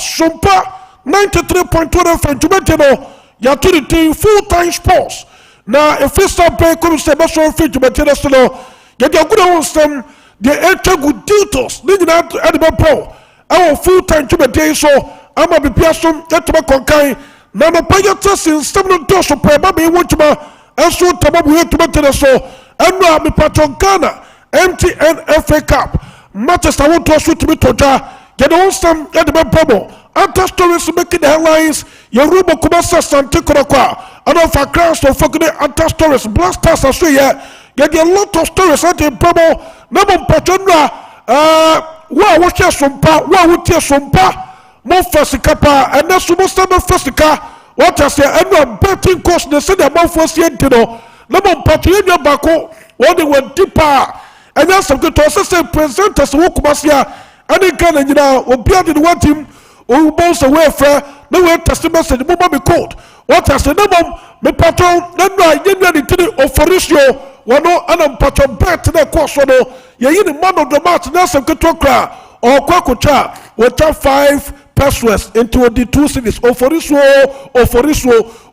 sports Sompa 93.1 FM Jumetino ya to the full-time sports na efisa be come say be so fit Jumetino so ya dey good on some the enter good details ni na edible pro our full-time Jumetino so ama be piasom etuma konkan na no payata sin stem do so pa ba be wotuma enso tababu Jumetino so enra me patron Ghana MTN FA Cup Manchester want to shoot me toja get on some edible pro After stories making the headlines, your room of commerce Sante Korakwa, and of a crowd of fucking after stories, blasters are here. Get a lot of stories at the promo. Number Patronra, watch your Sompa, would your Sompa, more Fasicapa, and that's most of the Fasica. What I say, and a betting cost, the city above for Sientino. Number Patrina Baco, when they went deeper, and that's a good to assist presenters who come here, and again, and you know, will be able to want him. Who bounce away from no way testament said the moment be called. What has the name me patron, then I didn't really tell you of Forisio, one no and patron bet to the course or no. You're the man of the match, that's a good talker or Quacocha, with 5 passwords into the 2 cities or Forisio,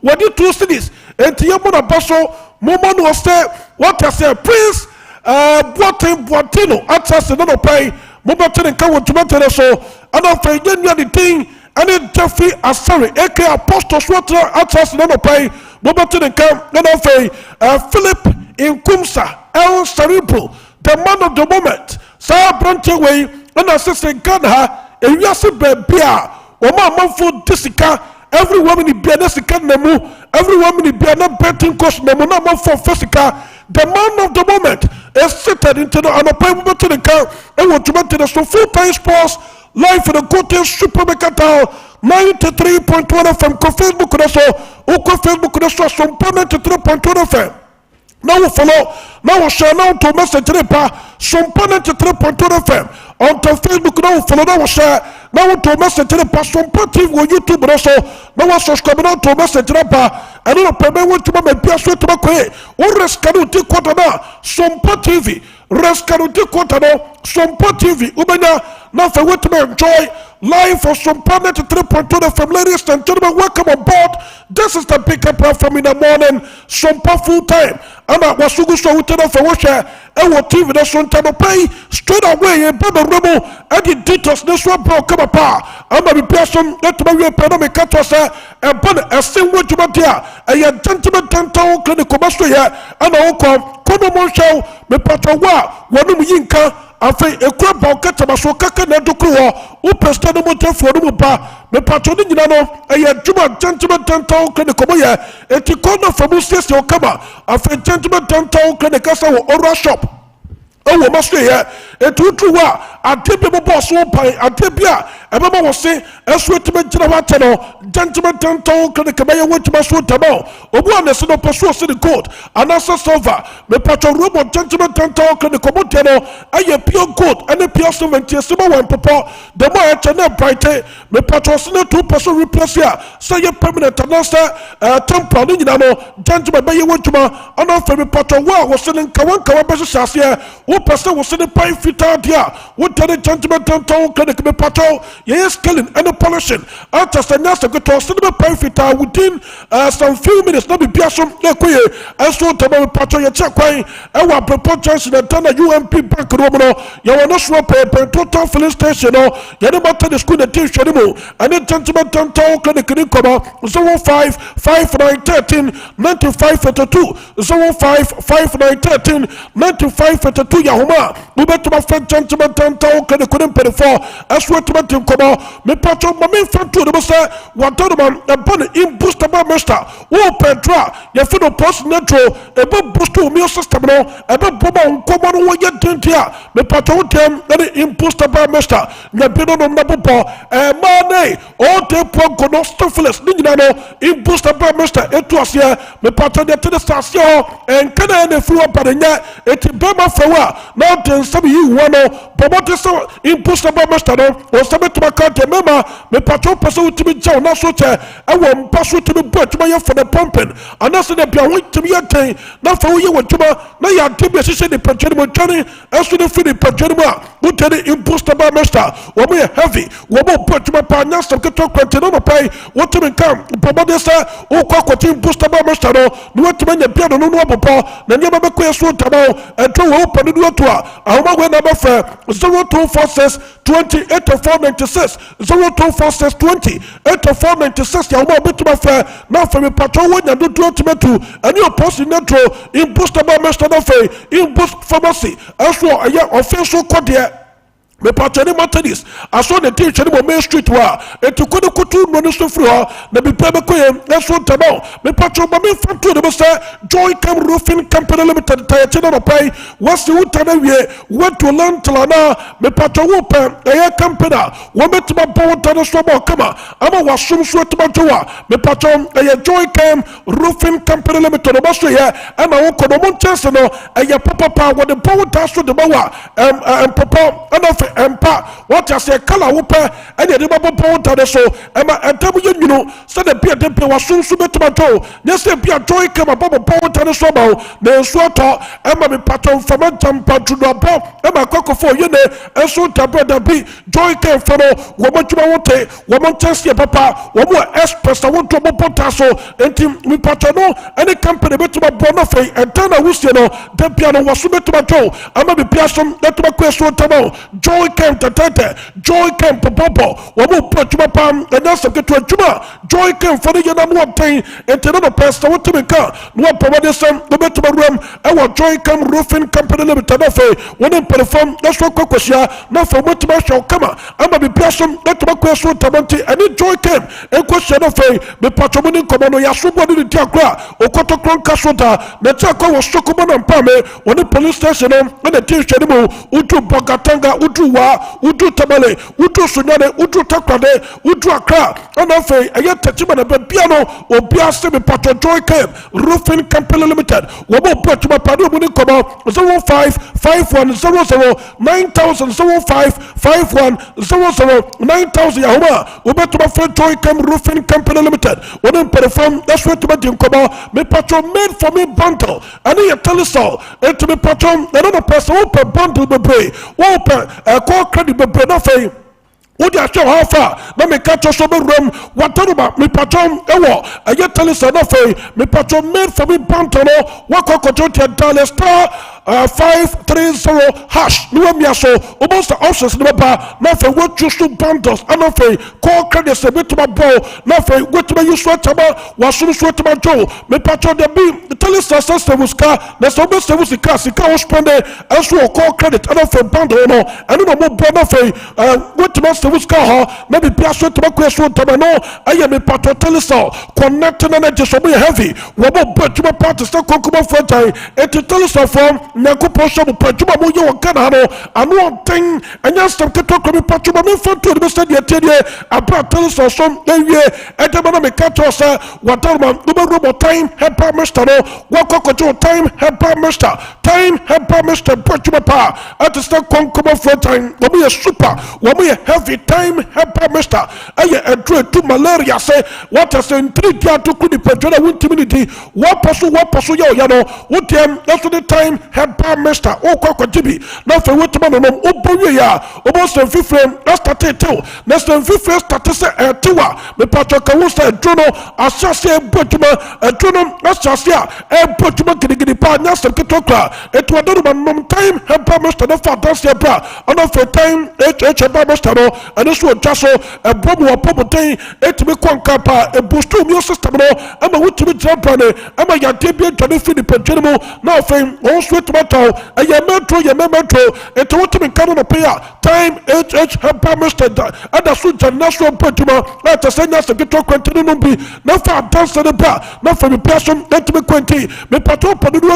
what the 2 cities, and Tiamona Basso, Momon was there, what I say, Prince, Boatino, Atas and no pay. Mobatin and Kawan Tomato so, and after the thing, and then Jeffrey Asari, aka Apostle Swatter, Atas and Pay, Mobatin and Kam, and after Philip in Kumsa, El Cerebral, the man of the moment, Sarah Brantaway, and Assistant Ghana, and Yassi Bia, or Mamma Jessica, every woman in Bianesica Nemu, every woman in Biana betting cost Nemu, number for Fessica. The man of the moment is seated into the appointment to the car and what you meant to the full-time sports live for the Goten Supermercado 93.1 FM Facebook Facebook Sompa 93.1 FM. Now we follow, now we share now to message Sompa 93.1 FM on Facebook. Now we follow, now we share now to message Sompa TV on YouTube also. Now we subscribe now to message and then pay what to my piasso to my or rescanuti quotana Sompa TV rescanuti quotano Sompa TV Ubena now for what to enjoy live for Sompa 93.2 FM. Ladies and gentlemen, welcome aboard. This is the pickup platform in the morning Sompa full time. I'm at Wasugu so we turn off for watch and what TV that's on time pay straight away and Baba Remo and the details this one bro come apart. I'm a person that to my pandemic catcher and put a same way to my dear a gentleman dental clinical master here and I'll come Kono show me patawa one yinka afei ekura ba okata maso kaka na dokuwo upesta no mote for no ba me patoni nyina no eye djuma gentleman dental clinic moye eti kono famu sese okama afei gentleman dental clinic asa wo oral shop owo maso here etutu wa adebi bo boss wo pan adebi a ebema wo se esu etime gina wa teno gentleman dental clinic maye wotuma so tamo obu anese no poso se the code anasa silver me patron robo gentleman dental clinic mo teno aye pure gold and pure silver tiesima wan popo the more channel bright me patron se no 2% replace here say you permanent anasa temple ni nyina no gentleman maye wotuma ana fe me patron wa wo se nkawan kawa be sase wo person wo se the pine fita dia wo tell gentleman dental clinic me patron yes killing and polishing after the good to cinema pine within some few minutes no be piasom na koye enso tama patron ye check kwan e wa proport chance na tana UMP bank room no ye wa no so paper total filling station no ye no matter the school the team shori mo and gentleman dental clinic ni komo 055913 9542 055913 9542 ya homa we better my friend gentleman dental clinic couldn't pay for as what to come me patron mame fanto de say what man e bon in booster ba master wo petra ye fi no post netro e be boost me system no e be boba nkomo no wo ye dentia me patron tem e in booster ba master na be no na bobo e mane o te pogo no stofless ni nyina no in booster ba master etu ase me patron de te station en kana na fru opadenya eti be ma fawa na den sabi yi wono bobo te so in booster ba master no o sabe to makante mema me patron person utimi jaw na so che e wo mpa so timi bo atuma ye for the pumping anase na bia wo timi ye ten na fa wo ye wotuma na ya timi sese de patron mo twani esu de fi de patron mo a wo tani in booster ba master wo me heavy wo bo atuma pa pa nya stem keto kwante no pai wotumi kan pomode se ukwa kwati booster ba mesta no no wotumi nya bia no no obopo na nyema be koye so ntamo entro wo pa no duoto a ahoma gwe na ba fa 0246 208496 0246 208496 ya ahoma betuma fa na fa me patro wo nya do tumetu ani oposi netro in booster ba mesta no fa in boost pharmacy aso aya official code me patani Methodist aso ne teach ni mo Main Street wa etuko ne kutu no ne so free ho na bi pa be koye na so tamo me patro ba me fanto de say Joy Cam Roofing Company Limited tayache no pai wasi utana wie wetu lantlana me patro wo pa eye company wo metuma bo utana so ba kama ama wasum so tuma jowa me patro eye Joy Cam Roofing Company Limited ba so ye ama wo kono mo chance no eye papa wo de bo utana so de ba wa papa ana empa what you say kala wo pe ene de babo ponta so ema entamu ye nyuno se de bia de pe wasunsu betmato ne se bia Joy Cam babo ponta so ba na so to ema me paton fama tampa tudo abo ema kokofo ye ne enso tabo da bi Joy Cam fano wo matuma wote wo monchase papa wo mo express wo to bo ponta so enti me patono ene company betuma bono fe entana wusie no de bia no wasu betmato ama be bia so betuma kweso tamo Joy Cam tatete Joy Cam popopo wamu pachuma pam enya sabketu achuma Joy Cam fani yana mu obtain entene no pesta wotumi ka no pomade sam no betuma room ewa Joy Cam Roofing Company Limited na fe woni perform na so kwakwashia na fe wotuma show kama ama bi person betuma kweso tabanti ani Joy Cam enkwashia na fe be pachomu ni komono ya subo ni ti akra okoto kron kasota na ti akwa wo sokomo na mpame woni police station no na ti hwede mu utu bogatanga utu wa utu tabale utu sunyane utu takrade utu akra ana fe eye tachima na bia no obia se me pato Joy Cam Roofing Company Limited wo bo patuma padu mu ni komo 055100 9000 055100 9000 ya homa wo betuma fe Joy Cam Roofing Company Limited wo dem perform that's what to be komo me pato made for me bundle ani ya telisol et me pato na no person wo per bundle be pay wo per call credit be no fay Udi asho hafa na me catch so be room watanuma me patron ewo aye telisa na fe me patron made for me bantono wako kojote dollar star 530 hash no me aso almost options no ba na fe what choose to bundles ana fe call credit se bit ma bo na fe what me use what ma wasu so what ma jo me patron de bi telisa system ska na so be service ka sika o spend aso call credit ana fe bundle no anu no mo bo na fe what ma wuska ho na bi piaso to bakwe so to no aye me pato telesol connect na na just be heavy wo bo batuma part so kokumo franchise et telesol from na ko posho bo patuma mo ye won kana no anu ten anya stop to ko mi patuma me fanto de be de tedie abra telesol so ewie edema na me kato sa watarma do be robot time help master no wo kokojo time help master patuma pa at stop kokumo franchise wo be super wo be heavy time helper mister aye edre to malaria say what is in 3 dia to kudi pedro na wintimidity what paso ya no wotem that's the time helper mister o kwa jibi na fe wotima no obowe ya obo se fifrem na start etel na se fifrem start se etewa me patro ka wo se drono asase botuma drono asase a botuma gidigidi pa nya se ketokra etwa do man time helper mister na fa dance ya bra ona fe time helper mister no and so just so a bob or popotain etime kwanka pa e boost immune system no ama wutumi japan ama ya debia tani fini pedremo na fame on sweet tomato e ya metro et wutumi kanu no pay time helper mister ada so national petuma at senya se geto kwantini no bi na fa dance de ba na fa me person etime kwanti me pato padu to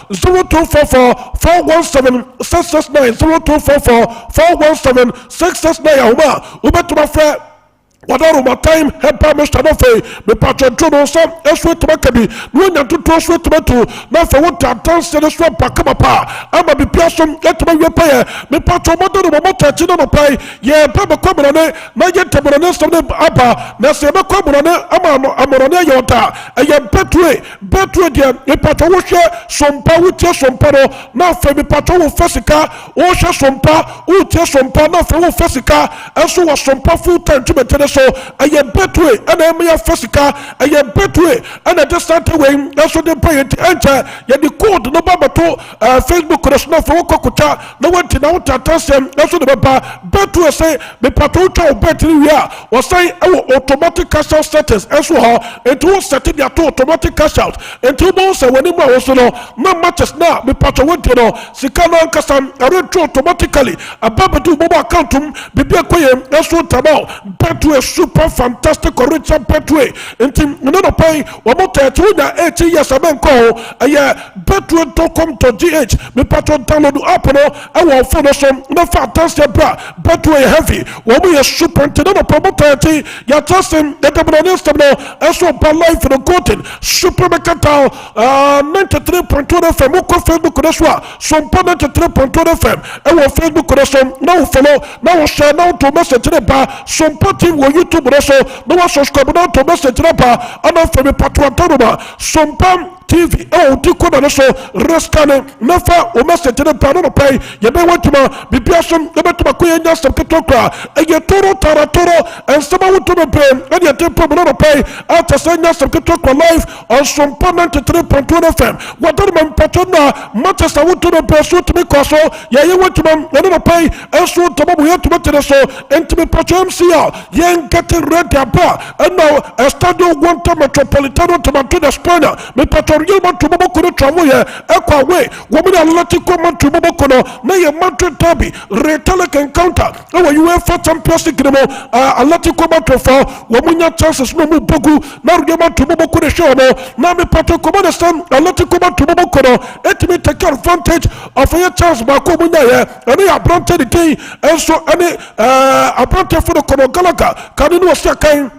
0244 417 669 0244 417 669 ubetuma fra wadaro my time hepa Mr. Nofe me patron trono some eswe tobakabi no nya toto so tomato na fa wota tanse ne so pakama pa ama bi piasom etoma we pa me patron modoro mo tachi no pai ye pa be komrone na ye temrone so ne aba na se be komrone ama amrone yota ye betwe dia me patron wo hwe sompa wo tie sompa no na fa me patron wo fasika wo hwe sompa wo tie sompa na fa wo fasika eso wo sompa full time to me so aye betwe ana me ya fasika aye betwe ana just start away so dey pay it enter ye the code no baba to Facebook response for kokuta no want na what atasem so dey baba betwe say me pato to betri we are o say automatic cash out status eso ha it will set the automatic cash out until no say when mo so no matches na me pato we no sika no kasam retro automatically ababa do mobile account bibi akoye eso tamo betwe super fantastic original betway until no pay one more 80 years abenko aye betway.com.gh me patron download app no e wo phone so na fantastic bra betway heavy wo be super no promoter ya trusting the dominion no eso per life no goten super mekata 93.2 FM ko Facebook no so Sompa 93.2 FM e wo Facebook no so na follow na share na to message ne ba Sompa TV wo YouTube no so no subscribe na to message ne ba ana fe me patron tanoma Sompa TV di koda no so reskane nafa o message ne pa no pay ye be watuma bibiasom ye betuma ko ye nyasem ketokra ye toro taratoro en sama wutuma pe e ye tempo no pay ata se nyasem ketokra live on Sompa 93.1 FM wadar man patona Manchester wutuma pe so tumi koso ye watuma no pay eso to mo ye tuma tere so entime patrom sia ye ngate ready aba no estadio Guanta Metropolitano to the Spania me patron Real man to Boboko travel here, Equa way, woman Atletico man to Bobokono, Nay Mantra Derby, Retalic encounter, our UEFA Champions League, Atletico man to fall, Womania chances no more Bogu, now Yaman to Boboko the show, Nami Pato Command Son, Atletico man to Bobokono, Etime take advantage of a chance by Comuna, and they are planted the day, and so any appointed for the Konogalaga, Canino Sakai.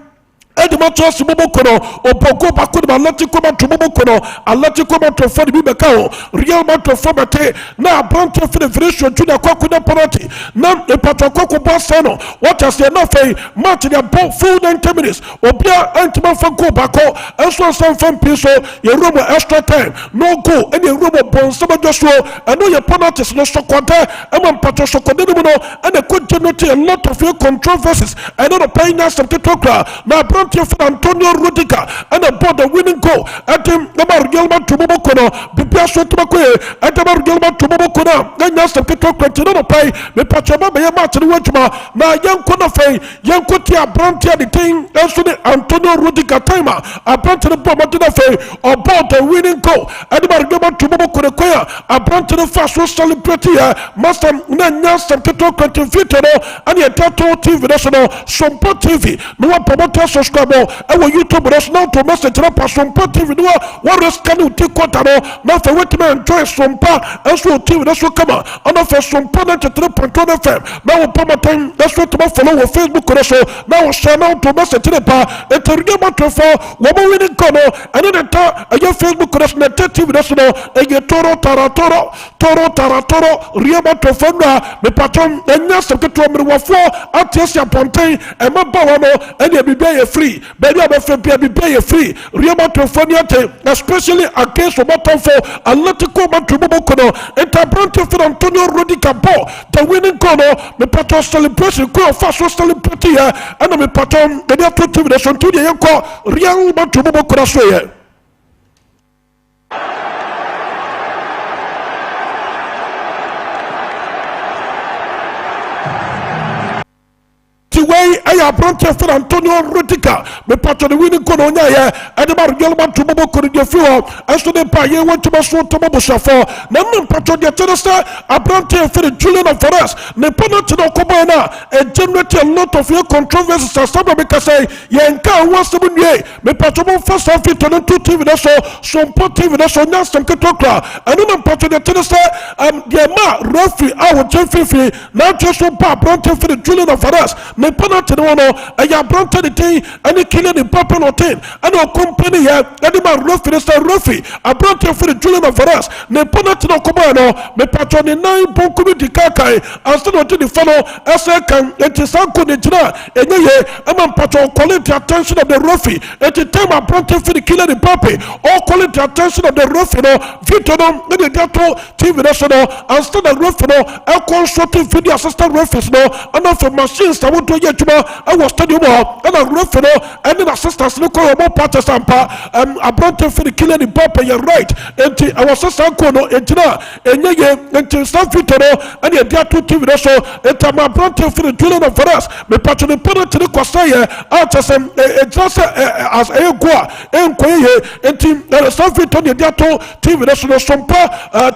Edmonton Bobokono, Opogo Bakuba, Atletico Bobokono, Atletico for the Bibecao, Real Manto Formate, now Bronte for the Federation to the Cocuda Party, now the Patacoco Bassano, what has the enough a Martin about full 90 minutes, Obia Antiman Fanco Baco, and so some fun piece, your room extra time, no go, any room of Bon Sabajosho, and know your penalties, no Soquata, and one Patosocodino, and a good generate a lot of your controversies, and not a paying us of the Tokra, now for Antonio Rudica and about the winning goal at him about Gilman to Bobokono, Bibiaso Tobaque, at about Gilman to Bobokono, then yes, the Peto Quantino pay, the Pachama, Martin Wajma, now young Konafe, young Kotia, Brantia, the thing, also the Antonio Rudica timer, about the Bomatinafe, about the winning goal, at about Gilman to Bobokono, about the fast was celebrating Master Nanyas, the Peto Quantino, and the Tato TV National, Sompa TV, no one promoter subscribe. Ewo YouTube res now to message na pa Sompa TV no one res can you take quarter no for wait me enjoy Sompa eso TV that's what come on for Sompa 93.1 FM now upon time that's what to follow on Facebook res now share now to message na pa et regard to for wo mo winning kono and then your Facebook res na TV that's no e toro taratoro riaba to for na me patron enya secretary me wafo atiesia ponten e maba wo no and e bibia free baby be free Riama Tofoniate especially against Obatan for Atletico Bobokono interpreted for Antonio Rudica ball the winning corner me patron celebration ko fast celebrating here and me patron the other two teams to the yanko Real Bobokono so here way I bronte for Antonio Rudica me patron winning kono nya ye e ba Gelman to Boboko de fuel as to the paye want to so to Bobosafo na me patron de teresa abronte for Julian of Forest me penalty no kobo na e generate a lot of your controversies as some because say ye nka won some nwe me patron first half it on two TV na so Sompa TV na so nya some ketokra and no patron de teresa the ma referee our Jeffifi na just so pa bronte for Julian of Forest me penalty no no aya branta de tin ani kile ni papa no tin ani o company ya ani ma refi Mr. Refi abranta for the Julian of us ne penalty no koba no me patron ni nine bonkumi di kakai ansa no to the follow asa kan enti sanko ne jina enye ye ama patron calling the attention of the Refi enti time abranta for the killer the papa all calling the attention of the Refi no Victor no ne de gato TV national ansa the Refi no e consulting video assistant referees no and for machines that want to get to our stadium and a Refi no and the assistants no call more parties Sompa abranta for the killer the papa you're right enti our assistant no entina enye ye enti San Victor no and the dia two TV so enta ma abranta for the Julian of us me patron penalty no kwasa ye out as as a goa enkoye enti San Victor the dia two TV no Sompa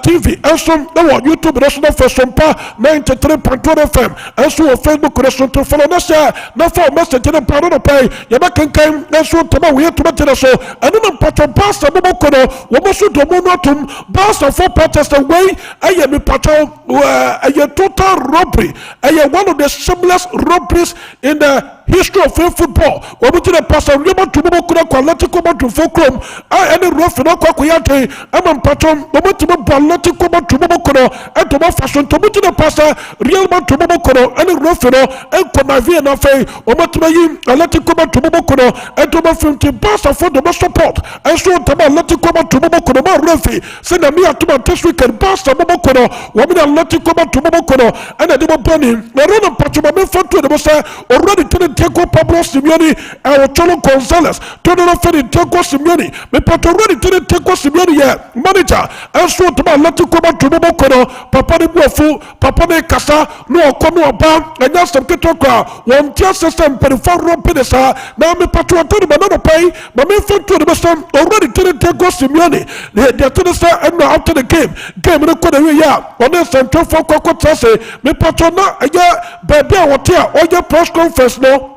TV and some no YouTube no for Sompa 93.1 FM and so Facebook no to follow na share na for message na paro no pay ye ba kankan na so to ba we to ba so and no patron pastor mo kono wo mo so do mo no tum pastor for protest way aye me patron aye total robbery aye one of the shameless robberies in the history of football. What would the pastor remember to move quality come to Fulcrum? I any rough no quaquiate, I'm on patron, moment to move quality come to Mobocono, and to my fashion to the pastor, real man to Mobocono, any rough and come my Vienna Fay, or what to my a let it come to Mobocono, and to my film team pastor for the most support, and so to my let it come to Mobocono, my refi, send a me to my test weekend pastor Mobocono, woman and let it come to Mobocono, and I did burning, my run of patron, my friend to the Mossa, already to the Tego Pablo Simeone and Cholo Gonzalez to the Fedi Tego Simeone me pato ready to the Tego Simeone manager and so to my let to come to Mobocono papa de Bofu papa de Casa no kono aba and just some kitoka one just system per far pedesa now me pato to the no pay but me for to the best already to the Tego Simeone they to the star and after the game no kono ya on the central for Kokotase me pato na ya baby what here or your press conference no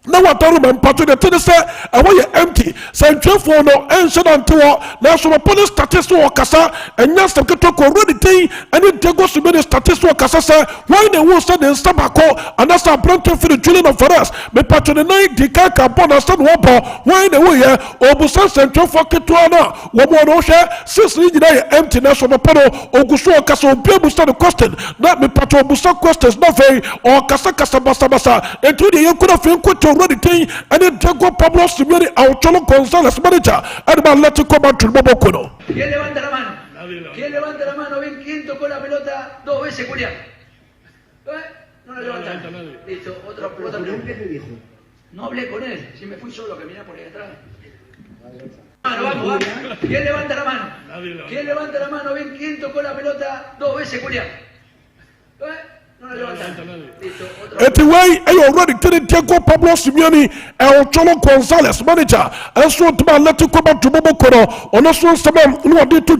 now what I remember to the tennis and when you're empty, send your phone or answer unto now so police statistics or Casa and yes, the talk already tea and it goes to the statistics or Casa. Why they will send in Stabako and that's a planting for the Julian of us. But patron the night, the Kaka bonus and Wapa, why the way or Busan Central for Ketuana, one more share, 6 empty national pano or Gusu Casa, Busta the question, not me patron Busa questions, nothing or Casa Casa Basa, and to the you could have been already thing and then Tego Pablo Simeone our Cholo Gonzalez manager and about let come out to Mobocono. ¿Quién levanta la mano? ¿Quién levanta la mano? Ven, ¿quién tocó la pelota 2 veces, Julián? No la levantaron. Listo, otra pregunta. No hablé con él, si me fui solo, caminé por ahí atrás. Vamos. ¿Quién levanta la mano? ¿Quién levanta la mano? Ven, ¿quién tocó la pelota 2 veces, Julián? Anyway, I already didn't take Pablo Simeone and Cholo Gonzalez manager and so to my let to come back to Mobocono on a soon some no did to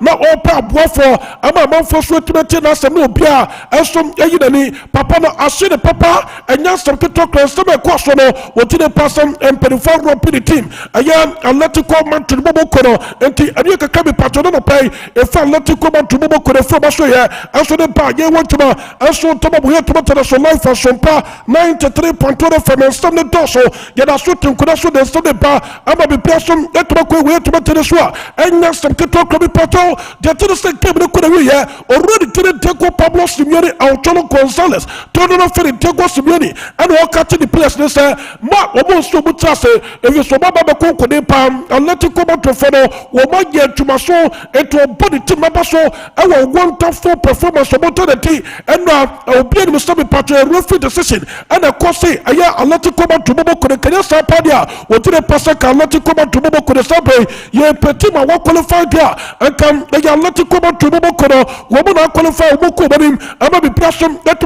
not all pap waffle I'm a man for sweat to maintain us a no beer and some papa no I see the papa and yes some talk and some question what did the person and perform the team I am and let to come back to Mobocono and you can come patron on pay if I let to come back to Mobocono from Australia and so the bar you want to so to we have to the life for Sompa 93.2 FM and some the doso get a shooting could also the study bar I'm a be person that we have to the soa and next some talk to be patrol the to the same came could we already to the Tego Pablo Simeone and Cholo Gonzalez to the Fedi Tego Simeone and walk out to the place they say ma almost so much if you so baba ko de pam and let you come out to follow we might get to my soul into a body team member so I will want to full performance about the team and I'll be able to stop a referee decision and of course say I let you come out to Mobocono can you stop there what did the person can let you come out to Mobocono Sabre you petit ma what qualified there and can I let you come out to Mobocono woman I qualify Moko but him I'm a be person that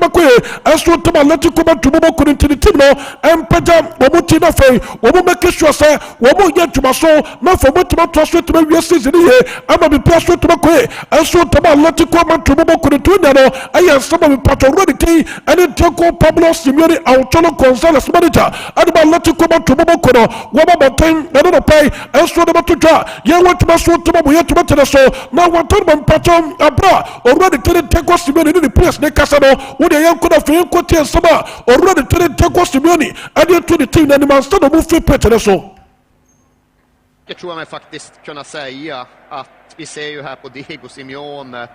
I so to let you come out to Mobocono to the team now and Pajam Womutina Fay woman make sure say woman get to my soul not for what to trust to me season here I'm a be person to Moko and so to let you come out to Mobocono to I am some of pato already king and then Toko Pablo Simeone Autono Gonzalez manager and about Latico to Mokono Waba Motain and on a pay and so the Matuja ye want to maso to Mabu yet to so now one time patom abra already telling Teko Simeone in the place ne Casano when the young could have been quoted and Sama already telling Teko Simeone and then to the team and the man stand move free petter so jag tror mig faktiskt kunna säga att vi ser ju här på Diego Simeone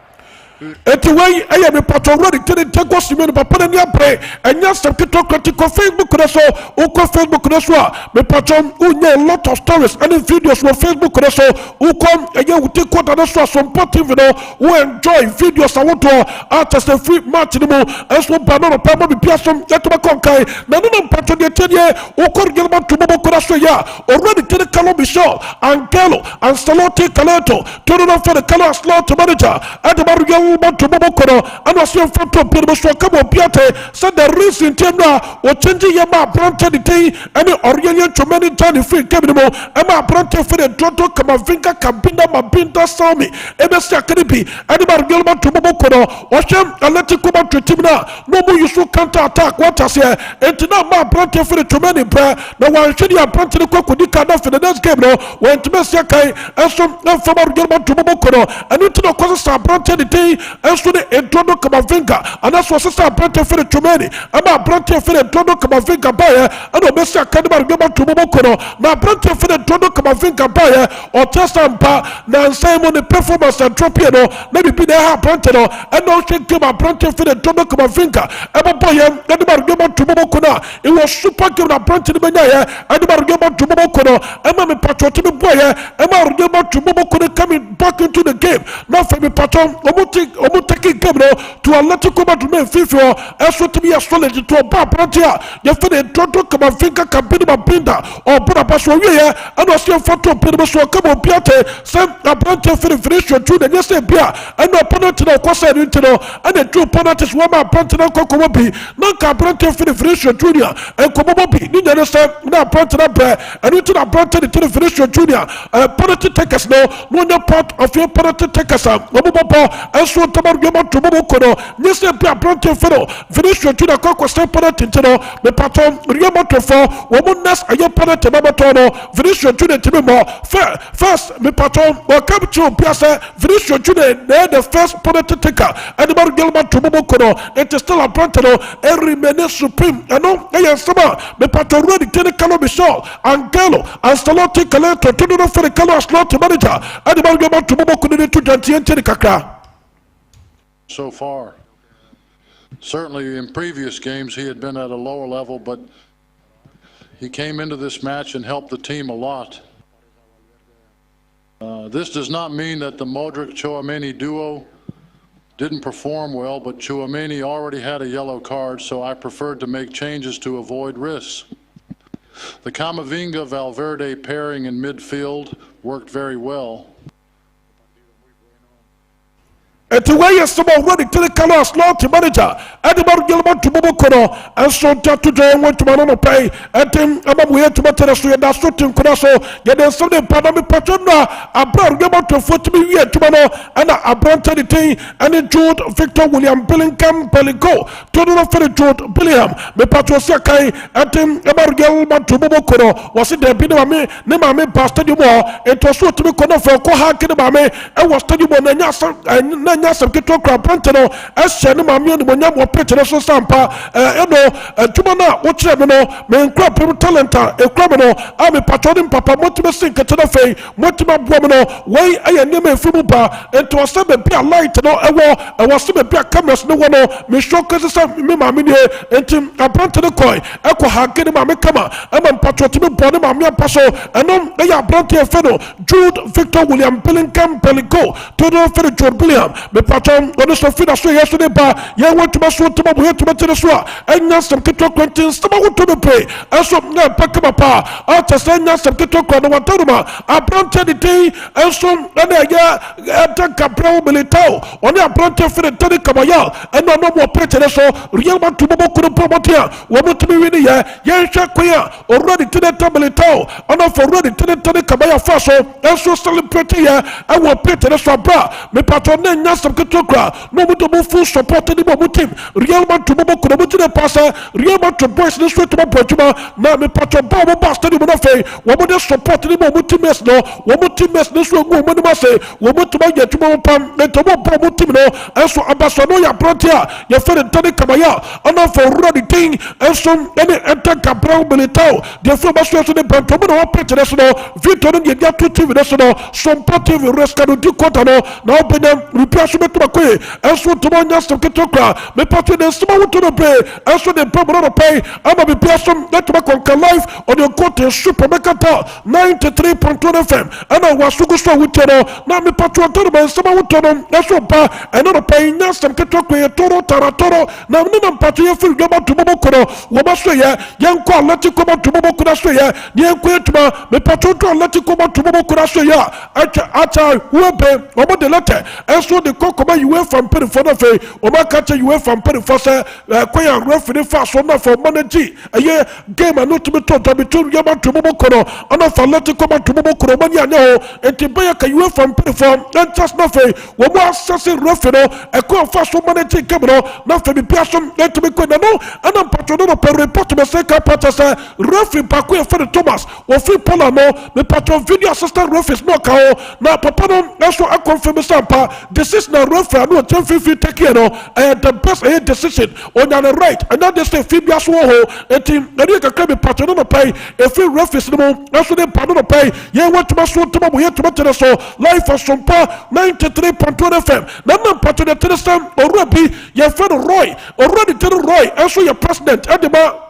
eti wey eye me pato already tell Teko Simeone papa na bre enya septito critical Facebook na so uko Facebook na so me pato unye a lot of stories and videos on Facebook na so uko eye wuti kwota na so Sompa TV no we enjoy videos I want to artist free match ni mo enso ba no pa mo bi piasom yeto ba konkai na no pato de tedie uko gelma to bobo na so ya already tell Kalo Michel Angelo and Salote Kaleto to no for the Kalo slot manager at the to Bobokoro and was your photo Pirbo Kabo Piate said the reason Temna or changing Yama Branta the day and the Oriental to many tiny free Cabinamo Emma Branta for the Toto Kamavinka Kabinda Mabinda Sami MS Academy and about Gilma to Bobokoro or Sham Atletico to Timna no more you counter attack what I say and now my Branta for the too many prayer no one should have Branta the Kokudika for the next game no when to Messiakai and some from Gilma to Bobokoro and into the causes of Branta the day enso ne entono Kamavinga and that's what sister Branta for the Chumeni ama Branta for the entono Kamavinga baye and obesi akadema rugema tumobokoro na Branta for the entono Kamavinga baye or Sompa na Simon the performance and trophy no na bi na ha Branta no and no shake ma Branta for the entono Kamavinga eba boye and rugema tumobokoro it was super game na Branta ni benya ye and rugema tumobokoro ema me patriotic boye ema rugema tumobokoro coming back into the game now for me patron taking game to a lot of come to me FIFA as to be a solid to a bar Brantia you feel a total Kamavinga Kabinda Binda or Budapaso and was your photo Pinabaswa Kabo Piate same a Brantia for the finish to the next Pia and no opponent to the Cosa Intino and the two opponents were my Brantina Kokomobi no Cabrantia for the finish junior and Komobi Ninja now Brantina Bear and into the Brantia to the finish junior penalty takers no part of your penalty takers and so Tamargama to Mokono, Nisa Brante Fero, Venetia to the Coco Stepana Tintino, the patron, Riamato for, Womanas, Ayapana Tamatono, Venetia to the Timimo, first, the patron, or come to Piazza, Venetia to the first penalty taker, and the Margama to Mokono, it is still a Brantano, and remains supreme, and no, Ayasama, the patron ready to the Kalo Michel, Angelo, and Stalote Caleto, to the for the Kalo slot manager, and the Margama to Mokono to Jantian Kaka. So far. Certainly in previous games he had been at a lower level, but he came into this match and helped the team a lot. This does not mean that the Modric-Chouameni duo didn't perform well, but Chouameni already had a yellow card, so I preferred to make changes to avoid risks. The Kamavinga-Valverde pairing in midfield worked very well. And to where you someone ready to the Kalo slot manager, and the Margilman to Bobokoro, and so to Jay went to Manono pay, and Tim Amabuya to Materasu, and that's Tim Kunaso, get them something Panami Patrona, a Bargama to 40 million to Mano, and a Branta and the Jude Victor William Billingham Pelico, to the for Jude Billingham, the Patrosiakai, and Tim Amargilman to Bobokoro, was it the Biname, Nemame Pastadumo, it was so to be Kono for Kohakiname, and was Tadumo and Nyasam Kito Krapantano, Ashan Mammy and Monyam Petro Sampa, Tumana, Uchemino, Men Crap Talenta, a criminal, I'm a patronin Papa Motima Sink at the Fay, Motima Buomino, way I am Nime Fumuba, and to a sudden be a light, no, a war, I was to be a cameras, no one, Mishokas, Mimamini, and Tim Abranta the Koi, Echo Hakin Mamikama, I'm a patriotic body, Mamma Paso, and they are Brantia Feno, Jude Victor William Billingham Pelico, to the Federal Billiam. Me patron on the Sofina so yesterday ba ye want to maso to mo to matere so and some kito kwentin stama to be pay and so na pakama pa ata senya some kito kwa no watoruma abrante the day and so na ya attack pro militao on the abrante for the tani kamayal and no more pretere so real man to mo ko promoter wo mo to be win ye hwa kwa already to the militao on already to the tani kamaya faso and so celebrate ye and wo pretere so bra me patron na some ketokra no mo to full support ni mo team Real Madrid mo ko mo tine pasa Real Madrid boys ni sweet mo pojuma na me patro ba mo ba stadium no fe wo mo de support ni mo teammates no wo mo teammates ni so go mo ni ma se wo mo tuma ye tuma pam me to mo mo team no enso abaso no ya prontia ye fe de kamaya ana for run thing enso any enter Gabriel Militao de fe ba so de banto mo no pete no Victor no ye dia to TV no Sompa TV rescue di kota no na obenya repair so beto makoe enso to mo nya some ketokra me patro de sima wuto no pay enso de problem no pay ama be person that to conquer life on your court super mekata 93.1 FM ana wasugo so wuto no na me patro to no sima wuto no enso ba eno no pay nya some ketokra ye toro taratoro na me na patro ye feel gaba to mo kono wo ba so ye yenko Atletico ma to mo kono so ye yenko etuma me patro to Atletico ma to mo kono so ye acha webe omo de letter enso de kokoma UEFA mpere for no fe o ma ka che UEFA mpere for se kwaya referee fa so na for manage aye game no to be to between yama to mo kono ana for Atletico ma to mo kono mani anya ho entibe ya ka UEFA mpere for dan just na fe wo mo assess referee e ko fa so manage game no na fe bi piaso to be ko na no ana patro no per report me se ka patro se referee pa ko e for Thomas o fi pola no me patro video assistant referee no ka ho na papa no enso a confirm Sompa this is na referee no 1050 take here no the best decision on the right and not just a fibia so ho enti na dey ka be patro no pay e fi referee no enso dey pa no pay ye want to so to mo ye to tere so life for Sompa 93.1 FM na patro de tere sam orubi ye fe Roy already tere Roy enso your president edema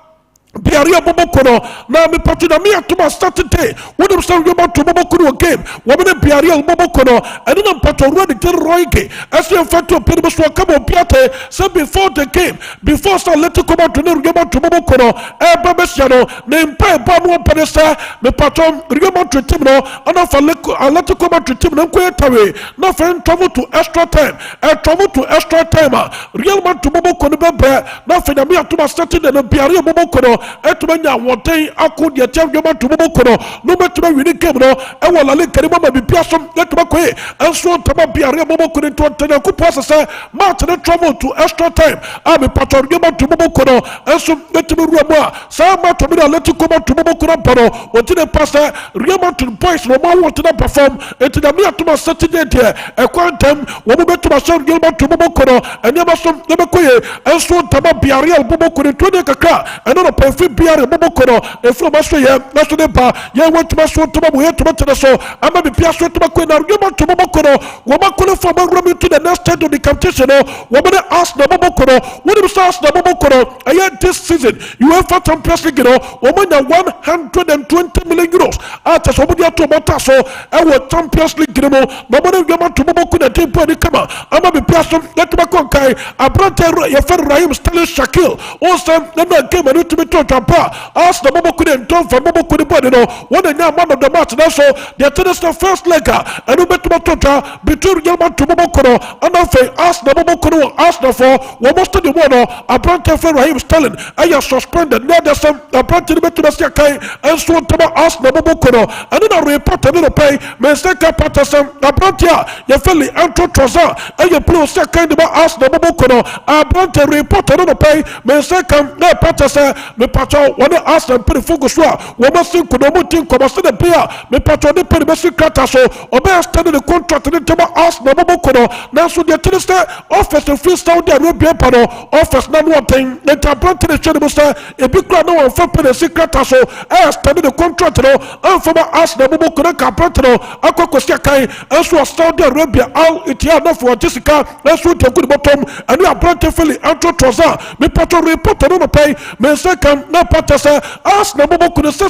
Biaria Bobokono, na me patuna me atuma Saturday. When I'm saying about to Bobokono game, woman Biaria Bobokono, and then I'm patron ready to Royke. As you fact to Pedro Swakamo Piate, so before the game, before so let to come out to know about to Bobokono, Babesiano, name Pay Bamu Panessa, me patron, Rigamon to Timno, and off a let to come out to Timno Quetawe, no friend travel to extra time, and travel to extra timer, Real man to Bobokono Bebe, nothing me atuma Saturday and Biaria Bobokono. Etumanya woten akodi atwama tumobo kono no betuma wini game no e wala le karima ma bibia som etuma koe enso tama biare bobo kono to tena ku process match the travel to extra time abi patron game tumobo kono enso etuma ruamu a sa ma to bi let ko ma tumobo kono baro wotine pass Real to boys no ma want to perform etina me atuma Saturday there e kwantem wo mo betuma so game tumobo kono enyama som ebe koe enso tama biare bobo kono to de kaka eno If Biare Bobokono, if you must say, that's the bar, you want to must want to be to the so. I'm a Piasso to Maquina, you want to Bobokono, Womakono from Roman to the next stage of the competition. Woman asked the Bobokono, what do you ask the Bobokono? I had this season, you have fought on Pressing, woman 120 million euros. After somebody to Mataso, I will Champions League, Mamma Yama to Bobokuna, Timpo, and Kama. I'm a Piasso, let Maconkai, I brought your friend Rahim Stanley Shakil, also, never came a little bit. Ask the Bobo couldn't talk for Bobo could body no one and now man of the match now so the tennis the first leg and Ubetuma between Yama to Bobo Kono and ask the Bobo Kono ask the for what most of the one a brand for Rahim Stalin I am suspended now there's some a brand to the Kai and so ask the Bobo Kono and then a report a little pay Menseka Patterson a brand here you feel the Anto Troza and you play second about ask the Bobo Kono a brand to report a little pay Menseka Patterson me patro when ask them pretty focus we must think could not think come the player me patro the pretty basic kata so obey study the contract in the ask the Bobo Kono now so the tennis office the free Saudi Arabia panel office now one thing the brand to the channel say a big crowd no one for the secret so I study the contract no and from ask the Bobo Kono capantro akoko kai and so Saudi Arabia all it here no for Jessica that's what the good bottom and we are brand to Philly Anto Troza me patro report no pay me second na patasa ask na Bobo Kono say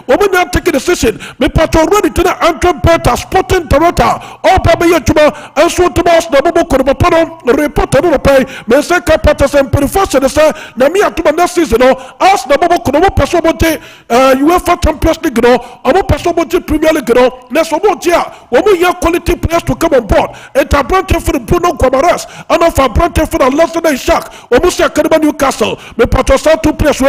woman now take a decision me patro ready to the Antwerp Beta Sporting Director all baba yetuma and so to ask na Bobo Kono report no pay me second patasa and professor say na me atuma next season no ask na Bobo Kono person bonte UEFA Champions League no amo person bonte Premier League no na so bonte a wo mo quality players to come on board and a brand for the Bruno Guimaraes and of a brand for the Leicester Shark wo mo say Academy Newcastle me patro say two players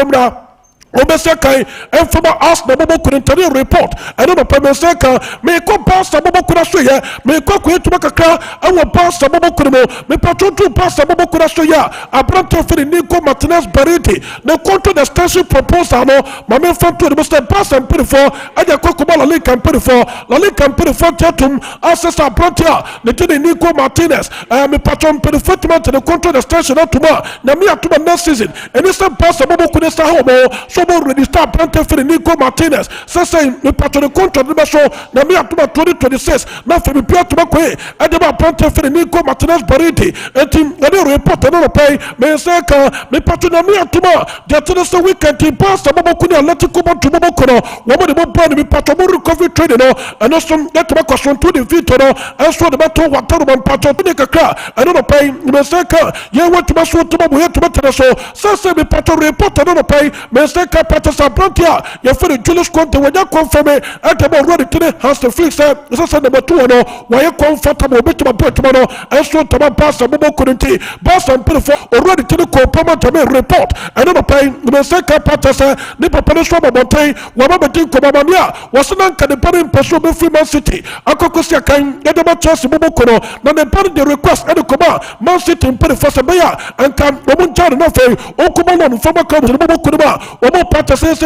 Obeseka and from us the Bobo couldn't tell you report. I don't know Pemeseka, may go past the Bobo Kurasuya, may go to Makaka, I will pass the Bobo Kurimo, may patron to pass the Bobo Kurasuya, a brand for the Nico Martinez Bariti, the control the station proposal, my main front to the Mr. Pass and put for, and the Cocobala Lake and put for, La Lake and put for Tatum, access our Prontia, the Nico Martinez, I am a patron put the footman to the control the station up tomorrow, Namia to the next season, and it's a pass the Bobo Kuresta Homo, so already start planting for the Nico Martinez. So saying the part of the contract the show na me atuma 2026 na for me pia to makwe e de ba planting for the Nico Martinez Bariti and team na the report na pay me say ka me part na me atuma the Thursday weekend team pass the Bobo Kuni Atletico to Bobo Kono wo mo de bo brand me part of recovery training no and also get to question to the fit no and so the battle water man part of the kakra I don't pay me say ka ye want to so to bo ye to so say me part of report na pay me say Patterson Prontia, you for the Julius Conte when you confirm it at about ready to the house to fix it. This is number 2 no, why you comfortable bit to my tomorrow and so to my pastor Bobo Kurenti, Boston Pilfer already to the co-payment to me report. I don't pay the second Patterson, Nipper Penisha Monte, Wababa Dinko Mamania, was an anchor the parent person of Freeman City. Akokosia can get about Chelsea Bobo Kono, then they put the request and the command, Man City and Penny Fasabaya, and come Roman John Nofe, Okumon, former club Bobo Kuruma, Pata says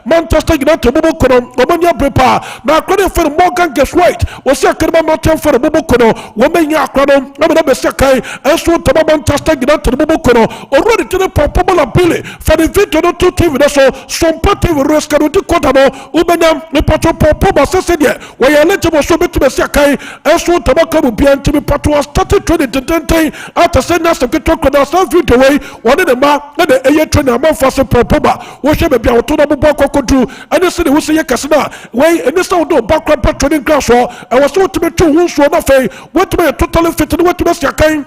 Manchester United Bobo Kono, Womania Prepa, now credit for Morgan Guess White, was a Kerman for Bobo Kono, Womania Crono, Namaba Sakai, and so to Manchester United Bobo Kono, already to the popular Billy, for the video to TV, so Sompa TV Rescue to Kotano, Ubenam, the Pato Popa Sessia, where you're eligible so bit to the Sakai, and so Tabaka will be anti Patua started training to Dente after sending us to get to Kodas video away, one in the mark, and the air trainer for Popa. Be able to do and this city who say Casana, way and this outdoor background patrolling class or I was told to be 2 wounds for nothing, what to be totally fit in what to be Sakai.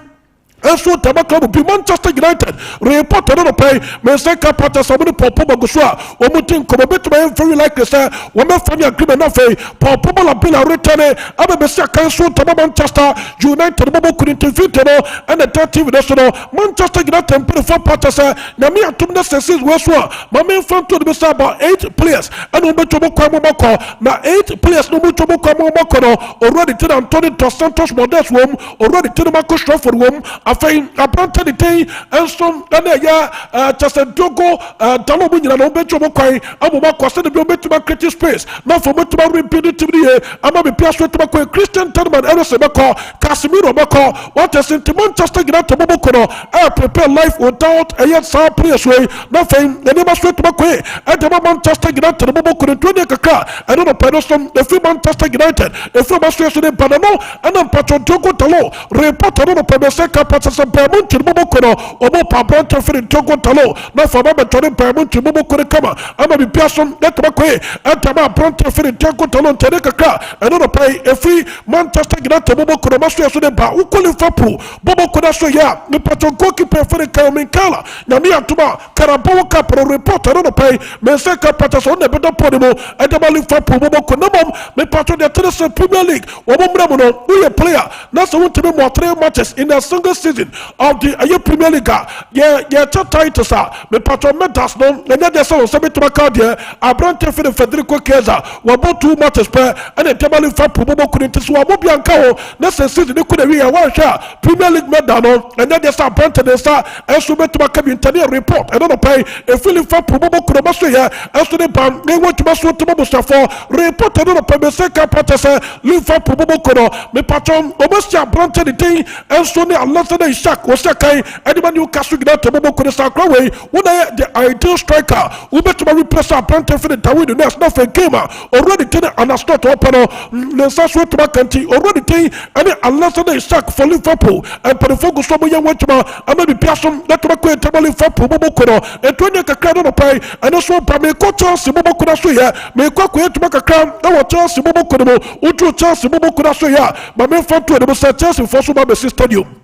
And so Tabaka will be Manchester United. Report on the pay, Meseka Patterson, Popo Gusua, or Mutin Comobit, very likely, sir, when my family agreement of a Popo Bila return, Ababesaka, so Manchester United, Bobo couldn't defeat and the 30 national Manchester United and Penny Patterson, Namia Tumna says, Westwa, my main front to the about 8 players, and Umotobo Kamoko, now 8 players, no Mutobo Kamoko, already to the Antonio Dos Santos Modest room, already to the Marcus Stratford room. Afei abrante de ten enso na ya Chasendogo Dalobu nyina no becho mokwan amoma kwase de betuma create space na for betuma rebuild team here ama be pia so tuma ko Christian Terman Erose beko Casemiro beko what is in Manchester United Bobo Kono prepare life without a yet some players way na fame the name so tuma ko e Manchester United Bobo Kono 20 kaka I don't know person the free Manchester United the free Manchester United Panama and then Patrodogo Talo report on the Pemeseka Patterson Paramount to Bobo Kono obo Pabronto for the Togo Talo na for Baba Tony Paramount to Bobo Kono kama ama bi person that tuma ko atama Pronto for the Togo Talo tere kaka I don't know pay a free Manchester United Bobo Kono maso so de ba ukoli fapu Bobo Kono so ya ni patron goalkeeper for the Kala na mi atuma Carabao Cup report I don't know pay Meseka Patterson de bedo podimo atama Liverpool Bobo Kono mom me patron the Tennessee Premier League obo mramo no we player na so want to be more 3 matches in a single season of the Premier League. Yeah, titles are me patron medals no and then there's so me to my card here Abrante for the Federico Chiesa we about 2 matches per and the Tamale Fapu Bobo couldn't so Abu Bianca next season they could be a one shot Premier League medal no and then there's Abrante the star and so me to my community report I don't know pay a Philip Fapu Bobo could have here and so they want to maso to Bobo for report I don't know pay me second Patterson Liverpool Bobo Kono me patron almost Abrante the thing and so they Allah said Ishak was Sakai anyone you cast to Bobo Kono Sakraway when the ideal striker who bet to replace Abrante for the Tawin the next nothing came already to the Anastot Opano the Sassu to Macanti already take and Allah said Ishak for Liverpool and for the focus of young Wetma and maybe Piason that to Maco Tabali Fapu Bobo Kono and 20 Kakano pay and also Pameko Chelsea Bobo Kono Suya may Quack to make a crown our Chelsea Bobo Kono Utu Chelsea Bobo Kono Suya but me front to the Chelsea for Suma Stadium.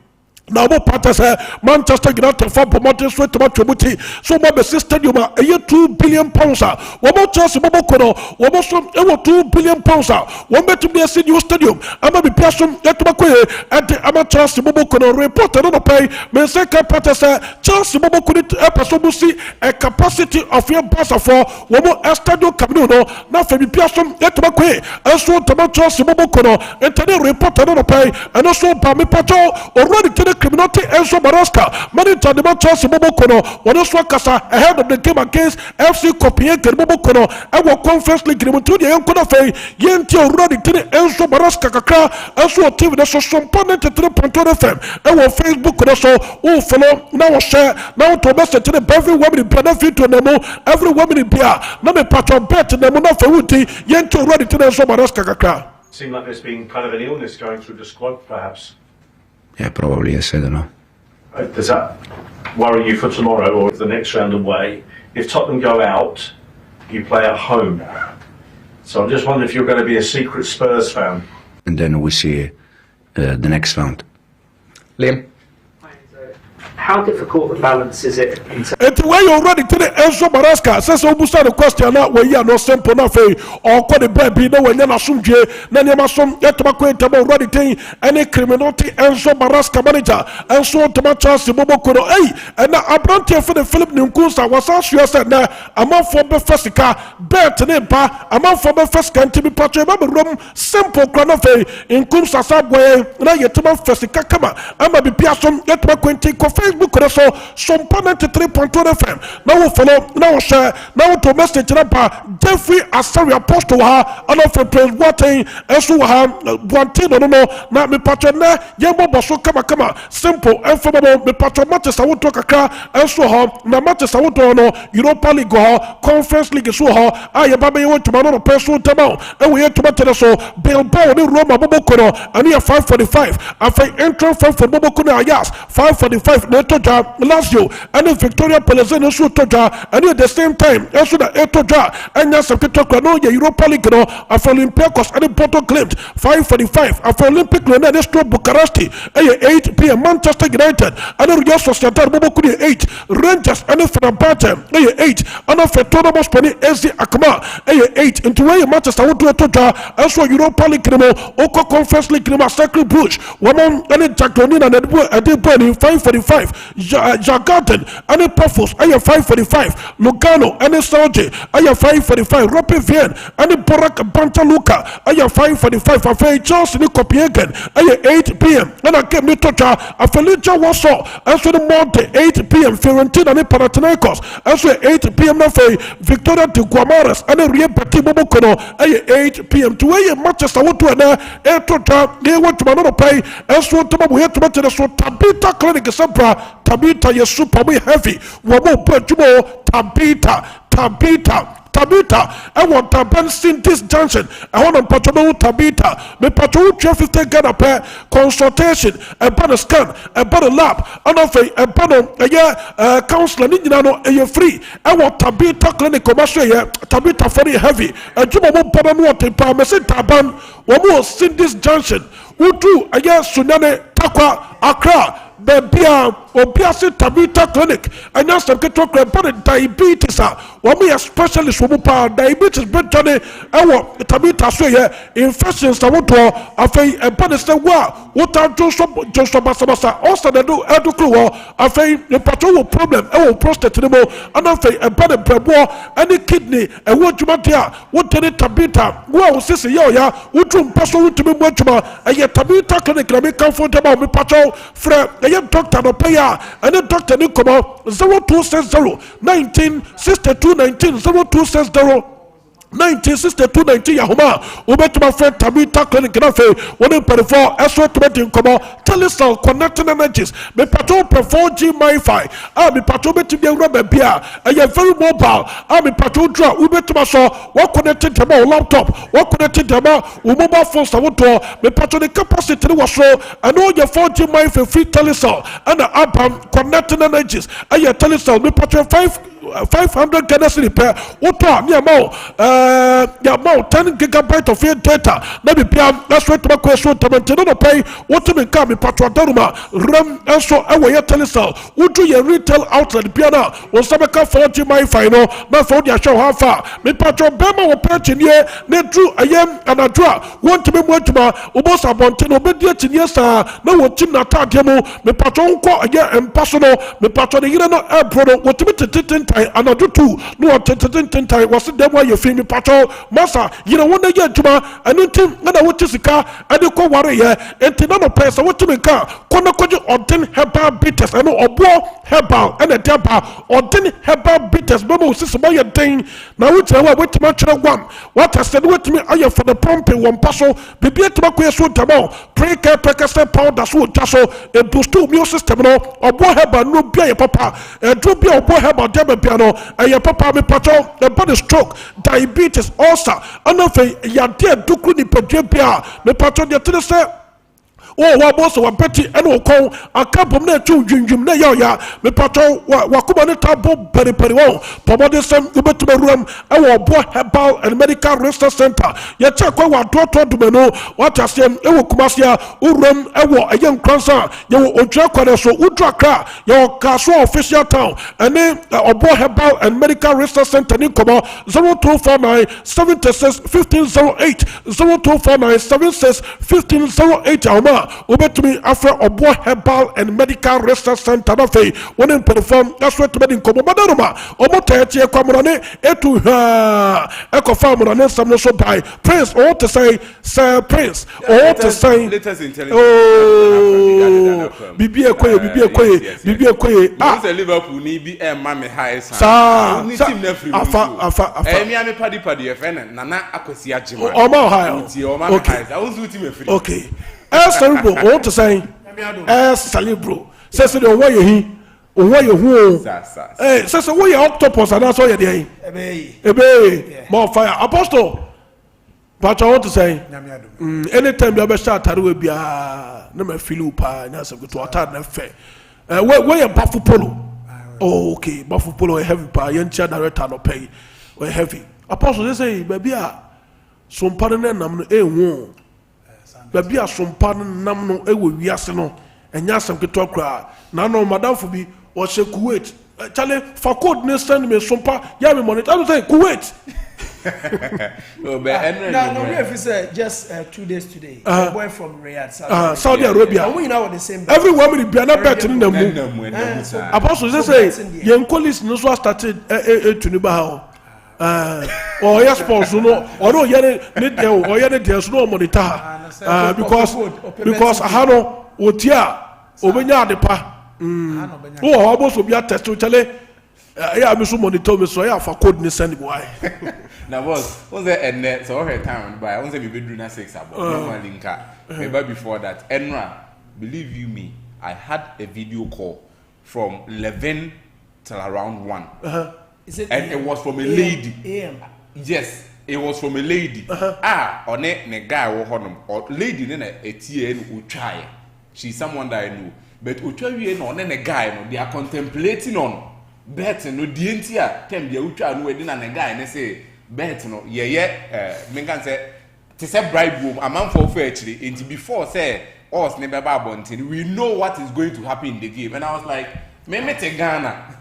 Now, Manchester United for promoting sweat to Muti. So, my stadium, a year 2 billion pounds. One more chance, Mobokono, one more 2 billion pounds. One better be a senior stadium. I'm a person at Makwe at the amateur Mobokono reported on the pay. Menseka Patasa, Chelsea Mobokuni Epasobusi, a capacity of your bus for one more Estadio Camino, now for the person at Makwe, and so Tomato Mobokono, and Tony reported on the pay, and also Pami Pato, already to the criminality Enzo Baraska, manager the Chelsea Mobokono, when also Casa ahead of the game against FC Copenhagen Mobokono, and will conference league to the Uncle Fay, Yenti already to the Enzo Baraska Kakra, and so a team that's so component to the Ponton FM, and will Facebook also, who follow, now share, now to message to the every woman in benefit to Nemo, every woman in Pia, no me patron bet to Nemo, not for Uti, Yenti already to the Enzo Baraska Kakra. Seem like there's been kind of an illness going through the squad, perhaps. Yeah, probably, yes, I don't know. Does that worry you for tomorrow or the next round away? If Tottenham go out, you play at home. So I'm just wondering if you're going to be a secret Spurs fan. And then we see the next round. Liam? How difficult the balance is it? It's where you're ready to the Enzo Baraska. Says Obusa the question not where you are no simple enough or call the baby no when you're not some J, Nanyamasom, Yatamaquentamo ready thing, any criminality Enzo Baraska manager, and so Tomato Sibobokoro. Hey, and now I'm not here for the Philip Nkunsa was asked you said now I'm on for the Fessica, bet Nempa, I'm on for the Fessica to be patched up room, simple chronofe in Kumsa Subway, now you're to Fessica Kama, I'm a be Piasom, Yatamaquenti Facebook also Sompa 93.1 FM. Now we follow, now share, now to message Rapa Jeffrey Asari Apostle ha, and of Prince Wating, and so one thing no now me patron na Yambo Bosso kama simple and formable me patron matches I would talk a car and so na matches I would no Europa League Conference League so I baby want to man person tamao and we had to matter so Bilbao ni Roma Bobokono and here 5:45 after entry from Bobokono Ayas 5:45 Netoja Lazio and in Victoria Pelezeno so toja and at the same time also the Etoja and yes no Europa League no after Olympiacos and Porto claimed 5:45 after Olympic Lyon Stro Bucharesti 8 p.m. Manchester United and Real Sociedad Bobokono 8 Rangers and Fenerbahce 8 and of Tottenham Spani SC Akama 8 into where Manchester would do a toja also Europa League no Oko Conference League no Sacred Bruges Woman and Jacqueline and Edwin 5:45 Jagaden and Pafos I have 5:45 Lugano and Saudi I have 5:45 Rope Vien and Borak Banta Luka I have 5:45 Afei Charles in Copenhagen I have 8 p.m. and I came to Tocha Afelicia Warsaw and so the Monte 8 p.m. Fiorentina and Panathinaikos and so 8 p.m. Afei Victoria de Guamaras and Rio Petit Bobokono I have 8 p.m. to where Manchester would do an Tocha they want to manor pay and so we have to make so Tabita Clinic Sempra Tabita is super heavy. Wabo Bejumo Tabita, I want to ban this junction. I want to patrol Tabita. Me patrol 50 Ghana per consultation, a banner scan, a banner lab, and of a banner, a counselor, a free. I want Tabita clinic commercial, Tabita very heavy. A Jumo Pabanwati, Parmesan Taban, one more seen this junction. Who do a year Sunane, Takwa, Accra. Bebia Obiasi Tabita Clinic and now some get talk about diabetes. What me a specialist for diabetes better our Tabita so infections I want to afei a panesta wa what are Joshua Basabasa also they do educate afei the patrol problem prostate no and afei a bad brebo any kidney and what you want here what any Tabita wow sisi ya what you person to be much a Tabita Clinic na me comfortable me patrol friend Doctor no pay and the doctor ni come 0260 1962 19 1962-19 Yahoma, Ubetuma friend Tabita Clinic Nafe, 1 Eswa Tomatin Como, Telecell Connecting Energies, me patrol per 4G MiFi, me patrol to be a rubber beer, and you're very mobile, me patrol draw, Ubetuma saw, what connected to my laptop, what connected to my mobile phones, me patrol the capacity was so, and all your 4G MiFi free Telecell, and the app Connecting Energies, and your Telecell, me patrol 5 500 Ghana cedi per auto me amount ya amount 10 gigabyte of data na be pia that's what to make so to no pay what me ka me patro daruma ram enso e we telecell udu ye retail outlet pia na wo sabeka 4G my no na for dia show how far me patro bema wo purchase nie na dru ayem anadro want to be mo aduma obo sabonte no be dia tinye sa na wo tim na tade mo me patro nko aye empaso no me patro de yire no ebro no wo timi tetentai anadro tu no tetentai wo se dem wa ye fi me patro masa yire wona ye aduma anu tim na wo tisika ade ko ware ye enti na no pesa wo timi ka kono koji odin herbal bitters eno obo herbal ena deba odin herbal bitters bema osisi ba ye den na wo tira wa wetima tire one what I said wetimi aye for the pumping one paso bibia tima ko yeso tamo pre-care pekase powder so jaso e boost immune system no obo herbal no bia ye papa e do bia obo herbal deba bia no aye papa me pato the body stroke diabetes ulcer anofe ya de dukru ni pedwe bia me pato de tire se oh wa boss wa peti eno kon akabom na chu dwundwum na ya me pato wa kuma ne tabo peri wo pomode sem ubetuma ruam e wo bo herbal and medical research center ya cha kwa wa toto dumeno what asem e wo kuma sia urum e wo ayen kransa ye wo odwa kware so udwa kra ye wo kaso official town ene obo herbal and medical research center ni komo 0249 76 1508 0249 76 1508 awma obetumi afra obo herbal and medical research center na fe wonen perform that's what to be komo madaruma omo taetie kwamrane etu ha ekofa amrane sam no so by prince or to say sir prince or to say latest intelligence bibi ekoye ah Liverpool ni bi e ma me high sa ni team na free afa mi ame padi e fe na na akwasi agema o high ti o ma me high sa won su team e free okay cerebral or to say cerebral says the way he who says the way octopus and that's all you ebe more fire apostle but I want to say anytime you ever start taru bia na me feel pa na se to attack na fe where bafu polo oh okay bafu polo heavy pa yentia director no pay we heavy apostle they say baby Sompa na nam no ehun baby Sompa nam no ewo wiase no enya asem keto kra na no madam for bi o se Kuwait chale for code ne send me Sompa ya me money I don't say Kuwait oh but no if it's just 2 days today a boy from Riyadh Saudi Arabia we now with the same everyone will be an bet in the moon apostle they say yen police no so started to ni ba ha or yes sports no or no yen need or yen dey no monitor because ahano otia obenya adepa oh almost obi test to chale ya me so monitor me so ya fa code ni send boy na boss what's the end so her time by I want to be bedroom na 6 about normally nka maybe before that Enra believe you me I had a video call from 11 till around 1 Is it and it was from a lady yes it was from a lady on ne guy wo honom or lady ne na etie no utwae she's someone that I know but utwae no ne guy no they are contemplating on bet no die ntia tem dia utwae no we na ne guy ne say bet no ye me can say to say bribe room amanfo for actually into before say us ne beba abontin we know what is going to happen in the game and I was like me te Ghana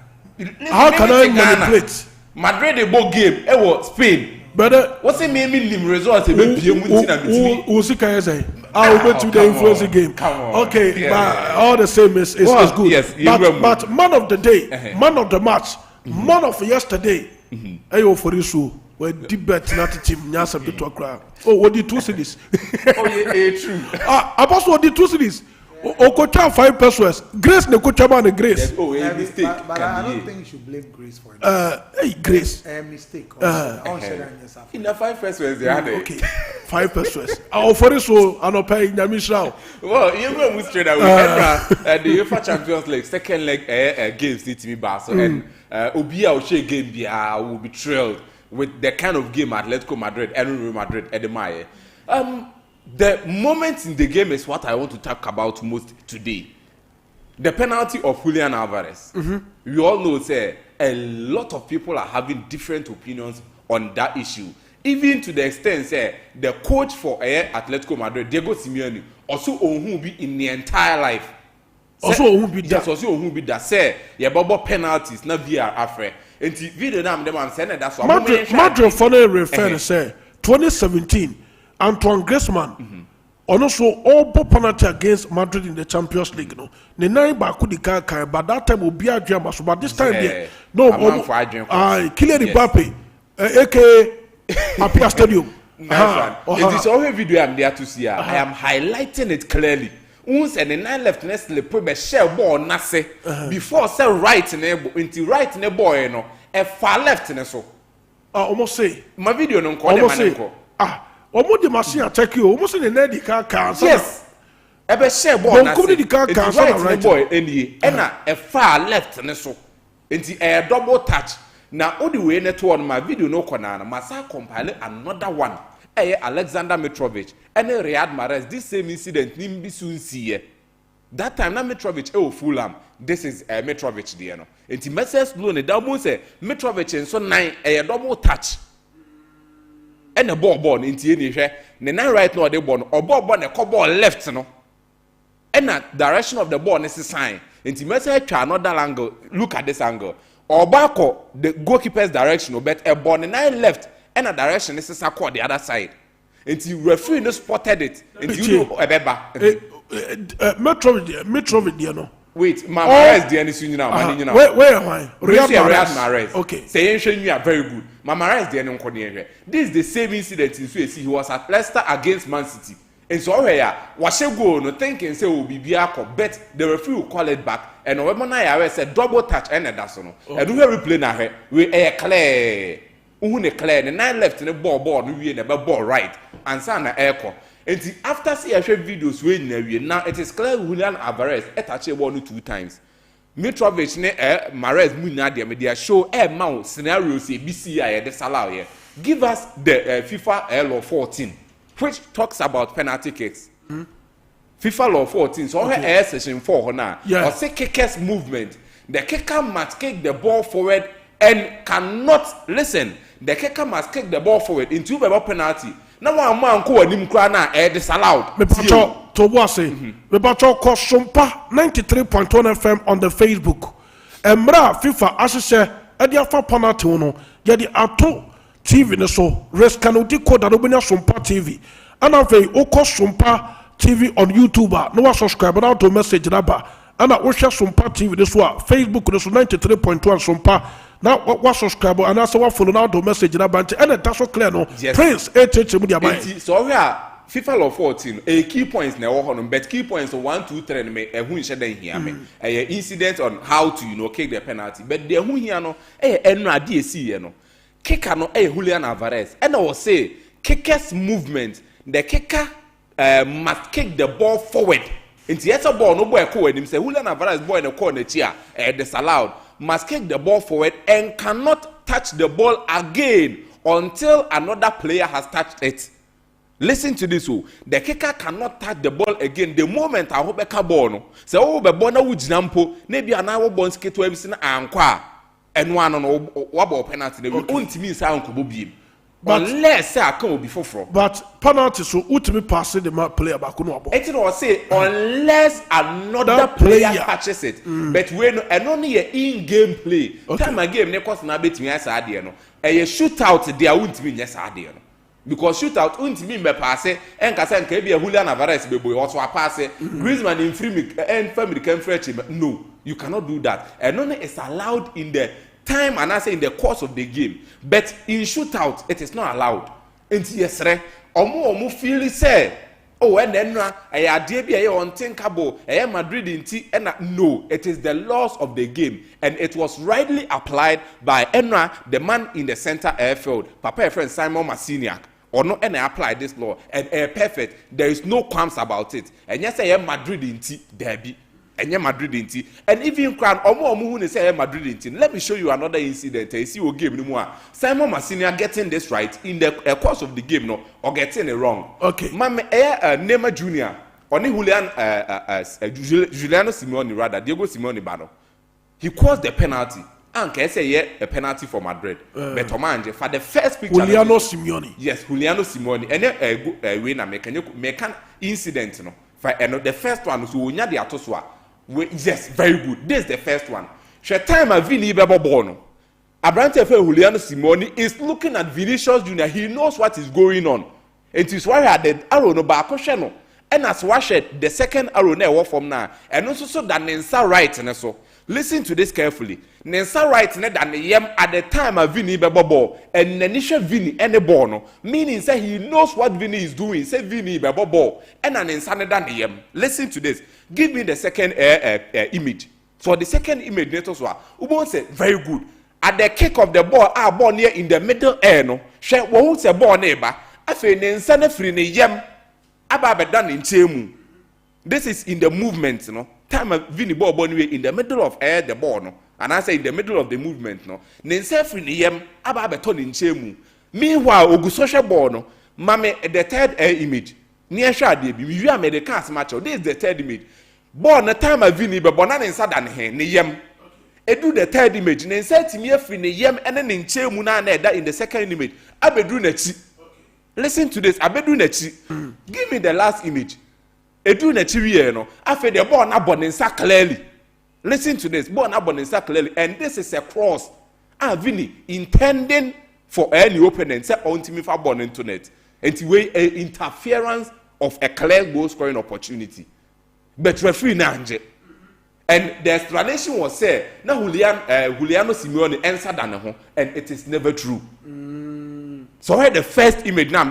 how can I manipulate Madrid the ball game e was Spain brother what's it mean lim result e be pie mu ntina bitimi who see can say I will bet you the influence game okay but all the same is good yes, but man of the day man of the match man of yesterday ayo for isu we debate na team nyasa bit akra oh what the 2 cities oh yeah true apostle the 2 cities Okocha 5 pesos. Grace ne kocha man Grace. Oh, a mistake. But I don't think you should blame Grace for it. Hey, Grace. A mistake. In the 5 pesos they had it. Okay. 5 pesos. I for it so I no pay nyamisha. Well, you know we straight away. The UEFA Champions League second leg games need to be back. So and Obi Auche game will be thrilled with the kind of game Atletico Madrid and Real Madrid at the Maye. The moment in the game is what I want to talk about most today. The penalty of Julian Alvarez. We all know, say, a lot of people are having different opinions on that issue. Even to the extent say the coach for Atletico Madrid, Diego Simeone, also who be in the entire life. Also who be that. Yes, also who be that. Say, yeah, bubble penalties, not VR afre. And the video now, I'm saying that's what Madrid finally referred to say 2017, Antoine Griezmann. And also all penalty against Madrid in the Champions League. No, the nine back could but that time will be a drama. So, but this time, no, Kylian Mbappe, aka Apia Stadium. It is all video I'm there to see. I am highlighting it clearly. Once and the nine left Nestle put a share ball nase before say right in into right in the boy, no, a far left in so. Almost say my video no call them. Almost the machine attack you. Almost in the net car. Yes. Ebe share ball na say. Right boy any na a far left na so. Enti a double touch. Na all the way net on my video no corner na masa compile another one. Alexander Mitrovic and Riyad Mahrez. This same incident nimbi soon see. That time na Mitrovic Fulham. This is Mitrovic there no. Enti message blow ne double say Mitrovic and so nine a double touch. And the ball into any share. The nine right now the ball or ball ball left no. And that direction of the ball is a sign. Into message try another angle. Look at this angle. Or back the goalkeeper's direction, but a ball nine left and a direction is a circle the other side. Into referee no spotted it. Into you know a beba. Mitrovic, you know. Wait, Mahrez the any now. Where am I? Riyad Mahrez. Okay. Saying you are very good. Mahrez the any. This is the same incident in Suez. He was at Leicester against Man City. And so here, was go no thinking say will be biako, but the referee will call it back. And when I said double touch and that's no. And we replay now we a clear. Uhune clear the nine left in the ball we in the ball right and sana echo. And after see a videos we now it is clear Julian Alvarez actually won 2 times. Mitrovic ne Mahrez munya de media show mount scenarios BCI disallow here. Give us the FIFA law 14 which talks about penalty kicks. FIFA law 14 so here session 4 now. Or say kicker's movement. The kicker must kick the ball forward and cannot listen. The kicker must kick the ball forward into a penalty. Now one man ko anim kra na disallowed. Me pacho to what say. Me pacho ko Sompa 93.1 FM on the Facebook. Emra FIFA asese e dia fa penalty no. Ye di ato TV ne so. Risk can odi code that obenya Sompa TV. And afei oko Sompa TV on YouTube. No wa subscribe now to message number. And I share Sompa TV this one. Facebook this 93.1 Sompa. Now what subscribe and also what follow now the message na banche and that's so clear no. Prince media by. So here FIFA law 14 a key points na wo hono but key points 1 2 3 me ehun hye dan hia me. Incident on how to kick the penalty but the ehun hia no enu ade esi no. Kicker no Julian Alvarez and I will say kicker's movement the kicker must kick the ball forward. Into yes a ball no boy ko anim say Julian Alvarez boy na corner chia disallowed. Must kick the ball forward and cannot touch the ball again until another player has touched it. Listen to this. The kicker cannot touch the ball again the moment I hope a ball no. So be ball na wujinampo maybe anawo ball skate to ebisi na ankwa and no wabo penalty na untimi sa ankobo biem. Unless I can be for. But penalty so ultimate pass the player back no abo. It was say unless another player catches it. But when and only a in-game play. Time a game ne cost na betimi asa ade no. A shootout there ultimate yes ade no. Because shootout ultimate be pass enka say enka be Julian Alvarez be boy also pass Griezmann in free and family can fetch him. No, you cannot do that. And only is allowed in the time and I say in the course of the game, but in shootout it is not allowed. Enti yesre omo feel say oh and then idea be unthinkable Madrid inti and no, it is the laws of the game and it was rightly applied by Enra, the man in the center airfield, Papa friend Simon Masiniak. Or no, and I apply this law and perfect. There is no qualms about it. And yes, Madrid inti derby. And Madrid inti and even crown omo who say Madrid inti. Let me show you another incident. I see what game no more. Simon Massinia getting this right in the course of the game no or getting it wrong. Okay. Mame Neymar Jr. Oni Juliano Simeone rather Diego Simeone Bano. He caused the penalty and can say a penalty for Madrid. But Omanje for the first picture. Juliano Simeone. Yes, Juliano Simeone. And a winner make an incident. No, for the first one so we the atoswa. Yes, very good. This is the first one. She time a Vini Bebo Bono. Abrante Juliano Simeone is looking at Vinicius Junior. He knows what is going on. It is why he had the arrow no back channel. And as watched the second arrow never from now. And also so that Nensa right and so. Listen to this carefully. Nensa right than the yam at the time of Vini Bebo and Nenisha Vini and the bono, meaning say he knows what Vini is doing. Say Vini Bebo and an insane than the yam. Listen to this. Give me the second image. For the second image, Ubon said very good. At the kick of the ball, our ball near in the middle air no. She won't say ball neighbor. I feel Nensana free ne yam. Aba done in chemu. This is in the movement, no. Time of Vini ball bonway in the middle of air the ball no. And I say in the middle of the movement no. Nensa free ne yam. Aba ton in chemu. Meanwhile, Ogu social ball no. Mame the third image. Near Shadi, we are made the cast match. This is the third image. Born the time of Vini, but Bonan and Sadan hen, ne yam. Do the third image. Nensa to me free ne yam and then in chemuna that in the second image. Abedu nechi. Listen to this. Abedu nechi. Give me the last image. Edu nechi no. After the born abonensa clearly. Listen to this. Born abonensa clearly. And this is a cross. Vini intending for any opponent. Say on to me for born into net. And to way interference of a clear goal scoring opportunity. But referee nanje. And the explanation was said, now Juliano Simeone answered and it is never true. So I had the first image now,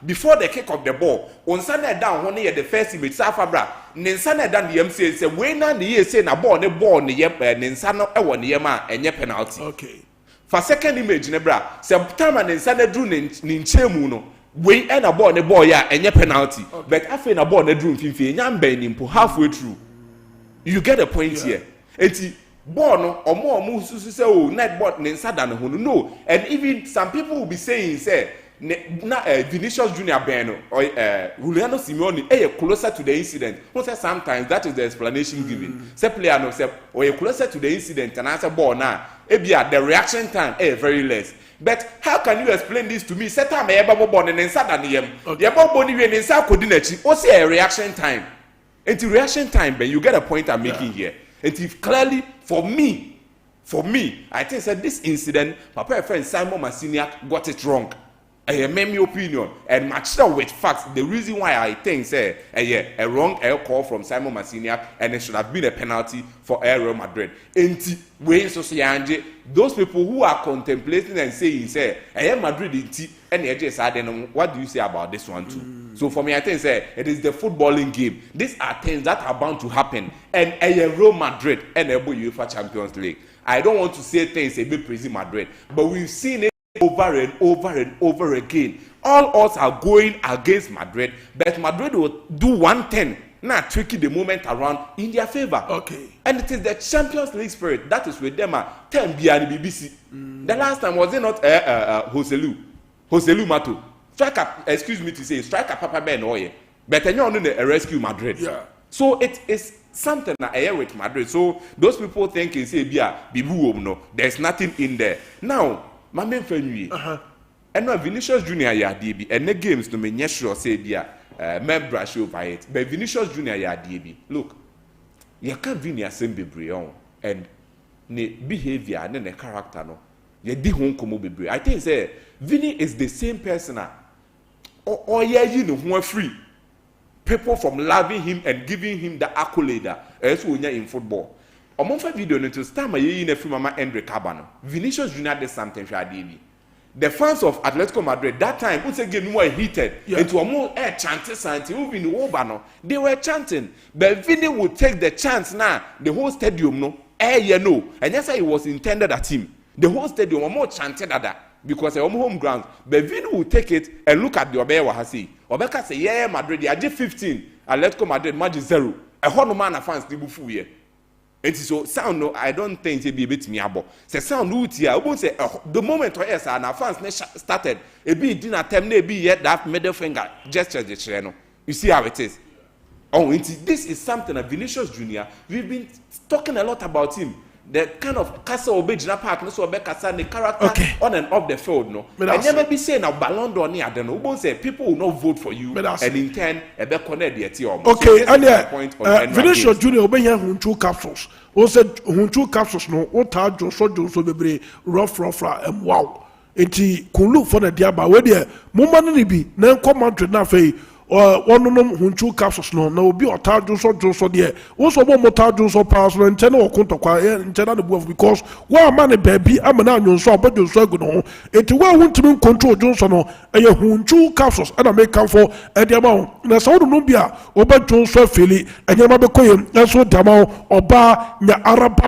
before the kick of the ball, on Sunday down when he had the first image, Safabra, Ninsana down the MC say, when the year say na ball, Ninsano, Yema, and your penalty. Okay. For second image, Nebra, September Ninsana drew Ninchemuno, we end a ball, the ball, yeah, and your penalty. But I feel a ball, the drew Fifi, Yan Benin, halfway through. You get a point here. It's born or more moves to say, oh, net bot Ninsada no. And even some people will be saying, say, Vinicius Junior Beno or Juliano Simeone, closer to the incident. Not say sometimes that is the explanation given. Say player no say, or closer to the incident and answer ball now. The reaction time very less. But how can you explain this to me? Say time I born and Ninsada niyem. Yebo boni we Ninsa kodinachi. O say a reaction time. It's reaction time, but you get a point I'm making here. It is clearly for me, I think that this incident, my friend Simon Masiniak got it wrong. I made my opinion and matched up with facts. The reason why I think a wrong air call from Simon Masiniak and it should have been a penalty for Real Madrid. And those people who are contemplating and saying, Madrid and what do you say about this one too? So for me, I think it is the footballing game. These are things that are bound to happen. And Real Madrid and UEFA Champions League. I don't want to say things a bit praising Madrid, but we've seen it over and over and over again. All odds are going against Madrid, but Madrid will do one thing, not tricky the moment around in their favor. Okay. And it is the Champions League spirit that is with them. 10 behind the BBC. The last time was it not Joselu Mato? Striker, excuse me to say, striker Papa Ben Oye. But you know rescue Madrid. Yeah. So it is something that I hear with Madrid. So those people think say bibu no, there's nothing in there. Now, my main friend and now Vinicius Junior ya DB and the games no me sure say member show by it. But Vinicius Junior ya DB. Look, you can't Vini assemble Brion and ne behavior and the character no. You di hon komo bebre. I think say Vini is the same person or you know free. People from loving him and giving him the accolade as we in football. Omonfa video to start my in a film Mama Andre Cabano. Vinicius Junior did something for DB. The fans of Atletico Madrid that time would say game more heated into a more chanting they were chanting. But Vini would take the chance now, the whole stadium no and that's why it was intended at him. The whole stadium were more chanted at that because they're home ground. But Vini will take it and look at the Obeya Wahasi. Obeka say, yeah, Madrid, they are just 15. Atletico Madrid, match 0. A whole man of fans, they will fool here. It is so sound, no, I don't think it be a bit me abo. Say sound root here. I won't say the moment where yes, and our fans started, it be dinner time, be yet that middle finger gesture the channel. You see how it is. Oh, this is something that Vinicius Junior, we've been talking a lot about him. the kind of castle obejina park no so kasa the character on and off the field no and never be saying now Ballon d'Or near the no say people will not vote for you and in turn ebe connect the team okay and Vinicius Junior obenya hunchu capsules o said hunchu capsules no o ta so bebre rough wow enti kun look for the diaba we there mumma ni bi na command na fe one hunchu capsules no na obi otajo so there wo so bo motajo so pass no nche na okunto kwa nche na the buff because wa man baby amana anyon so obajo so agu no enti wa huntimi control jonso no eye hunchu capsules and make am for e dey ma na so do no bia obajo so afeli enye ma be koyem na so dama oba nya araba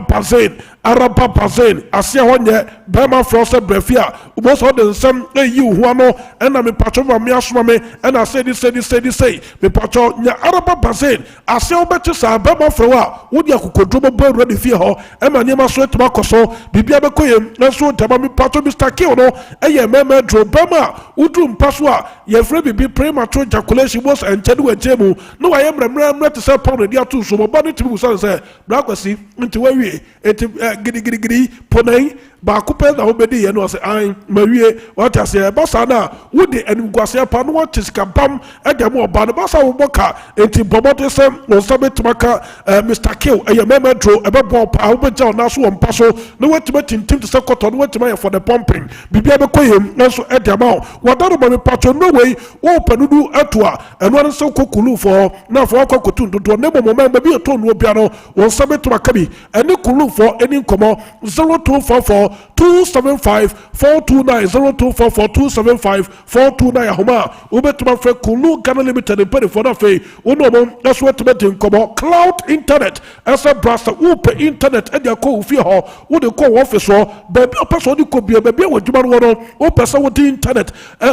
bazen asia honye bema frose brefia ubo so de nsem eyi hu ano na me patcho ma me asoma me na say me patcho nya araba bazen asia obeti sa bema frewa wodi akokodro bo ready fie ho ma niam so etuma koso bibia be koyem na so dama me patcho Mr. Kill no eye meme dro bema udu mpaso a ye free bibi premature ejaculation was enchede wajemu no wa ye mremre te say pound dia to so mo ba no tibu say brakwasi nti wa wie eti gidi ponai ba coupe na obedi ye no say an mawie what say bossa na wudi enugwase pa no what iska bam edem oba no bossa wo boka enti bobote say no sabet maka Mr. Kill eye memedro ebebo pa obeja na so won paso no wetima tintim to say cotton no wetima for the pumping bibia be koyem na so edem wadaro ba me patro no way wo panudu atua eno an so kokulu for na for kokotu ndo ne mo me bi to no bia no won sabet maka bi eni kulu for eni komo 0244 275 429 0244 275 429 ahoma ubetuma fe kulu Ghana Limited pay for that fe uno mo that's what metin komo cloud internet as a browser upe internet e dia ko fi ho wo de ko office ho baby person di ko bia baby wo djuma no no o person wo di internet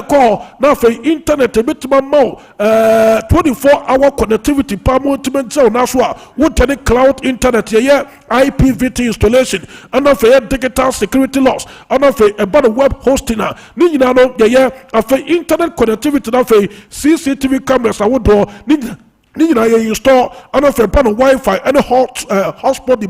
ko na fe internet betuma ma 24-hour connectivity permanent zone na so a wo tene cloud internet ye IPv4 installation and of a digital security laws and of a web hosting ni nyina no ye of internet connectivity na fe CCTV cameras awodo ni nyina ye install and of a Wi-Fi and hotspot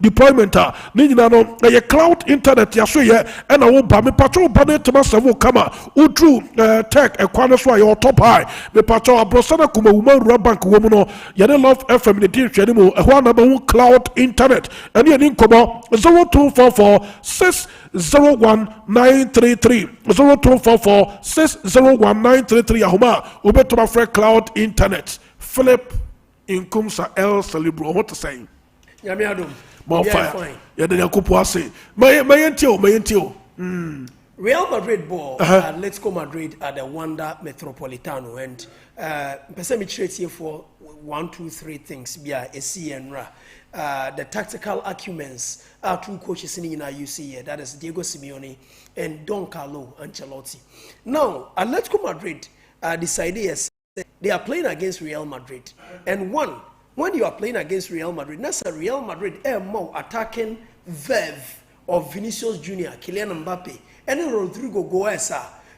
deployment ni nyina no ye cloud internet ya so ye and wo ba me patro ba ne tema savo kama udru tech ekwane so ye top high me patro abrosana kuma woman bank wo mu no ye ne love FM ne din hwani mu ehwa na ba cloud internet and ye nin komo 0244 601933 0244 601933 ahoma ubetuma free cloud internet Philip Inkumsa El Celebro, what to say? Yamiadum. Fire. Yakupo say. Mayentio. Real Madrid ball Let's Go Madrid at the Wanda Metropolitano and Pesemi trades here for 1, 2, 3 things. Bia SCNRA. The tactical acumens are two coaches in UC here. That is Diego Simeone and Don Carlo Ancelotti. Now, Atletico Madrid decided yes. They are playing against Real Madrid. And when you are playing against Real Madrid, that's a Real Madrid more attacking verve of Vinicius Junior, Kylian Mbappe, and Rodrigo Goes,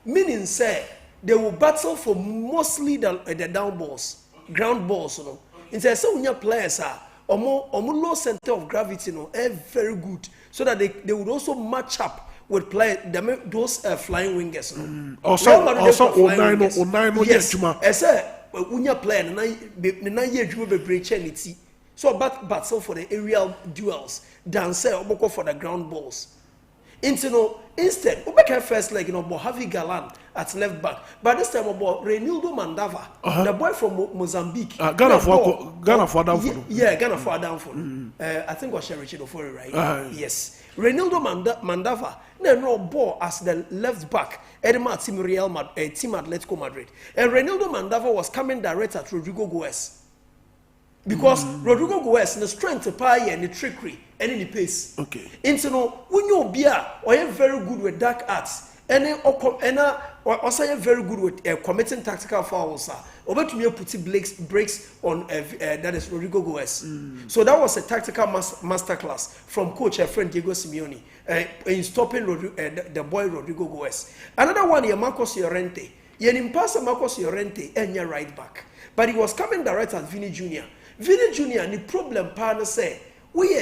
meaning say they will battle for mostly the down balls, ground balls, you know. Instead, so when your players are more low center of gravity, you know, very good, so that they would also match up would play those flying wingers. Also, online, yes. I said, when you play, and I you will be breaching it. So, battle for the aerial duels, dance for the ground balls. Instead, we make first leg, Javi Galan at left back. But this time about Reinildo Mandava, the boy from Mozambique. Ghana for downfall. Yeah, Ghana for downfall. I think was Richard Ofori, right? Yes. Reinildo Mandava, no ball as the left back. Edema team Real Madrid, team Atletico Madrid. And Reinildo Mandava was coming direct at Rodrigo Goes. Because Rodrigo Goes, the strength to pie and the trickery and in the pace. Okay. And so when you be very good with dark arts, and also very good with committing tactical fouls. Over to me put breaks on that is Rodrigo Goes. So that was a tactical masterclass from coach friend Diego Simeone in stopping the boy Rodrigo Goes. Another one here, Marcos Llorente. Marcos Llorente and your right back, but he was coming direct at Vini Junior. Vini Junior, the problem partner say we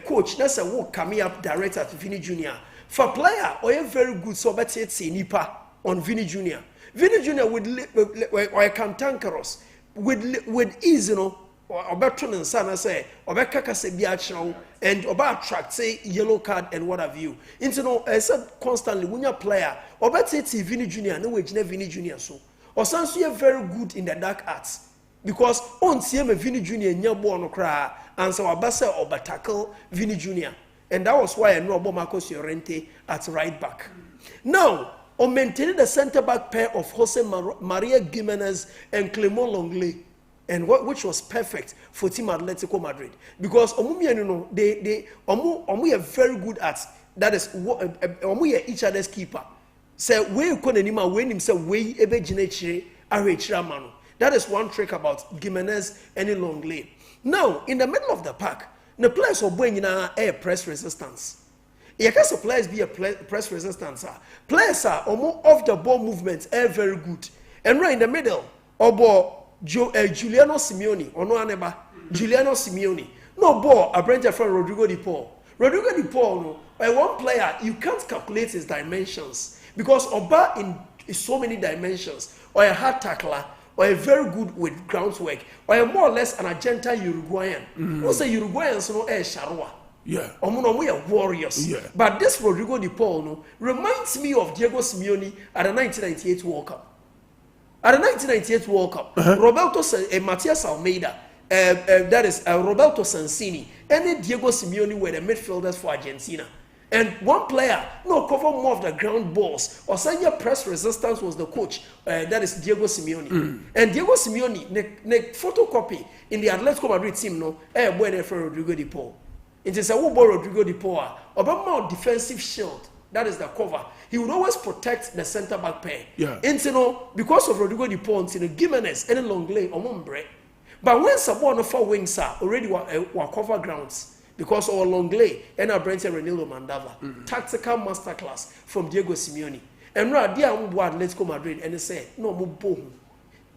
coach na say wo coming up direct at Vini Junior for player or very good so better it's nipa on Vini Junior or cantankerous with ease, you know, or better than son, I say, or better say be and about attract say yellow card and what have you. Into no, I said constantly when you're player, or better it's Vini Junior, no way Vini Junior so. Or sounds you're very good in the dark arts. Because on CM Vini Junior nyabo no cry and so abasa or tackle Vini Junior. And that was why I know about Marcos Llorente at right back. Now, on maintaining the centre back pair of Jose Maria Gimenez and Clement Longley, and which was perfect for Team Atletico Madrid. Because you know, they are very good at that is each other's keeper. Say we couldn't when him say we ebe jinechi manu. That is one trick about Gimenez and Longley. Now in the middle of the pack, the players are going air press resistance. You can players be a press resistance. Players are almost off the ball movements are very good. And right in the middle, Giuliano Simeone, or no aneba, Giuliano Simeone. No ball, a branch from Rodrigo Di Paul. Rodrigo Di Paul, no, by one player, you can't calculate his dimensions because Oba in so many dimensions, or a hard tackler, or a very good with groundwork, or a more or less an Argentine Uruguayan. Also, Uruguayans no air Sharwa. Yeah. We are warriors. Yeah. But this Rodrigo Di Paul no, reminds me of Diego Simeone at the 1998 World Cup. At the 1998 World Cup, Roberto Matias Almeida, that is Roberto Sansini, and Diego Simeone were the midfielders for Argentina. And one player, no, cover more of the ground balls. Or senior press resistance was the coach, that is Diego Simeone. And Diego Simeone, ne photocopy in the Atletico Madrid team, no, boy for Rodrigo Di Paul. It is a boy Rodrigo Di Paul, about more defensive shield. That is the cover. He would always protect the centre back pair. Yeah. And you know, because of Rodrigo Di Paul, you know, Gimenez and Longley or Mombre. But when someone for wings are already were cover grounds because our Longley and our Brent Renilo Mandava. Tactical masterclass from Diego Simeone. And right there let's go Madrid and they say, no more.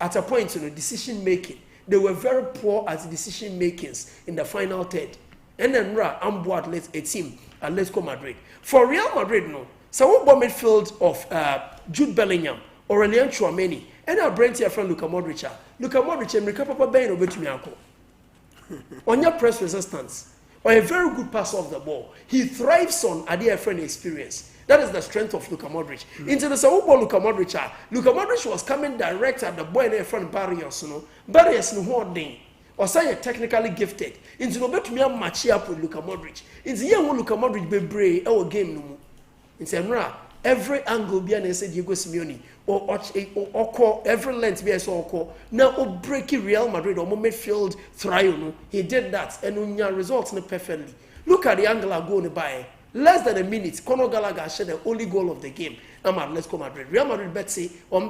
At a point, you know, decision making. They were very poor at decision makings in the final third. And then I'm board let's a team at Let's Go Madrid. For Real Madrid, no. So we bought midfield of Jude Bellingham, Aurelien Tchouameni, and our brand here friend Luka Modric. Luka Modric and Mika Papa Bain over to me uncle. On your press resistance, or a very good pass off the ball. He thrives on a dear friend experience. That is the strength of Luka Modric. Into the Sao Luka Modric. Luka Modric was coming direct at the boy and friend barriers, no. Barriers no holding. Or say technically gifted. Into no bet me match up with Luka Modric. Into young Luka Modric be brave our game no. Into every angle be an say Diego Simeone or call every length be I saw call. Now o break Real Madrid or midfield thrive no. He did that and unya results no perfectly. Look at the angle go by. Less than a minute, Conor Gallagher shared the only goal of the game. Let's go Madrid. Real Madrid bet say on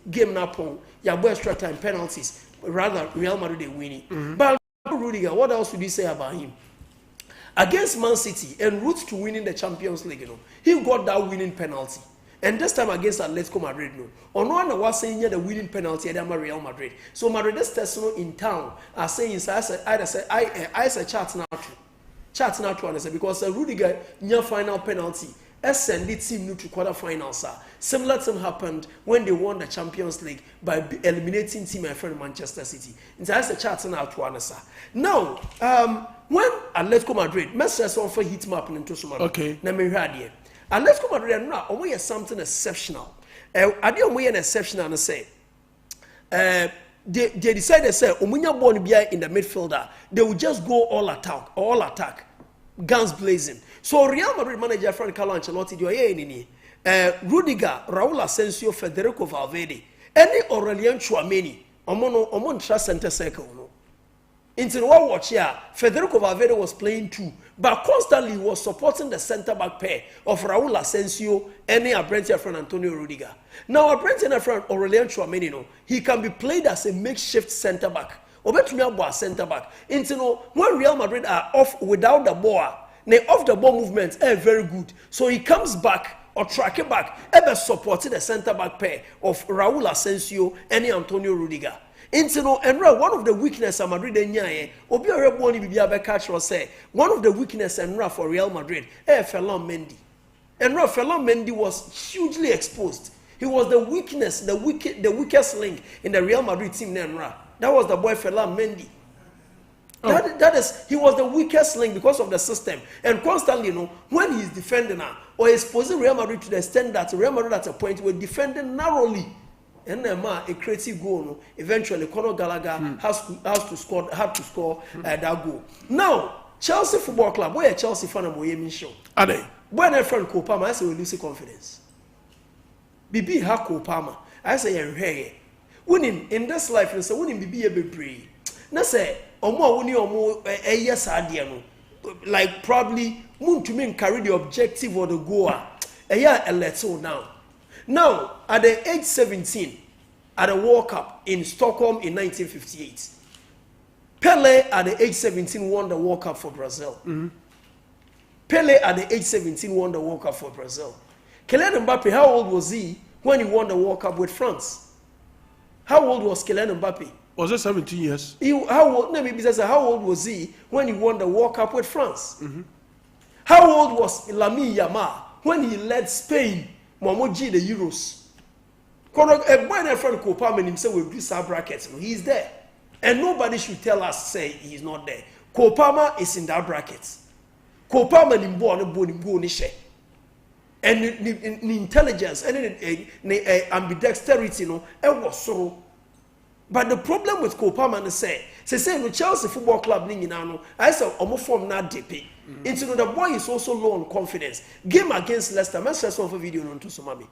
game na pong. Ya boy extra time penalties. Rather, Real Madrid they winning. But Rudiger, what else would you say about him? Against Man City en route to winning the Champions League, you know, he got that winning penalty. And this time against Atletico Madrid, no. On one was saying the winning penalty at Real Madrid. So Madrid is testing in town are saying I say chat now. Chat now to because Rudiger near final penalty. Send the team to quarterfinals. Similar thing happened when they won the Champions League by eliminating team my friend Manchester City. And that's the chart now to answer. Now, when Atletico Madrid, Messi on for hit map into some. Okay. Na me here. Atletico Madrid now we have something exceptional. I didn't we an exceptional and say. They decided say Omunya born be in the midfielder. They will just go all attack, guns blazing. So Real Madrid manager friend Carlo Ancelotti do nini. Rudiger, Raul Asensio, Federico Valverde, any Aurelien Tchouameni, omon trust center circle no. Into what watch here, Federico Valverde was playing too, but constantly was supporting the center back pair of Raul Asensio and a Brentford friend Antonio Rudiger. Now a Brentford friend Aurelien Tchouameni no, he can be played as a makeshift center back. Obetumi center back. Into when Real Madrid are off without the ball. They off the ball movements are very good. So he comes back or track it back, ever supporting the center back pair of Raul Asensio and Antonio Rudiger. Into no and one of the weakness of Madrid and Yaye, Obi Reboni Bibia catch or say, one of the weakness and for Real Madrid, Ferland Mendy. And Ferland Mendy was hugely exposed. He was the weakness, the weakest link in the Real Madrid team. That was the boy Ferland Mendy. That is, he was the weakest link because of the system. And constantly, when he's defending or exposing Real Madrid to the extent that Real Madrid at a point were defending narrowly. And then a creative goal. Eventually, Conor Gallagher had to score that goal. Now, Chelsea Football Club, where Chelsea fan of Boyemi show. Are they? When a friend Kopama, I say we lose confidence. Bibi ha Kopama, I say hey, winning in this life, and so winning Bibi a be na say omo winning omo yes adiano. Like probably moon to me carry the objective or the goal. A little now. Now, at the age 17, at the World Cup in Stockholm in 1958, Pele at the age 17 won the World Cup for Brazil. Pele at the age 17 won the World Cup for Brazil. Kylian Mbappe, how old was he when he won the World Cup with France? How old was Kylian Mbappe? Was it 17 years? How old was he when he won the World Cup with France? How old was Lamine Yamal when he led Spain? Momoji the Euros. When a friend Kopama himself will do some brackets, he's there. And nobody should tell us, say he's not there. Kopama is in that bracket. Kopama ni mbo ni share. And the intelligence and the ambidexterity, it was so. But the problem with Kopama is say no Chelsea Football Club I said almost form not DP. Into the boy is also low on confidence. Game against Leicester, let's just one for video on to Somami.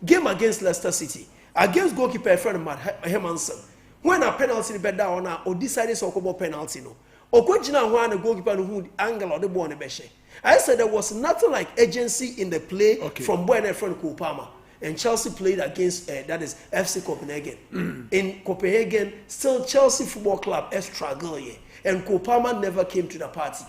Game against Leicester City, against goalkeeper friend Matt Hermanson. When a penalty bed down or decided to go penalty or Kojina one a goalkeeper who angle or the ball on the beshe. I said there was nothing like agency in the play from boy and friend Kopama. And Chelsea played against that is FC Copenhagen. In Copenhagen, still Chelsea Football Club struggle here, and Kopama never came to the party.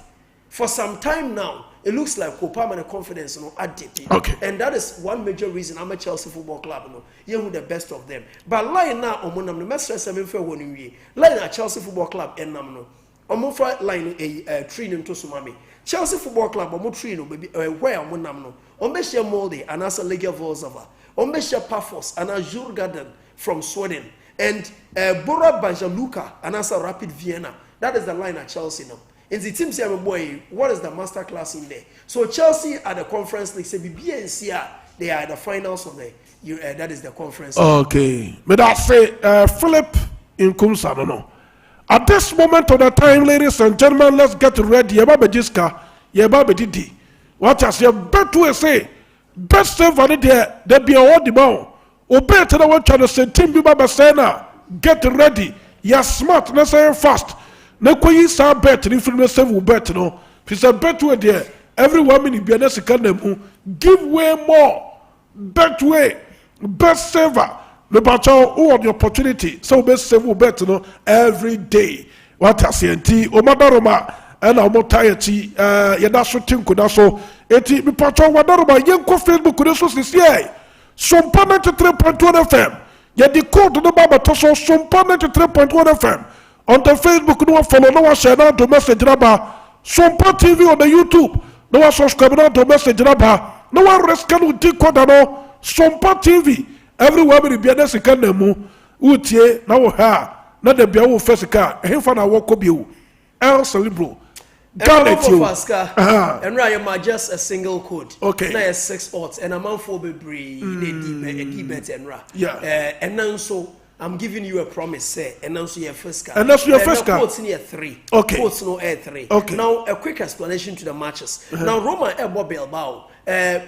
For some time now, it looks like Kopama and confidence at DP. And that is one major reason I'm a Chelsea Football Club. You know the best of them. But line now, the master seven for 1 year. Line at Chelsea Football Club and Namno. Omofa line a training to Sumami. Chelsea Football Club, Omotrino, baby, where Monamno. Ombesha Molde and as a Lega Volzova. Ombesha Paphos and Azure Garden from Sweden. And Bora Bajaluka and as a Rapid Vienna. That is the line at Chelsea now. And the team say, boy, what is the master class in there? So Chelsea at the conference league say BNCR, they are the finals of the that is the conference. Okay. But I say Philip in Kumsa, no. At this moment of the time, ladies and gentlemen, let's get ready. Yeba Bejiska, Yeba Bedidi. What I say, bet to say, best save on it there, there be a word about. Obey to the one channel say, Team Biba Basena, get ready. You're smart, necessary fast. Na koyi sa bet ni film save bet no fi say bet we there every 1 minute be na sika na mu give way more bet way best saver no bacha who the opportunity so best save bet no every day what asienti o madaroma and o motayeti ye da so tinku da so eti mi pacha wadaroma yenko Facebook no so sisi Sompa 93.1 FM ye di code no baba to so Sompa 93.1 FM. On the Facebook, no one follow, no one share, no one to message Rabba. Sompa TV on the YouTube, no one subscribe, no one to message Rabba. No one rescue with Tikodano. Sompa TV. Everyone will be a second name. Utie, now ha, not the Biao Fessica, a Hifana Wakobu, El Celebro. And Ryan, just a single code. Okay. Now 6 odds, and a month for be bree, and Ra. Yeah. And now so. I'm giving you a promise, say, and now so your first card. And that's your first card. Quotes in 3. Okay. Quotes no air 3. Okay. Now a quick explanation to the matches. Now Roma Ebo Bilbao.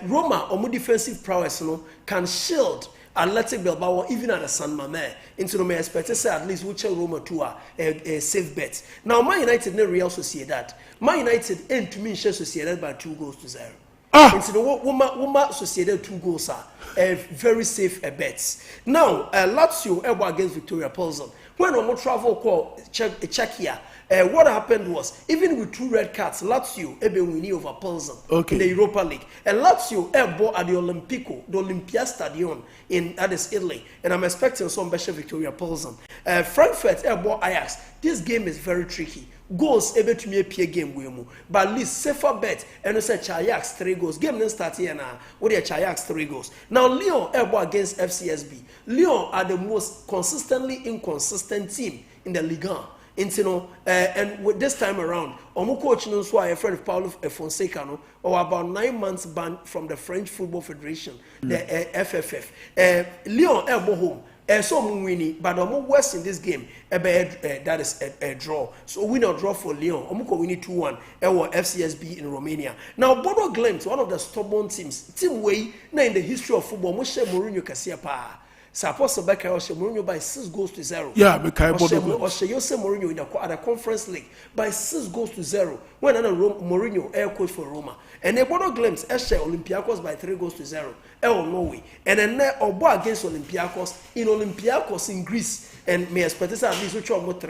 Roma or more defensive prowess can shield Athletic Bilbao even at the San Mamé. Into the may expect to say at least which Roma to a safe bet. Now Man United no Real Sociedad. Man United end to me share Sociedad by 2-0. Into the Woma Sociedad 2 goals are very safe bets. Now, Lazio against Victoria Pilsen. When we travel call Czechia, What happened was, even with 2 red cards, Lazio ebe winning over Pilsen in the Europa League. And Lazio bought at the Olimpico, the Olympia Stadion in Addis, Italy. And I'm expecting some better Victoria Pilsen. Frankfurt bought Ajax. This game is very tricky. Goals able to me a game with but at least safer bet and say Ajax 3 goals. Game then start here now. What are Ajax 3 goals? Now Lyon against FCSB. Lyon are the most consistently inconsistent team in the Ligue 1. And with this time around, Omo coach knows why a friend of Paulo Fonseca no, or about 9 months banned from the French Football Federation, the FFF. Lyon home. So winning, but worse in this game. That is a draw. So win or draw for Lyon. Omuko winning 2-1. FCSB in Romania. Now Bodo Glimt, one of the stubborn teams. Team way now in the history of football. Moshe Mourinho Kasia pa. Suppose Beka Oshe Mourinho by 6 goals to 0. Yeah, Bekai Bodo Oshe Jose Mourinho in the Conference League by 6 goals to 0. When Mourinho air coach for Roma. And the Bodo Glimt Eshe Olympiacos by 3 goals to 0. Norway. And then Obo against Olympiacos in Greece. And may expect at least which one more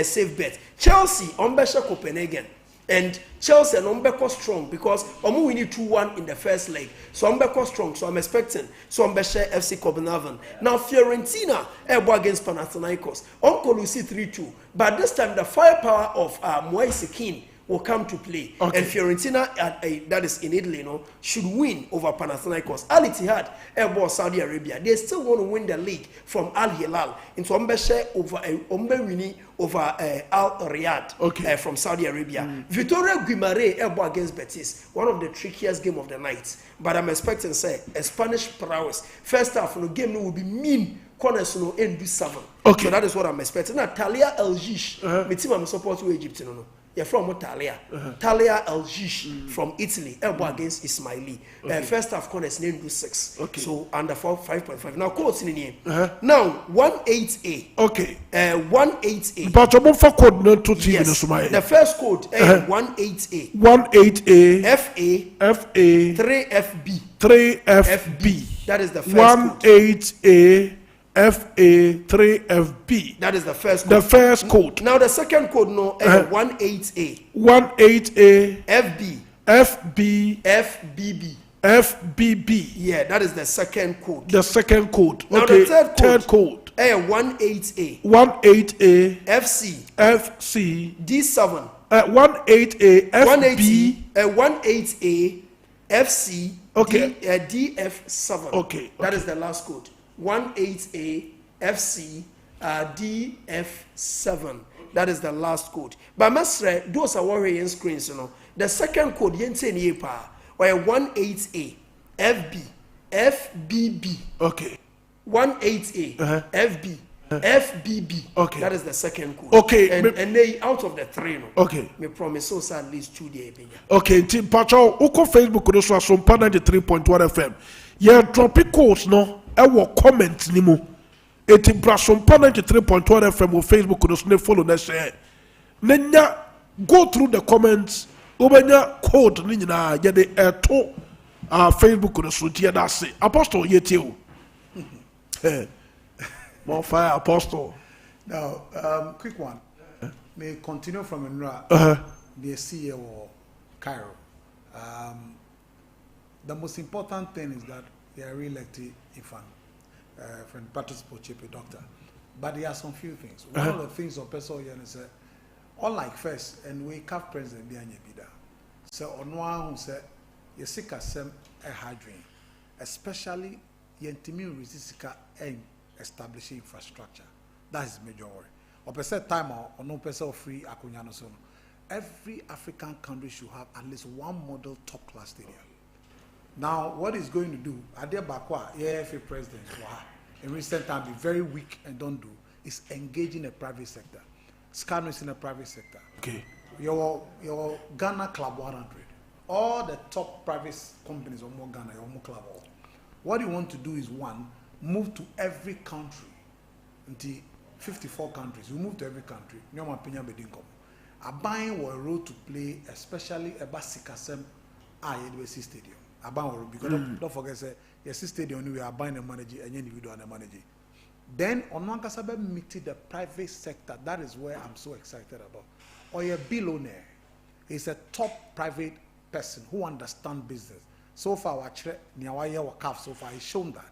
safe bet. Chelsea on Besha Copenhagen. And Chelsea and Ombeko strong because Omu winning 2-1 in the first leg. So Ombeko strong. So I'm expecting so Ombesha FC Copenhagen. Now Fiorentina ebo against Panathinaikos. Uncle Lucy 3-2. But this time the firepower of Moise Kean will come to play. And Fiorentina, that is in Italy, should win over Panathinaikos. Al Ittihad, ebo Saudi Arabia. They still want to win the league from Al Hilal. Into Ombeshe over Al Riyadh from Saudi Arabia. Vittorio Guimaraes ebo against Betis. One of the trickiest game of the night. But I'm expecting say a Spanish prowess. First half of the game will be mean. Corners no end 7. So that is what I'm expecting. Now Talia El Jish, my team I'm supporting Egypt You're from Talia. Talia El Jish from Italy. Elbow against Ismaili. First half corners named do 6. So under 5.5. Now quotes in the name. Now 18A. 18A. But I'm for code not to TV. Yes. The first code 18A. 18A. FA 3FB. 3FB. That is the first code. 18A. FA3FB. That is the first code. The first code. Now the second code 18A. 18A. FB. FB. FBB. FBB. Yeah, that is the second code. The second code. Now the third code. 18A. 18A. FC. FC. D7. 18A. FB. 18A. FC. DF7. That is the last code. 18A FC DF7. That is the last code. But Masre, those are worrying screens, The second code, Yense Niepa, or 18A FB FBB. 18A FB FBB. That is the second code. And they out of the 3. Me promise so at least 2 days. Team Pacho, Uko Facebook, no so Sompa 93.1 FM. Yeah, tropic codes, no. Ewo comment ni mu eti Sompa 93.1 FM on Facebook no follow na share nenya go through the comments obenya code ni nyina ye de eto Facebook no so tie da se apostle yetie o more fire apostle. Now quick one may continue from Nra the CEO or Cairo. The most important thing is that they are re-elected Ifan, friend Patrice Pochepe, doctor. But there are some few things. One of the things of person is unlike first, and we have president behind Bida. So on one who said, you see Kasem a hydrogen, especially Yentimi Resistica and establishing infrastructure. That is major worry. Or person time or no person free Akunyano soon. Every African country should have at least one model top class stadium. Now, what is going to do, Ade Bakwa, AFA president, in recent time, be very weak and don't do, is engage in the private sector. Scano is in the private sector. Your Ghana Club 100, all the top private companies of more Ghana, your more club. What you want to do is one, move to every country, until 54 countries. You move to every country. No my opinion, bedinkom. A buying a role to play, especially a Basikasem University Stadium. Because don't forget, say, yes, stadium we are buying a manager and individual and a manager. Then on Wankasabe meeting the private sector, that is where I'm so excited about. Or a billionaire is a top private person who understands business. So far, so far, he's shown that.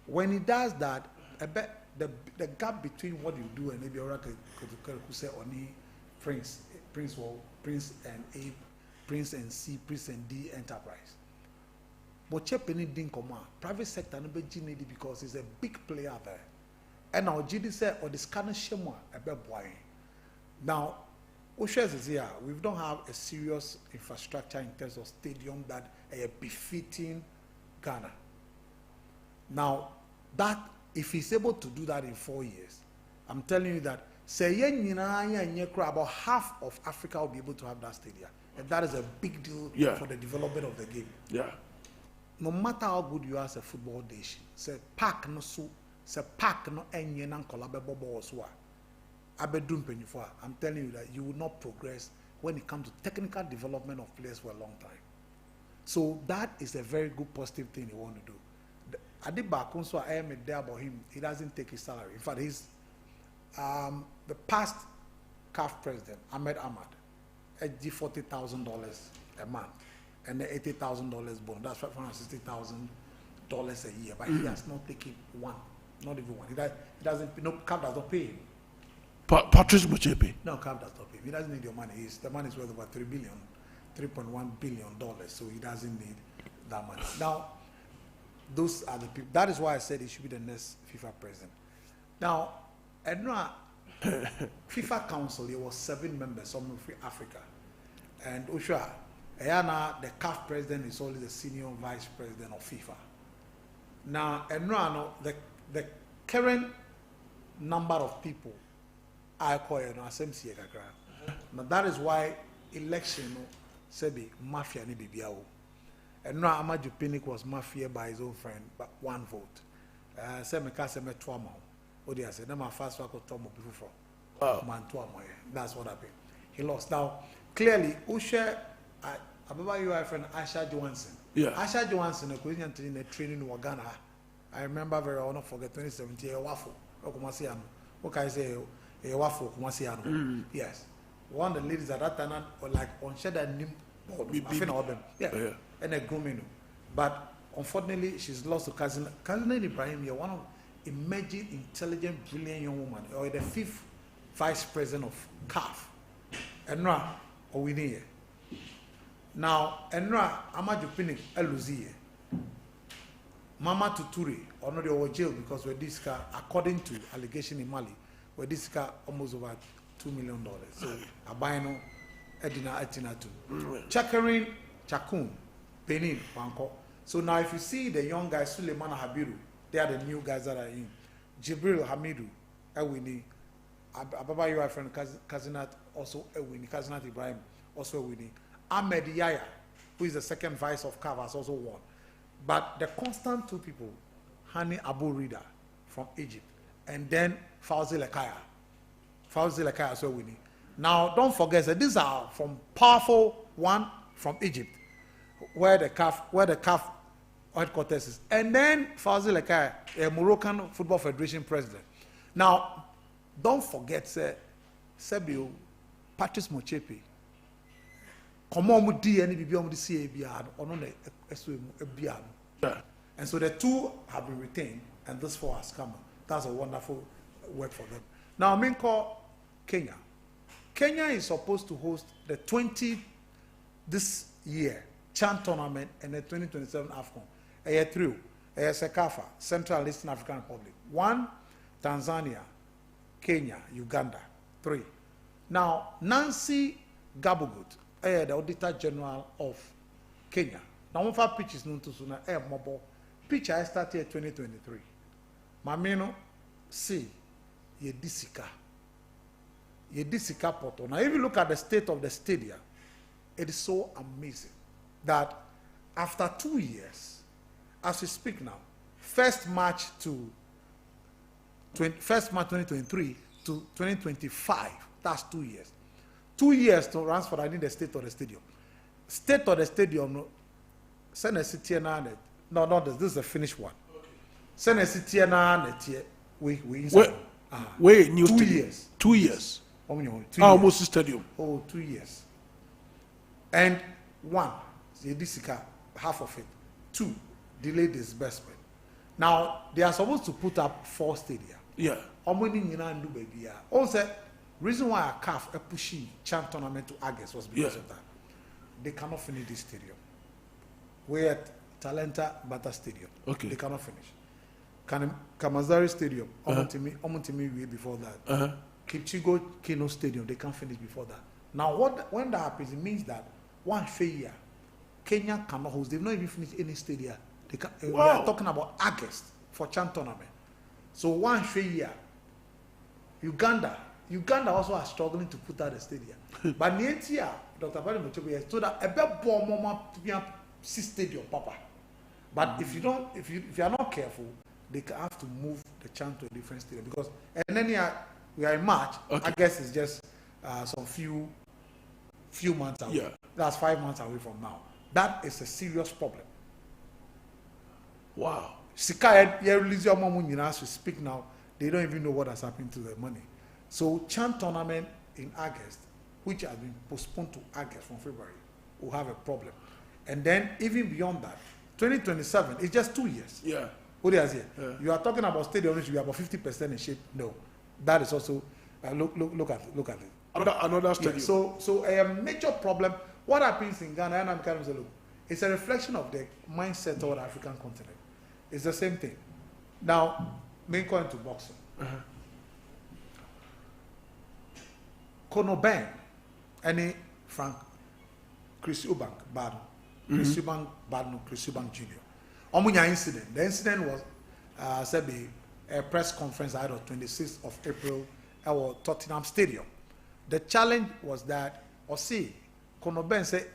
When he does that, I bet the gap between what you do and maybe could say only Prince and A, Prince and C, Prince and D enterprise. But Chepeni didn't come out. Private sector no be needed because he's a big player there. And now GD said or the scanner shemwa a bit boy. Now, Oshes is here. We don't have a serious infrastructure in terms of stadium that are befitting Ghana. Now, that if he's able to do that in 4 years, I'm telling you that say about half of Africa will be able to have that stadium. And that is a big deal for the development of the game. Yeah. No matter how good you are as a football nation, say park no so, say park no enye nan kolabe bobo oswa. Abedum penifua. I'm telling you that you will not progress when it comes to technical development of players for a long time. So that is a very good positive thing you want to do. Adiba Kunso, I am there about him. He doesn't take his salary. In fact, he's the past CAF president, Ahmed Ahmad, at $40,000 a month. And the $80,000 bond, that's $560,000 a year. But he has not taken one, not even one. He doesn't, no, CAF does not pay him. Patrice Motsepe. No, CAF does not pay him. He doesn't need your money. The money is worth about $3.1 billion, so he doesn't need that money. Now, those are the people. That is why I said he should be the next FIFA president. Now, FIFA Council, there was 7 members, some from Africa. And Oshua, Ayana, the CAF president, is only the senior vice president of FIFA. Now, the current number of people I call SMC. Now, that is why election, Sebi, mafia ni bibiao. And now Amaju Pinnick was mafia by his own friend, but 1 vote. Semeka Seme Tuamo. Odi I said, "Never fast walk Tuamo before." Man Tuamo. That's what happened. He lost. Now, clearly, Usher, Ababa, your friend Asha Johansson. Yeah. Asha Johansson, a Korean in a training in Ghana. I remember very well, not forget 2017, a waffle. Okumasiano. What can I say? A waffle, Kumasiano. Yes. One of the ladies at that time, like on Shedda Nim. Yeah. And a grooming. But unfortunately, she's lost to Cousin Ibrahim. You're one of emerging, intelligent, brilliant young woman, or the 5th vice president of CAF. Enra Owiniye. Now, Enra Amaju Pinnick Eluziye. Mama Tuturi, or not the jail because we're this car, according to allegation in Mali, we're this car almost over $2 million. So, Abayano, Edina too. Chakarin Chakun, Benin, Banko. So now if you see the young guys, Suleiman Habiru, they are the new guys that are in. Jibril Hamidu, Ewini, Ababa, your friend Kazinat, also Ewini, Kazinat Ibrahim, also Ewini. Ahmed Yaya, who is the 2nd vice of CAF, has also won. But the constant 2 people, Hani Abu Rida from Egypt, and then Fauzi Lekaya. Fauzi Lekaya also winning. Now, don't forget that these are from powerful one from Egypt, where the CAF headquarters is, and then Fauzi Lekaya, a Moroccan Football Federation president. Now, don't forget, Sebio, Patrice Motsepe. And so the 2 have been retained, and this 4 has come. That's a wonderful work for them. Now, I'm call Kenya. Kenya is supposed to host the 20 this year Chan tournament and the 2027 AFCON. A year through, a Sekafa, Central and Eastern African Republic. 1, Tanzania, Kenya, Uganda. 3. Now, Nancy Gabogut, the Auditor General of Kenya. Now, one of pitches known to Suna, mobile pitch I started 2023. Mamino, see, Yedisika Poto. Now, if you look at the state of the stadium, it is so amazing that after 2 years, as we speak now, 1st March 2023 to 2025, that's 2 years. 2 years to transfer, I need the state of the stadium. State of the stadium, send a city and no, this is the finished one. Send a city and We inside. Wait, new 2 stadium. years. 2 years. Almost stadium. Oh, 2 years. And one, Yedisika, half of it. 2, delayed disbursement. Now they are supposed to put up 4 stadia. Yeah. Also, reason why a CAF a pushy CHAN tournament to August was because of that. They cannot finish this stadium. We're at Talenta Bata Stadium. Okay. They cannot finish. Kamazari Stadium, Omontimi way before that. Kipchigo Kino Stadium, they can't finish before that. Now, when that happens, it means that one failure, Kenya cannot host. They've not even finished any stadium. We are talking about August for CHAN tournament. So one failure, Uganda also are struggling to put out a stadium. But Nietia, Dr. Bari Motobi has told that a bit more moment to be a stadium, Papa. But if you are not careful, they have to move the CHAN to a different stadium because and then we are in March. I guess it's just some few months away. Yeah. That's 5 months away from now. That is a serious problem. Wow. Sika release your mom as we speak now. They don't even know what has happened to the money. So CHAN tournament in August, which has been postponed to August from February, will have a problem. And then even beyond that, 2027 is just 2 years. Yeah. What do you say? You are talking about stadium which we are about 50% in shape. No, that is also look at it. Another stadium. Yeah, so a major problem. What happens in Ghana? And I'm kind of saying, look, it's a reflection of the mindset of the African continent. It's the same thing. Now, main going to boxing. Kono Ben, any Frank, Chris Eubank, Badno, Chris Eubank, Badno, Chris Eubank Jr. Omunya incident. The incident was said a press conference out of 26th of April at Tottenham Stadium. The challenge was that, Kono Ben said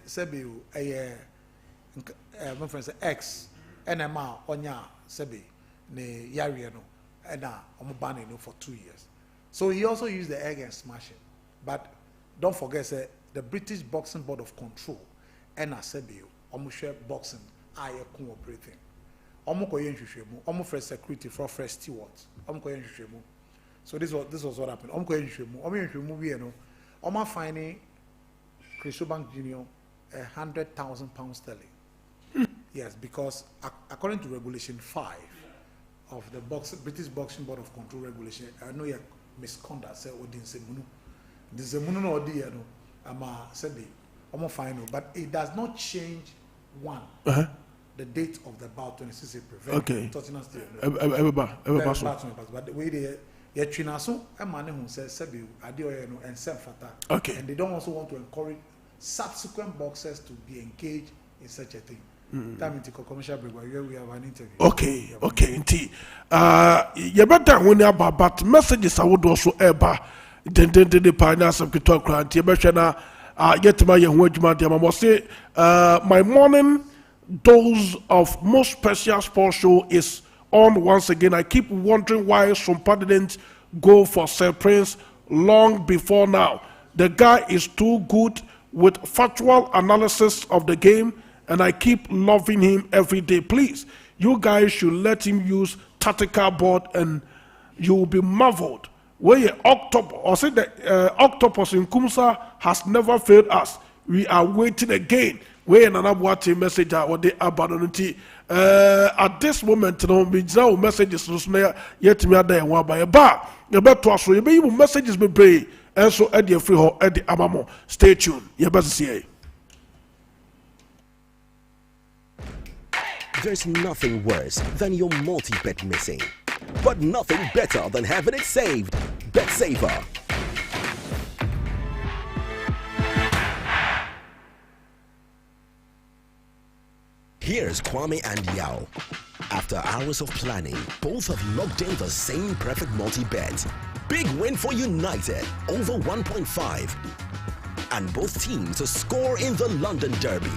my friend said X NMA Onya Sebi ne Yariano and Omubani for 2 years. So he also used the egg and smashing. But don't forget the British Boxing Board of Control and Sebi Omushe Boxing are cooperating. Omukoyen Shushemu, Omufre security for fresh stewards. Omukoyen Shushemu. So this was what happened. Omukoyen Shushemu, Omukoyen Oma finding Chris Eubank Jr. £100,000 sterling. Yes, because according to Regulation 5 of the British Boxing Board of Control regulation, I know you misconduct. Say, "Odin Semunu, the Semunu no odi no, ama said the final." But it does not change the date of the bout 26 April. Okay. Tottenham Stadium. But the way they Yachinaso, a man who says Sebi, Adioyeno, and Semfata. Okay. And they don't also want to encourage subsequent boxers to be engaged in such a thing. Time into commercial break, where we have an interview. Okay. Indeed. You better when you about but messages I would also ever the pioneers of Kito Grant. You better get my young I must say, my morning dose of most special sports show is on once again. I keep wondering why Sompa didn't go for Sir Prince long before now. The guy is too good with factual analysis of the game, and I keep loving him every day. Please, you guys should let him use tactical board, and you will be marveled. Where Octopus in Kumsa has never failed us. We are waiting again. Where another watching message what they abandoned. At this moment, no messages yet me ada and by a bar. You better so you be messages be pray. And so at the free hall at the Amamo. Stay tuned. You better see. There's nothing worse than your multi-bet missing, but nothing better than having it saved. Bet Saver. Here's Kwame and Yao. After hours of planning, both have locked in the same perfect multi-bet. Big win for United, over 1.5. And both teams to score in the London Derby.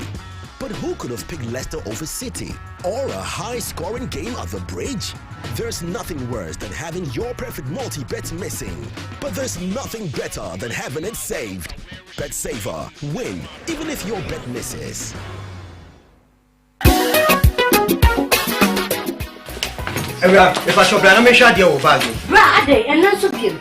But who could have picked Leicester over City? Or a high-scoring game at the Bridge? There's nothing worse than having your perfect multi-bet missing. But there's nothing better than having it saved. Bet Saver. Win, even if your bet misses. If I shop, I'm sure they will bag you. Brother, and not so good.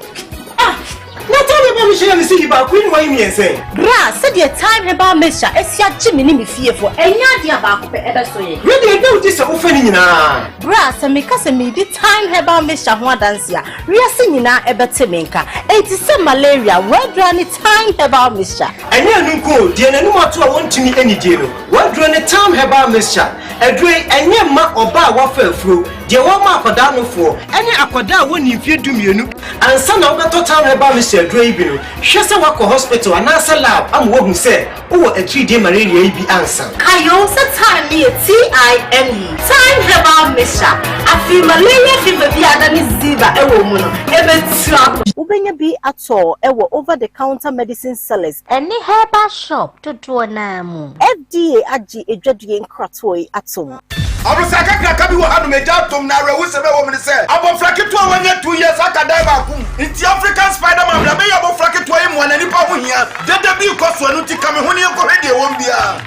What time you share the city about Queen? Why me say? Bra, said your time about Mister. It's your Jimmy me fearful. And you're the about ever so. Really, I don't this offending now. Bra, so because me the time about Mister one dance ya. We are singing now about Timinka. It is some malaria. Where do any time about Mister? And you go, dear, no more to want to me any deal. What do any time about Mister? A drink and your ma or bar waffle through. Dear, one mark or down for any aquada when you fear do you and son of the time about Mr. Draven. Shasta Wako Hospital and answer lab. I'm what who said, oh, a 3-day malaria be answer. I also time me a TIME. Time about Mister. I feel malaria fever be an ziba a woman. Ever trap. Ubenya be at all, over the counter medicine sellers. Any herbal shop to do an FDA Aji a dreading cratway at home. Abusaka kraka bi wo hanu meja tom na rewu sebe wo me say abofrake to wanya 2 years aka dai ba kum inti African Spider-Man bla me ya abofrake to emu na nipa ho hia dede bi koso anu ti kame ho ne ko hede won bia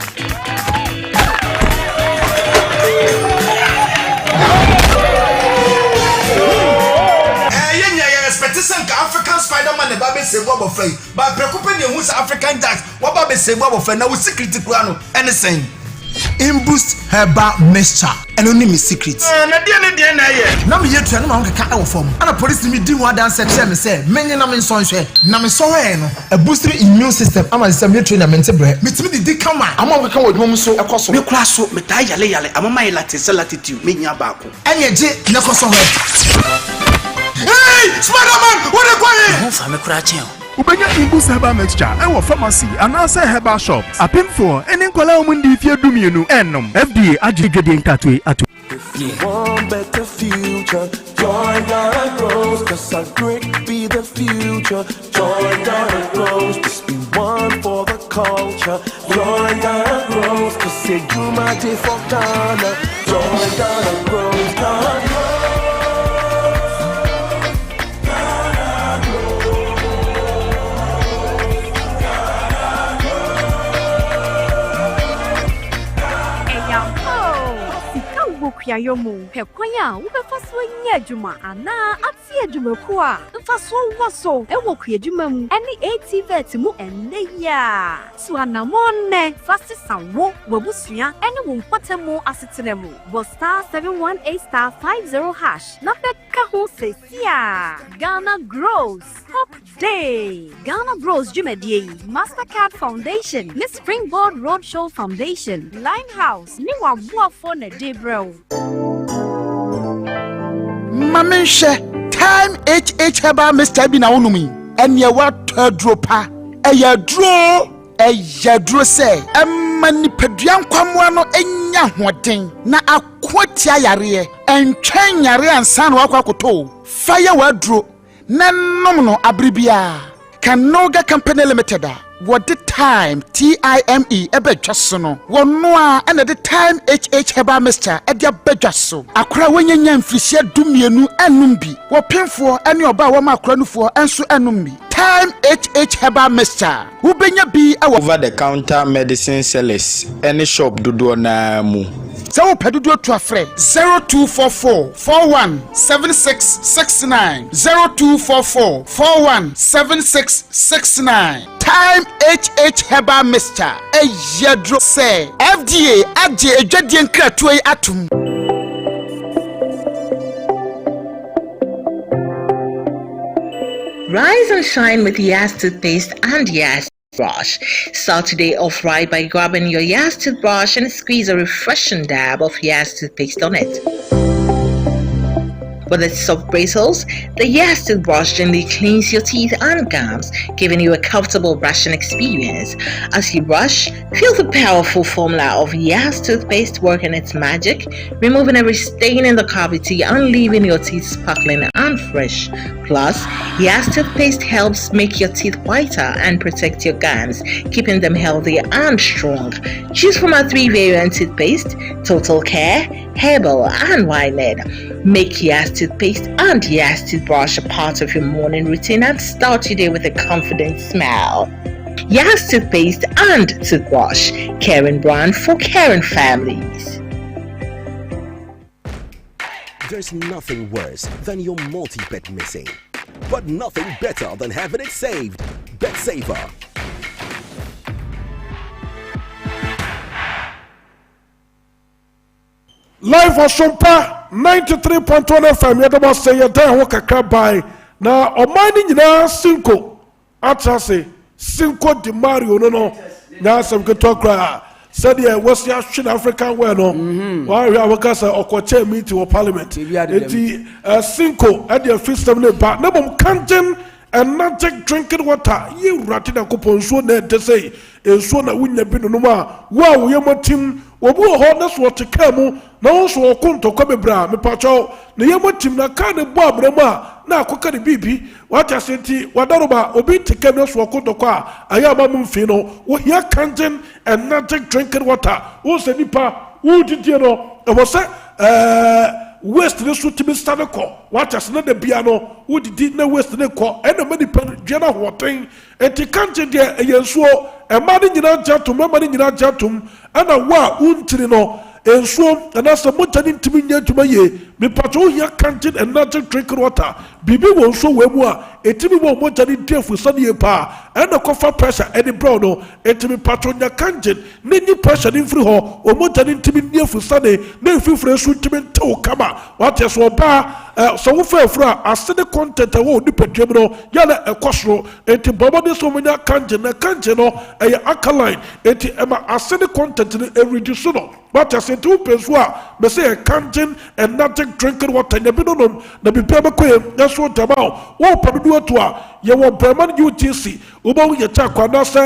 yenya ya respect sanka African Spider-Man ne ba be sebo abofrai ba prekope ne hu sa African Jack wo ba be sebo abofrai na wo secret kura no anything Imboost herbal mixture and only me secret. Na dia na ye. Na me yetu na ma nkeka e wo fom. Ana police me di ho adan say tell me say menye na me nso hwe. Na me so hwe no. A boost me immune system. Ama say me train na mente bre. Me timi di kama. Ama nkeka wo dwom so ekoso. Me kura so me ta yale ama mai latitude me nya ba ko. Enye je na koso hwe. Hey, Spider-Man, what are you doing? Ho fa me kura chen. Ubenya Imboost herbal mixture and pharmacy and also herbal shops. A pin for any color mundi if you do me no enum. FDA agregating katwe atu. If you want better future, join Ghana Grows, cause our great be the future. Join Ghana Grows, just be one for the culture. Join Ghana Grows, cause say you my day for Ghana. Join Ghana Grows, Ghana Grows. Yomu, Pequaya, Ubefaswing Juma, Anna, Atia Jumaqua, Faso was so, and Wokia Jumam, any 80 vetimu and ya. Suana Mone, fastest and walk, Wabusia, and a Watermo Assetemu, was star 718 star 50 hash, not the Kaho says, yeah. Ghana Grows, Hop Day, Ghana Grows Jumedie, Mastercard Foundation, Miss Springboard Roadshow Foundation, Limehouse, Niwa Buafone Debro. Mamisha, time HH herbal Mr. Bina Unumi, and ya what dropa, a ya draw say, a manipedian quamwano enya wadding, na a quatia yare, and chain yare and san wakakoto, fire wardro, nan abribia, can noga company limited. What the time TIME ebe jasono wonnoa and the time HH herbal mixture e dia bejaso akra wonyanya mfrisia dumienu enum bi wo pemfo ene oba wo makra nufo enso enum bi time HH herbal mixture wo benya bi over the counter medicine sellers any shop dodo na mu so wo pedodo to afre 0244 417669 0244 417669 time HH herbal mixture a yedro say FDA aje edwadien kratoi atum. Rise and shine with Yas toothpaste and Yas brush. Start today off right by grabbing your Yas toothbrush and squeeze a refreshing dab of Yas toothpaste on it. With its soft bristles, the Yas toothbrush gently cleans your teeth and gums, giving you a comfortable brushing experience. As you brush, feel the powerful formula of Yas toothpaste working its magic, removing every stain in the cavity and leaving your teeth sparkling and fresh. Plus, Yas toothpaste helps make your teeth whiter and protect your gums, keeping them healthy and strong. Choose from our 3 variant toothpaste: Total Care, Herbal, and Whitehead. Make Yas toothpaste and Yas toothbrush a part of your morning routine and start your day with a confident smile. Yas toothpaste and toothbrush, caring brand for caring families. There's nothing worse than your multi-bet missing. But nothing better than having it saved. Bet saver. Live for Sompa 93.1 FM. Yadama say yada ho kakra bai na omani nyina Cinco atase Cinco de Mario no na asem keto kra said the West African way no why we have got okoche meeting of parliament eti Cinco at the first time ba na bom kanjen and not take drinking water you ratina kupon so na de say enso na wunya bi no ma wa wo yemotim obu ho na so te kamu na wo so okonto kwa bebra me pacho na yemotim na ka ne bo abram a na akoka ne bibi wata senti wadaroba obi te kamu na so okonto kwa ayama mumfi no wo hia kanjen and not take drinking water wo se nipa wo didie no e wo se West ne so timi stane ko wata se na de bia no wo didi na West ne ko e na mani pen dwena hoten enti kanjen de eyensuo e ma ne nyina jatum ma ne nyina jatum ana wa untiri no ensuo ana se motani ntimi nya dwuma ye me pato hia kanjen and not drink water bibi wo so we mu a etimi wo motani defu sane pa ana kofa pressure any bro no etimi pato nya kanjen ne ni pressure ni free ho o motani ntimi defu sane na fifure so ntimi ntew kama wate so ba so wo fefura asede content wo ni pedwem no ya na ekosoro enti bobo so munya kanjen na kanjen no eye alkaline enti ema asede content ni reduce no wate se tu peso a me say kanjen and not drinking water na bi no na bi pe makoye na so tabao wo padudu to a ye wo Bremen UTC wo ba wo ye cha kwa na se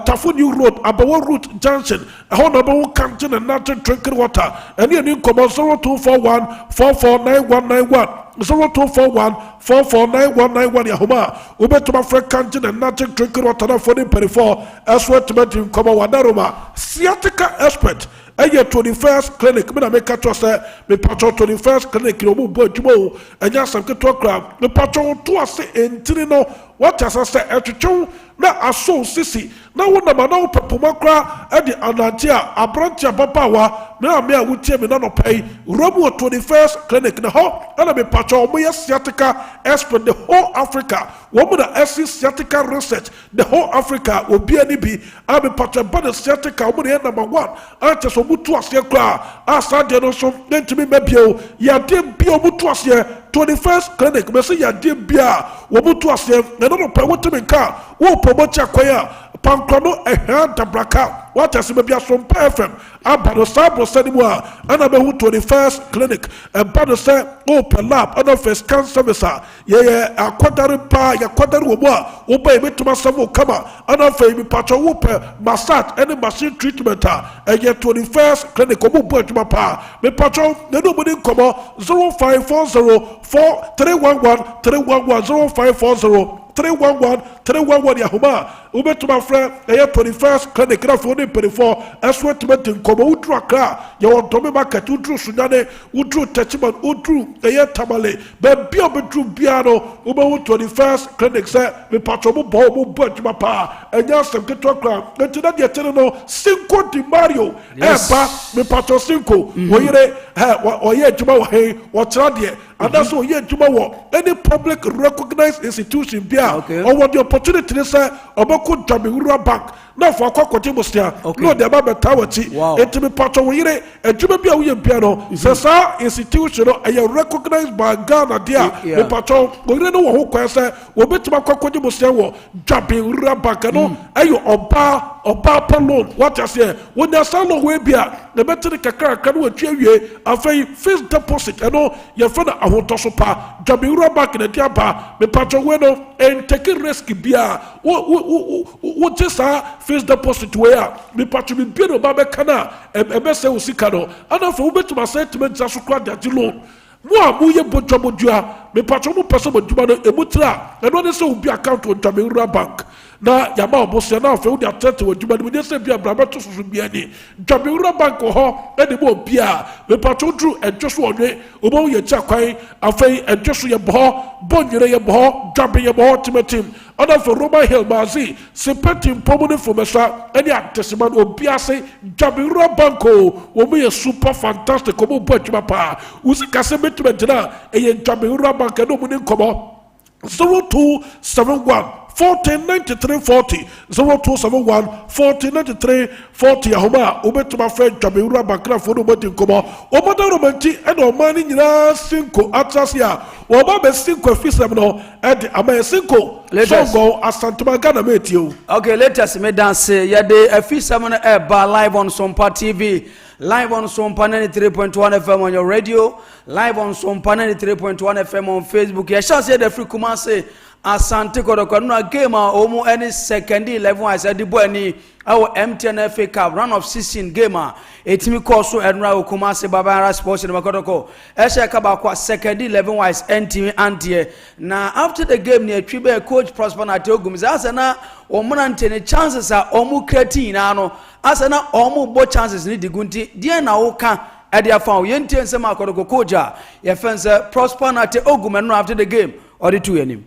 Tafo New Road Abawo Route Junction ho na ba wo kanjen and not drinking water and you need come 0241 449191 0241 449191 Yahoma ubetuma frek kanjen and not drinking water na for the 34 as what to come wadaroma sciatica expert eye 21st clinic me na make to say me patro 21st clinic no mu bo adwuma anya sam keto kra me patro to ase entiri no what as say etwetwe na aso sisi na wona ma na opopoma kra e de anatia abrantia papawa me a wutie me na no pai romu 21st clinic na ho ana me patro mo sciatica expert the whole Africa wo mu na sciatica research the whole Africa obi ani bi a me patro ba the sciatica wo na number 1 ante so mutu ase kra asa de no so ntimi mabio ya de bi omutu ase 21st clinic me say ya de bia wo mutu ase na no pa wotimi nka wo pomocha kwaya pankrono ehia dabraka wata se bia Sompa FM abano sabo sanimu a ana be hu 21st clinic e bano se open lab ana first cancer service ye akwadare pa ya kwadare wo mu a wo ba emetuma savo kama ana fa mi patcho wo pe massage any machine treatment ye 21st clinic obo bo aduma pa me patcho ne no mudi komo 0540 4311 311 0540 311 Yahoma ubetuma frɛ ɛyɛ 21st clinic na fo ne perifo ɛso etimeti nkɔmɔ udru akra yɛ wɔ ntɔmi market udru sunyane udru techiman udru ɛyɛ tamale baabi a obedru bia no ubewu 21st clinic sɛ mipatɔ mo bɔ mo bɔ adwuma paa ɛnyɛ asɛm ketewa kra nti na deɛ kyerɛ no Cinco de Mario ɛba mipatɔ Cinco wɔyere ɔyɛ adwuma wɔ he wɔkyerɛ deɛ anaso ɔyɛ adwuma wɔ any public recognized institution bia ɔwɔ the opportunity ne sɛ ɔbɛkɔ Jamehuri Bank na for akɔkɔte musia no de ba beta wati etimi patɔ wo yire adwuma bi a woyɛ bia no sɛ saa institution no ɛyɛ recognized by Ghana dia me patɔ wo yire no wɔ ho kwan sɛ obetima akɔkɔte musia wɔ Jamehuri Bank no ɛyɛ ɔba palon what you say when there salo we bia na betri kakra kan wo twa wie afei fixed deposit ɛno yɛ fa na ahotoso pa Jamehuri Bank na dia ba me patɔ we no and take risk bia wo tesa fixed deposit where me patro me bi no ba be kana ebe se usika no ana fa ubetuma settlement aso kra de loan mo a mo ye bodwabodua me patro mo pese bodwuma no emutra eno ne se obi account on Jamehuri Bank na yama obosia na fa udi atete bodwuma no se bia bra beto soso bia ni Jamehuri Bank ho ene mo obi a me patro dru edwoso onwe obo ye cha kwan afei edwoso ye bo bonwere ye bo dwabe ye bo timetim Other for Roman Hill Mazi, Sepetim Pomoni for Mesa, any Testament or Biase, Jabira Banco, will be a super fantastic Kobo Bachmapa, Uzi Casemetra, a Jabira Banca no Munin Kobo 0271 409340 0271 409340 Ahoma to my friend Jabira Bakra for Robotin Kobo Omada Romanti and Omani Cinco Atlasia Oba Cinco Fisabno and Ama Cinco Songo Asantuma met you. Okay, let us me dance Yade a Fisamana Eba live on Sompa TV. Live on Sompa 93.1 FM on your radio, live on Sompa 93.1 FM on Facebook. I shall say the free Kumase Asante Kodokano game omo any second 11 I said the boy ni our MTN FA Cup run of 16 gamer. Etimi koso Enra Kumase Babara Sports in Makodoko. Esha Kabakwa second 11 wise NTV antie. Na after the game near Tribe coach Prosper Natogum Asana omunante chances are omu kreti ano. Asana omu bo chances ni digunti die na oka edia fa yenti ensema Makodoko koja. Ye fence Prosper Natogum Enra after the game or the two enim.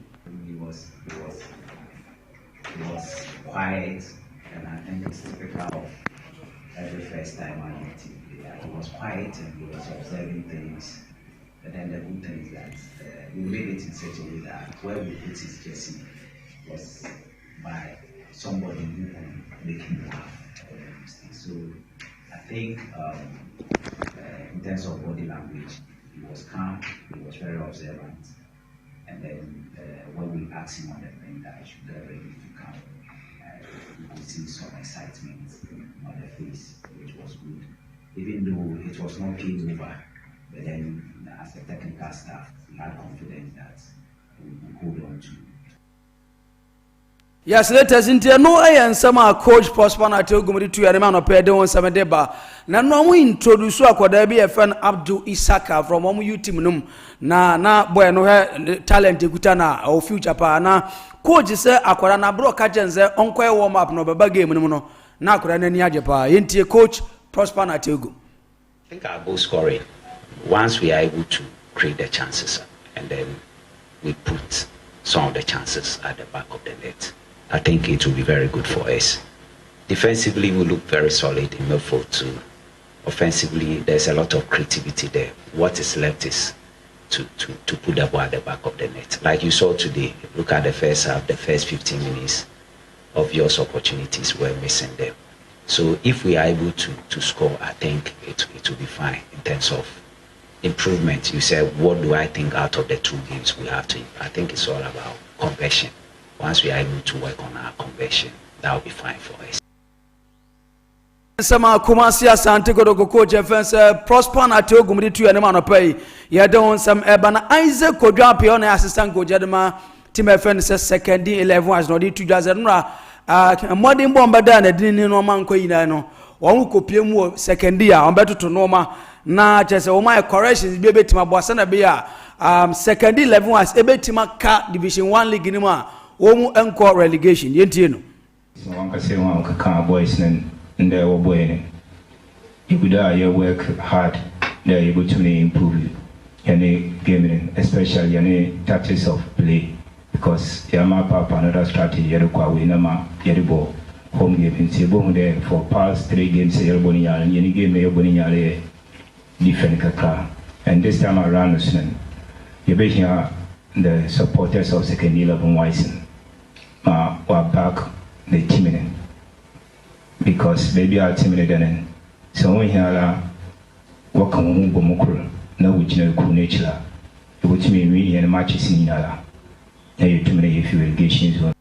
Quiet, and I think it's typical of every first time I met him. He was quiet and he was observing things. But then the good thing is that we made it in such a way that where we put his jersey was by somebody who can make him laugh. So I think in terms of body language, he was calm, he was very observant. And then when we asked him on the thing that I should get ready to come, you could see some excitement on the face, which was good. Even though it was not game over, but then as a technical staff, we had confidence that we would hold on to. Yes, let us into no and some coach Prosper Natogum to a man of Pedro and Samadeba. Now, we introduce a friend Abdul Isaka from Omu Team na bueno talent Gutana or future pa coach say Aquarana bro catching say unquare warm up no baba game no na Aquarana Niajapa into coach Prosper Natogum. I think our goal scoring, once we are able to create the chances and then we put some of the chances at the back of the net, I think it will be very good for us. Defensively, we look very solid in midfield too. Offensively, there's a lot of creativity there. What is left is to put the ball at the back of the net. Like you saw today, look at the first half, the first 15 minutes, obvious opportunities were missing them. So if we are able to score, I think it will be fine in terms of improvement. You said, what do I think out of the two games we have to? I think it's all about conversion. Once we are able to work on our conversion, that will be fine for us. Sama Kumasi Asante Kodoko coach fence Prosper Natogum to an amount of pay. You don't some Ebana Isaac Kodrapi on assistant coach Adama Team FN says second 11 was not to Jazanra. Modern bomber done a dinner no man coinano. One copy more second year on better to Noma. Na just my corrections baby to my bossana beer. Second 11 was able to my car Division 1 League in ma. Omu encore relegation. Yentino. So one can say one can boys and they were boy. If you work hard, they're able to improve any gaming, especially any tactics of play. Because Yama Papa another strategy, Yerukwa Winama, Yeribo, home game in Sebo there for past 3 games, Yerbonial, and any game, Yerbonial, different Kaka. And this time around, you're here the supporters of second 11 Wisen were back the team because baby are team then. So when you are working on Bomokura, no which no cool nature, which mean really and matches in Yala. You too many if you allegations.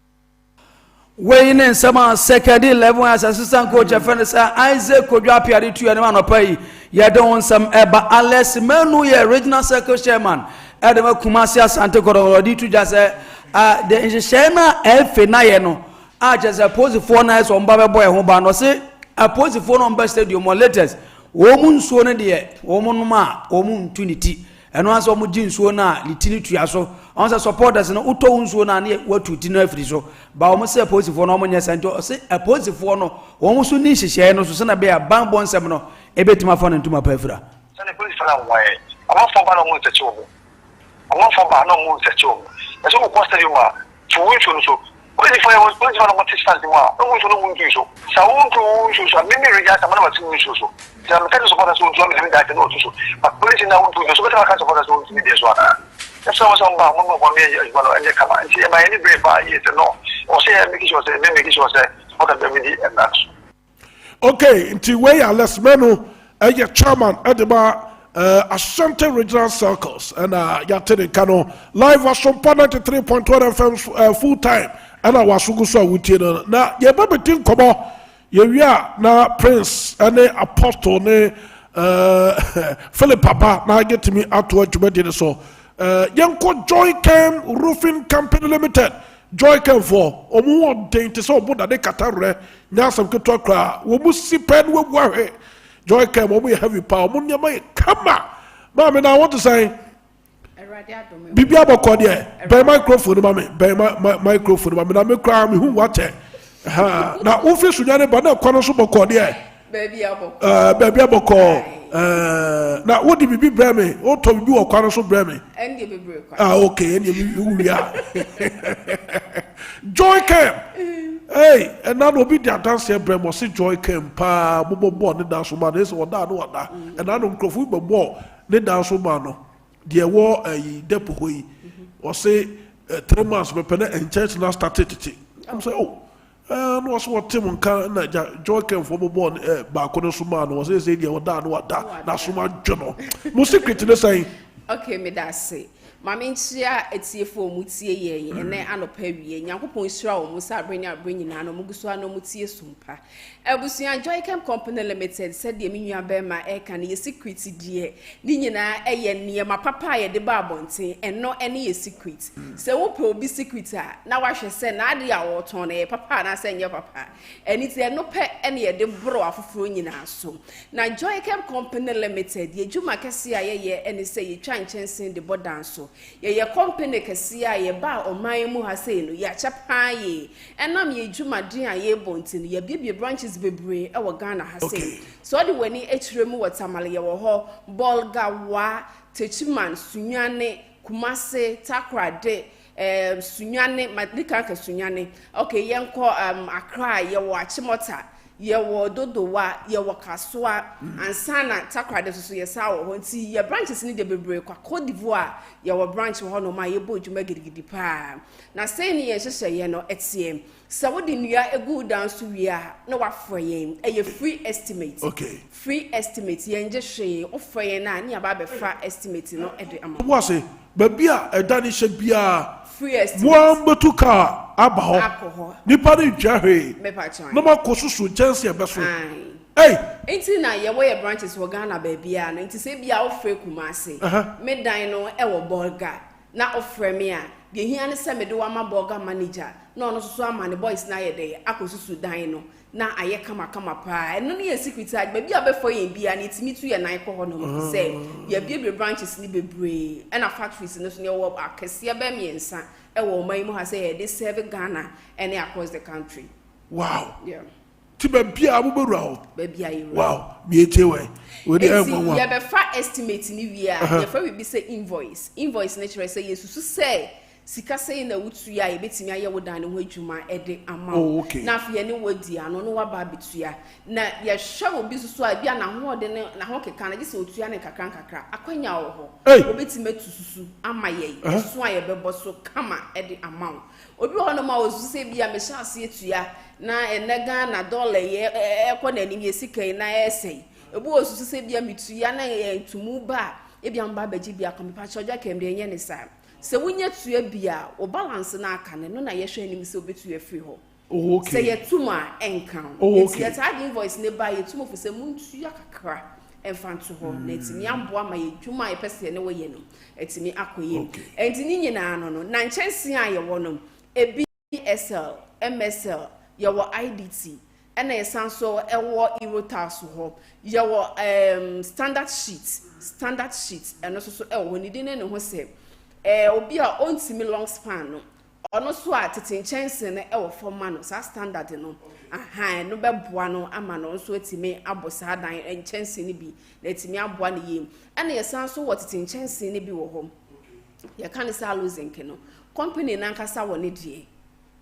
Weighing in some second 11 as assistant coach of Isaac Kodrapi to an amount of pay. You don't want some but unless Menu regional circle chairman Edema Kumasi Asante Kodoko to just the Shema Elfenayeno. I just oppose 4 nights on Baba Boy Hobano say oppose 4 on best stadium or letters. Woman Swana dear, woman ma, woman Trinity, and once Omujin Swana, Litini Triaso, answer supporters and Uto Unswana what to dinner free so. But almost say oppose 4 no money and say oppose 4 no, almost soon niche share no Susana Bear, Bambon Semino, a bit to my phone and to my pefra. I want for Banon the children. I want for Banon the children. As all cost you are, to which also What if I was going to want to stand in one? No one to do so. So I want to show maybe regard some of the issues. There are kind of supporters who don't have that to know. But police now want to do so. But I can't support us to be this one. That's how some one of me is one and they come and see my any brave by it. No, or say, make sure that make sure that what I'm doing and that's okay. Until where are less menu, your chairman at the bar. Ashanti Regional Circles and Yatene Kano live was from 93.1 FM full time and I was so with you now. Your baby team come on, you are now Prince and Apostle Philip Papa. Now get to me out to what you did so. Yanko Joy Cam Roofing Company Limited. Joy Cam for Omo Dainty so good that they Catare now some good talk. We must see pen with worry. Joy came when we have you power. Munya may come back. Mammy, now I want to say, Bibia Bokodia, by microphone, mammy, by my microphone, mammy, I may cry me who watch it. Now, office with any but no corner super cordia. Baby Aboko. Now, what did you be Brammy? What told you or corner so Brammy? And you be okay, and you are. Joy came. Hey, and now will be the dance here, Bremo, see Joy came, pa, Bobo born, the dance woman is what that, and I don't go for more, the dance woman, dear war a deputy, or say 3 months, but penny and church now started to. I'm saying, oh, no, what Tim and Joy came for born back on the Suman was a say, or that, what that's Suman Journal. Most secret to say, okay, me that say. Mama nchia etiefo mutie ye ene anopa wie nyankopon isra wo musa bring na no muguso ano mutie sumpa ebusuan Joy Chem Company Limited said de menua be ma e kan ye secret die ni nyina eye niema papa ye de ba bonten eno ene ye secret se wo pe obi secret a na wa hwe se na ade a wo ton na ye papa na se nye papa eni ti eno pe ene ye de bro afoforo nyina so na Joy Chem Company Limited ye juma kese a ye ene se ye twa nchensen de bodan so ye company kese a ye ba oman mu ha sei no ya chapa ye enam ye dwumadin a ye bontin ye bibie branches bebre e wo Ghana ha sei so de wani echiremu watamale ye wo ho Bolgawa Techiman Sunyane Kumase Takrade Sunyane madika ka Sunyane okay yenko Accra ye wo Achimota ye wo Dodowa ye wo Kasoa ansana Takrade so ye sa wo nti ye branches ni de bebre kwa Cote d'Ivoire ye wo branch ho no ma ye bo djuma gidigidi pa na sei ni ye hyehye ye no etie sa wo de nua egu dance wia na wa froyen ye free estimate okay free estimate ye nje hwe wo froyen na ni aba be fra estimate no e de ama wo se babia edani hye bia free estimate one betuka abaho nipa ni dwahwe no makosusu chance e beso hey enti na ye wo ye branches wo Ghana ba bia na enti se bia wo free Kumase me dan no e wo Bolga na ofre me a de hia ne se me de wa ma Bolga manager na ono so ama ne boys na ye de akosusu dan no na aye kama pa eno ne ye secret ag ba bia be for ye bia na itimi tu ye nan ko ho no se ye bia branches ni bebre e na factories no so ne wo akese ba miensa e wo man mu ha se ye de serve Ghana and across the country. Wow. Yeah. Tiba bia abubura ho. Ba bia ye. Wow. Mi etewe. We dey one. Ye be fa estimate ni wi a ye fa we be say invoice. Invoice na chere say yesusu say sika say na wutu ya ye betimi aye wo dan ne ho adwuma e de ama. Na afia ne wodi ano no wa ba betua. Na ye hwe obi susu a bia na ho de ne na ho keka na je say otua ne kakra akwanya wo ho. Obetime tususu ama ye. So a ye bebo so kama e de ama. Obi ho no ma osu say bia me sha ase etua na enega na dollar ye ekọ na anim ye sika na esei. Obi osu say bia metua na entumu ba e bia mba baji bia komepa choja kem de enye ne sa. Se wunye tue bia o balance na aka ne no na ye hwe anim se obetu ye free ho. Okay. Se ye tuma enkan. Okay. Ye tag invoice ne ba ye tuma fo se muntu ya kakra enfanto ho na etimi ambo ama ye dwuma ye pese ne wo ye no etimi akoye. Enti ni nyina no na nchense a ye wo no EBSL MSL ye wo IDT ena ye sanso e wo Eurotas ho ye wo standard sheet eno so e wo ni dine ne ho se obi a ontimi long span no ono so a tete chense ne e wo forma no sa standard no no be boa no ama no so etimi abosa dan chense ne bi na etimi aboa ne yem ena ye sanso wo tete chense ne bi wo ho ye kan sa lozenke no company na nkasa wo ne die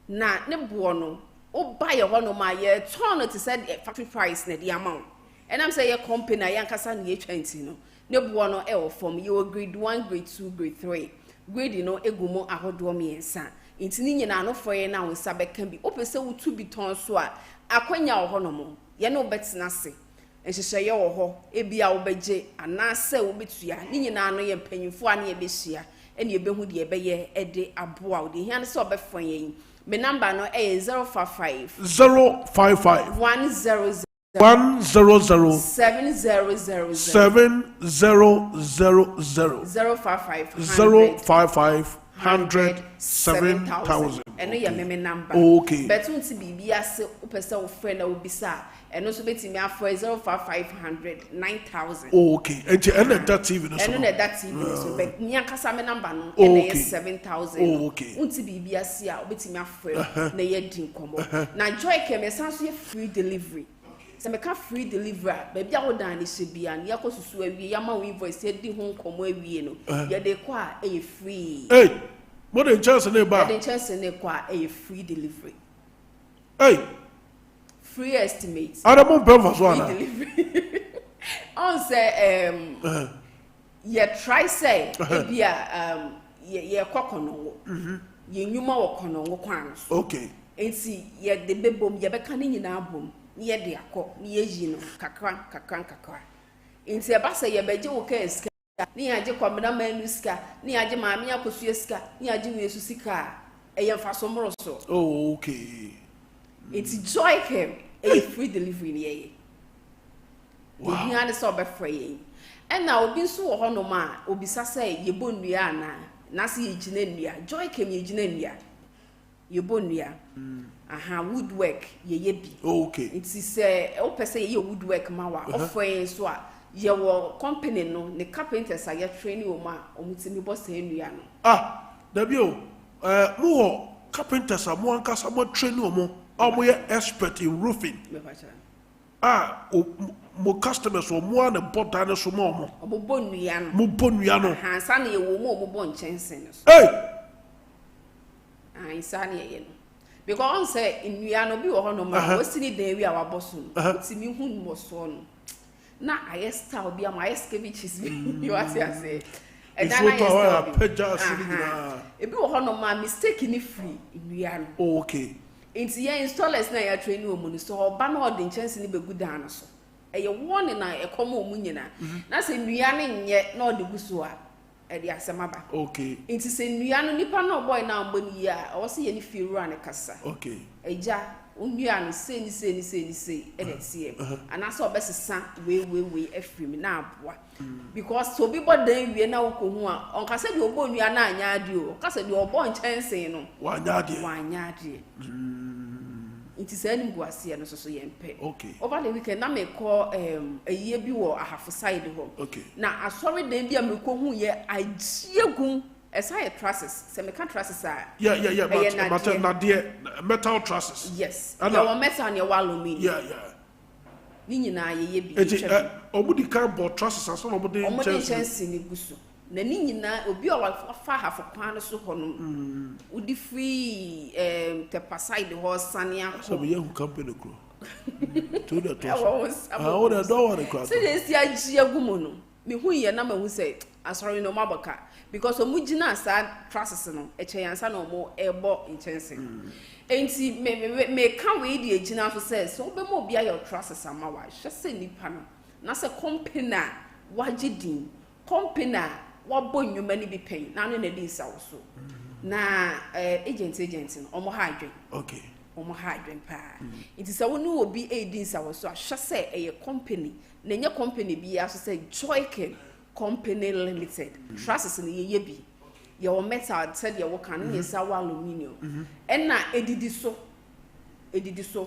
na ne boɔ no o buy a hɔ no ma yɛ turn it said factory price na the amount and I'm say your company na yankasa na yɛ 20 no ne boɔ no ɛwɔ form yɛ grade 1 grade 2 grade 3 grade no egumo ahodoɔ mmiɛnsa nti ni nyina no for yɛ na wo nsa bɛka bi o pese wo tu bi ton so a akwanya wɔ hɔ no mo yɛ no bɛtena se nhyehyɛ yɛ wɔ hɔ ebia wo bɛgye anaasɛ wo betua ni nyina no yɛ mpanyimfo a na yɛ bɛhyia ɛne yɛbɛhu deɛ ɛbɛyɛ ɛde aboa wo de hia no sɛ ɔbɛfɔ yɛn me number no ɛyɛ 055 055 100 100 7000 055 100 7000 eno ya meme number okay betu nti bibi ase opese wo friend na obisa eno so betimi afọ 05500 9000 okay enti ena that TV no so eno na that TV no so but nya kasa me number no ena 7000 okay unti bibi ase a obetimi afọ na ye di nkomo na joy kemesa so ye free delivery se me ka free delivery baby a wodan ne hye na yakosusu awie yama wo invoice ye di ho nkomo awie no ye de kwa e free hey more than chance na ba the chance na kwa e free delivery hey free estimate Adamo Belva so ana on say ye try say ebia ye kwakono wo ye nwuma wo kono wo kwan so okay enti ye de bebom ye beka ne nyina abom ye de akọ ne ye yi no kakra enti e ba say ye beje wo ka eska ni aje kwamna manu ska ni aje maami akosu ska ni aje wesu sika eye mfaso moro so oh okay it's joy came a free delivery ni ye wow ni ane so be free and na obi nso wo hono ma obi sasa ye bonua na se ye gina nua joy came ye gina nua ye bonua aha woodwork ye bi okay it is o pese ye woodwork ma wa ofo so a ye wo company no ne carpenters are training o ma omutimi boss enua no dabi o mu ho carpenters am anka some training o mo ye expert in roofing mo customers o mo na boda na so mo obobonua no mo bonua no ha sa na ye wo mo obobon chensen no hey isa na ye no because on say enua no bi wo ho no ma osini dan wi a waboso no otimi hu mo so no na I style bi am I skeviches bi you are say and then I style e bi wo ho no ma mistake ni free enua no okay enti ye installers na ya training o mu no so oba na odin chance ni begu dan no so eye won na e komo mu nyina na se enua ne nye na odigu so a e de asemaba okay enti se enua no nipa na boy na mboni ya o se ye ni firu an kasa okay eja onua no se ni e de tie ana so obesesa we afrim na aboa because so bi bodan wie na wokohu a onka se de obo onua na anya ade o onka se de obo nchensen no wa anya ade it is any guasia no so yempe okay over the weekend na me call aye bi wo ahafo side ho okay na asori den bi amekohu ye agiegun esai trusses se me can trusses a but na de metal trusses yes ya wa metal ne wa aluminium ni nyina ye bi obudi cardboard trusses aso no obudi chance ni gusu na ni nyina obi o fa hafo kwan no so hono udi free te paside ho sania so be you company kro to the to oh the door the so dey see agia gumo no me hu ye na ma hu say asori no mabaka because omugina sa trusses no echeyansa no mo ebo intention enti me kan we di agina so say so be mo bia your trusses ama wa hwese nipa no na se company wagidin company wabo nnwuma ni bi pen na no na di nsa wo so na agent no omo ha adwen okay omo ha adwen pa it is wo no obi edi nsa wo so ahwe say eye company na nye company bi aso say Joyken Company Limited trusses ni ye bi ye wo metal said ye wo kan ni nsa wo aluminium na edidi so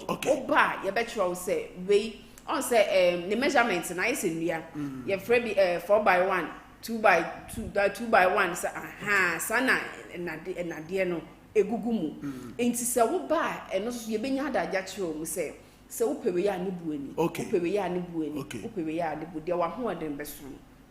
oba ye be try say we on say the measurement na is nua ye free bi 4x1 2x2 2x1 sana na de no egugu mu enti se wo ba eno so ye benya adaja kire mu se wo pewe ya ne buani wo pewe ya ne buani wo pewe ya ne bu de wa ho odem beso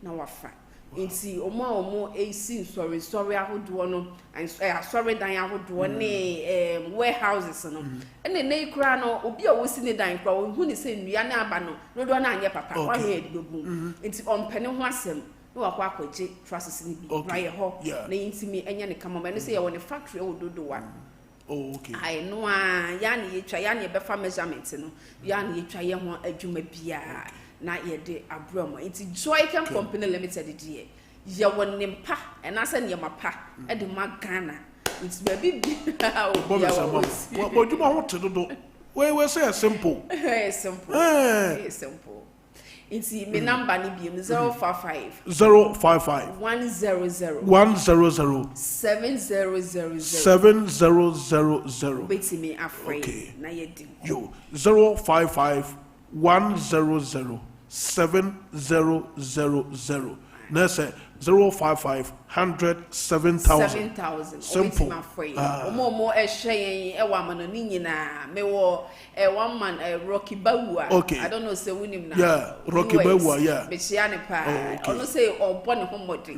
na wafa Inti omo AC sorry ahodo no and sorry dan ahodo ne warehouses no ene nei kura no obi a wosi ne dan kura hu ne se nnua na aba no do na anye papa wa he edibegu inti ompene ho asem no akwa akwaje process ni bi na ye ho na intimi enye ne kama ma no se ye woni factory ododo wa okay I know ya na ye twa ya na ye befa measurement no ya na ye twa ye ho adwuma bia na ye de abromo inti Joy Chem Company Limited die ye wonim pa na se ne mapa e de ma Ghana inti ba bi what do you want to do we say simple simple inti me number ni bi 055 100 7000 beti me afraid na ye di yo 055 100 7000 Nese 055 100 7000 simple omo ehwe e wa mano ni nyina me wo one man Rocky Bawu okay I don't know say winim na yeah Rocky Bawu me chia ne pa ono say obo ne homodi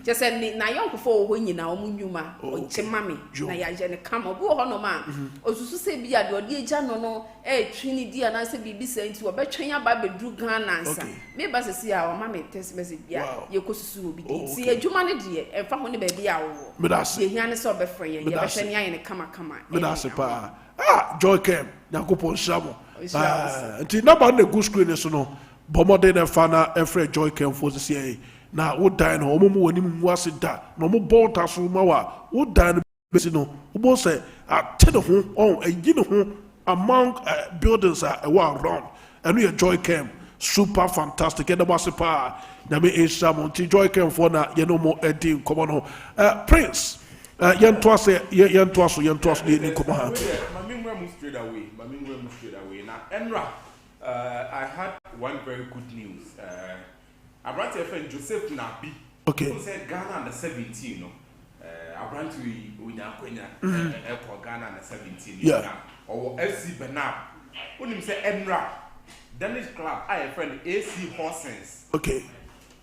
je say na yonkofo wo nyina omo nnwuma o chema me na ya je ne kama obo ho no ma osusu say bia de odi eja no twini dia na say bibi say nti obetwen aba bedru Ghana nsa me ba sesi a o ma me text message bia ye kosusu obi ti adwuma ne de emfa ho ne ba bia wo ye hia ne so obefre ye behwe ne aye ne kama me da se pa Joy Chem yakopon shamo nti na ba na go screen so no bomode na fa na efre Joy Chem fo se ye na wo dan no omo wani mu ase da na omo bolta so ma wa wo dan besi no wo say ate de ho on ayi ne ho among buildings are around and we Joy Chem super fantastic and was pa na me Asia Monty Joy Chem for na ye no more edi come on Prince yentoa so ni come ha straight away now Enra I had one very good news Abrante friend Joseph Nabi okay who said Ghana under 17 no Abrante we nya kwenya Ghana under 17 yeah or FC Benab when him say Enra Danish club I friend AC Horsens okay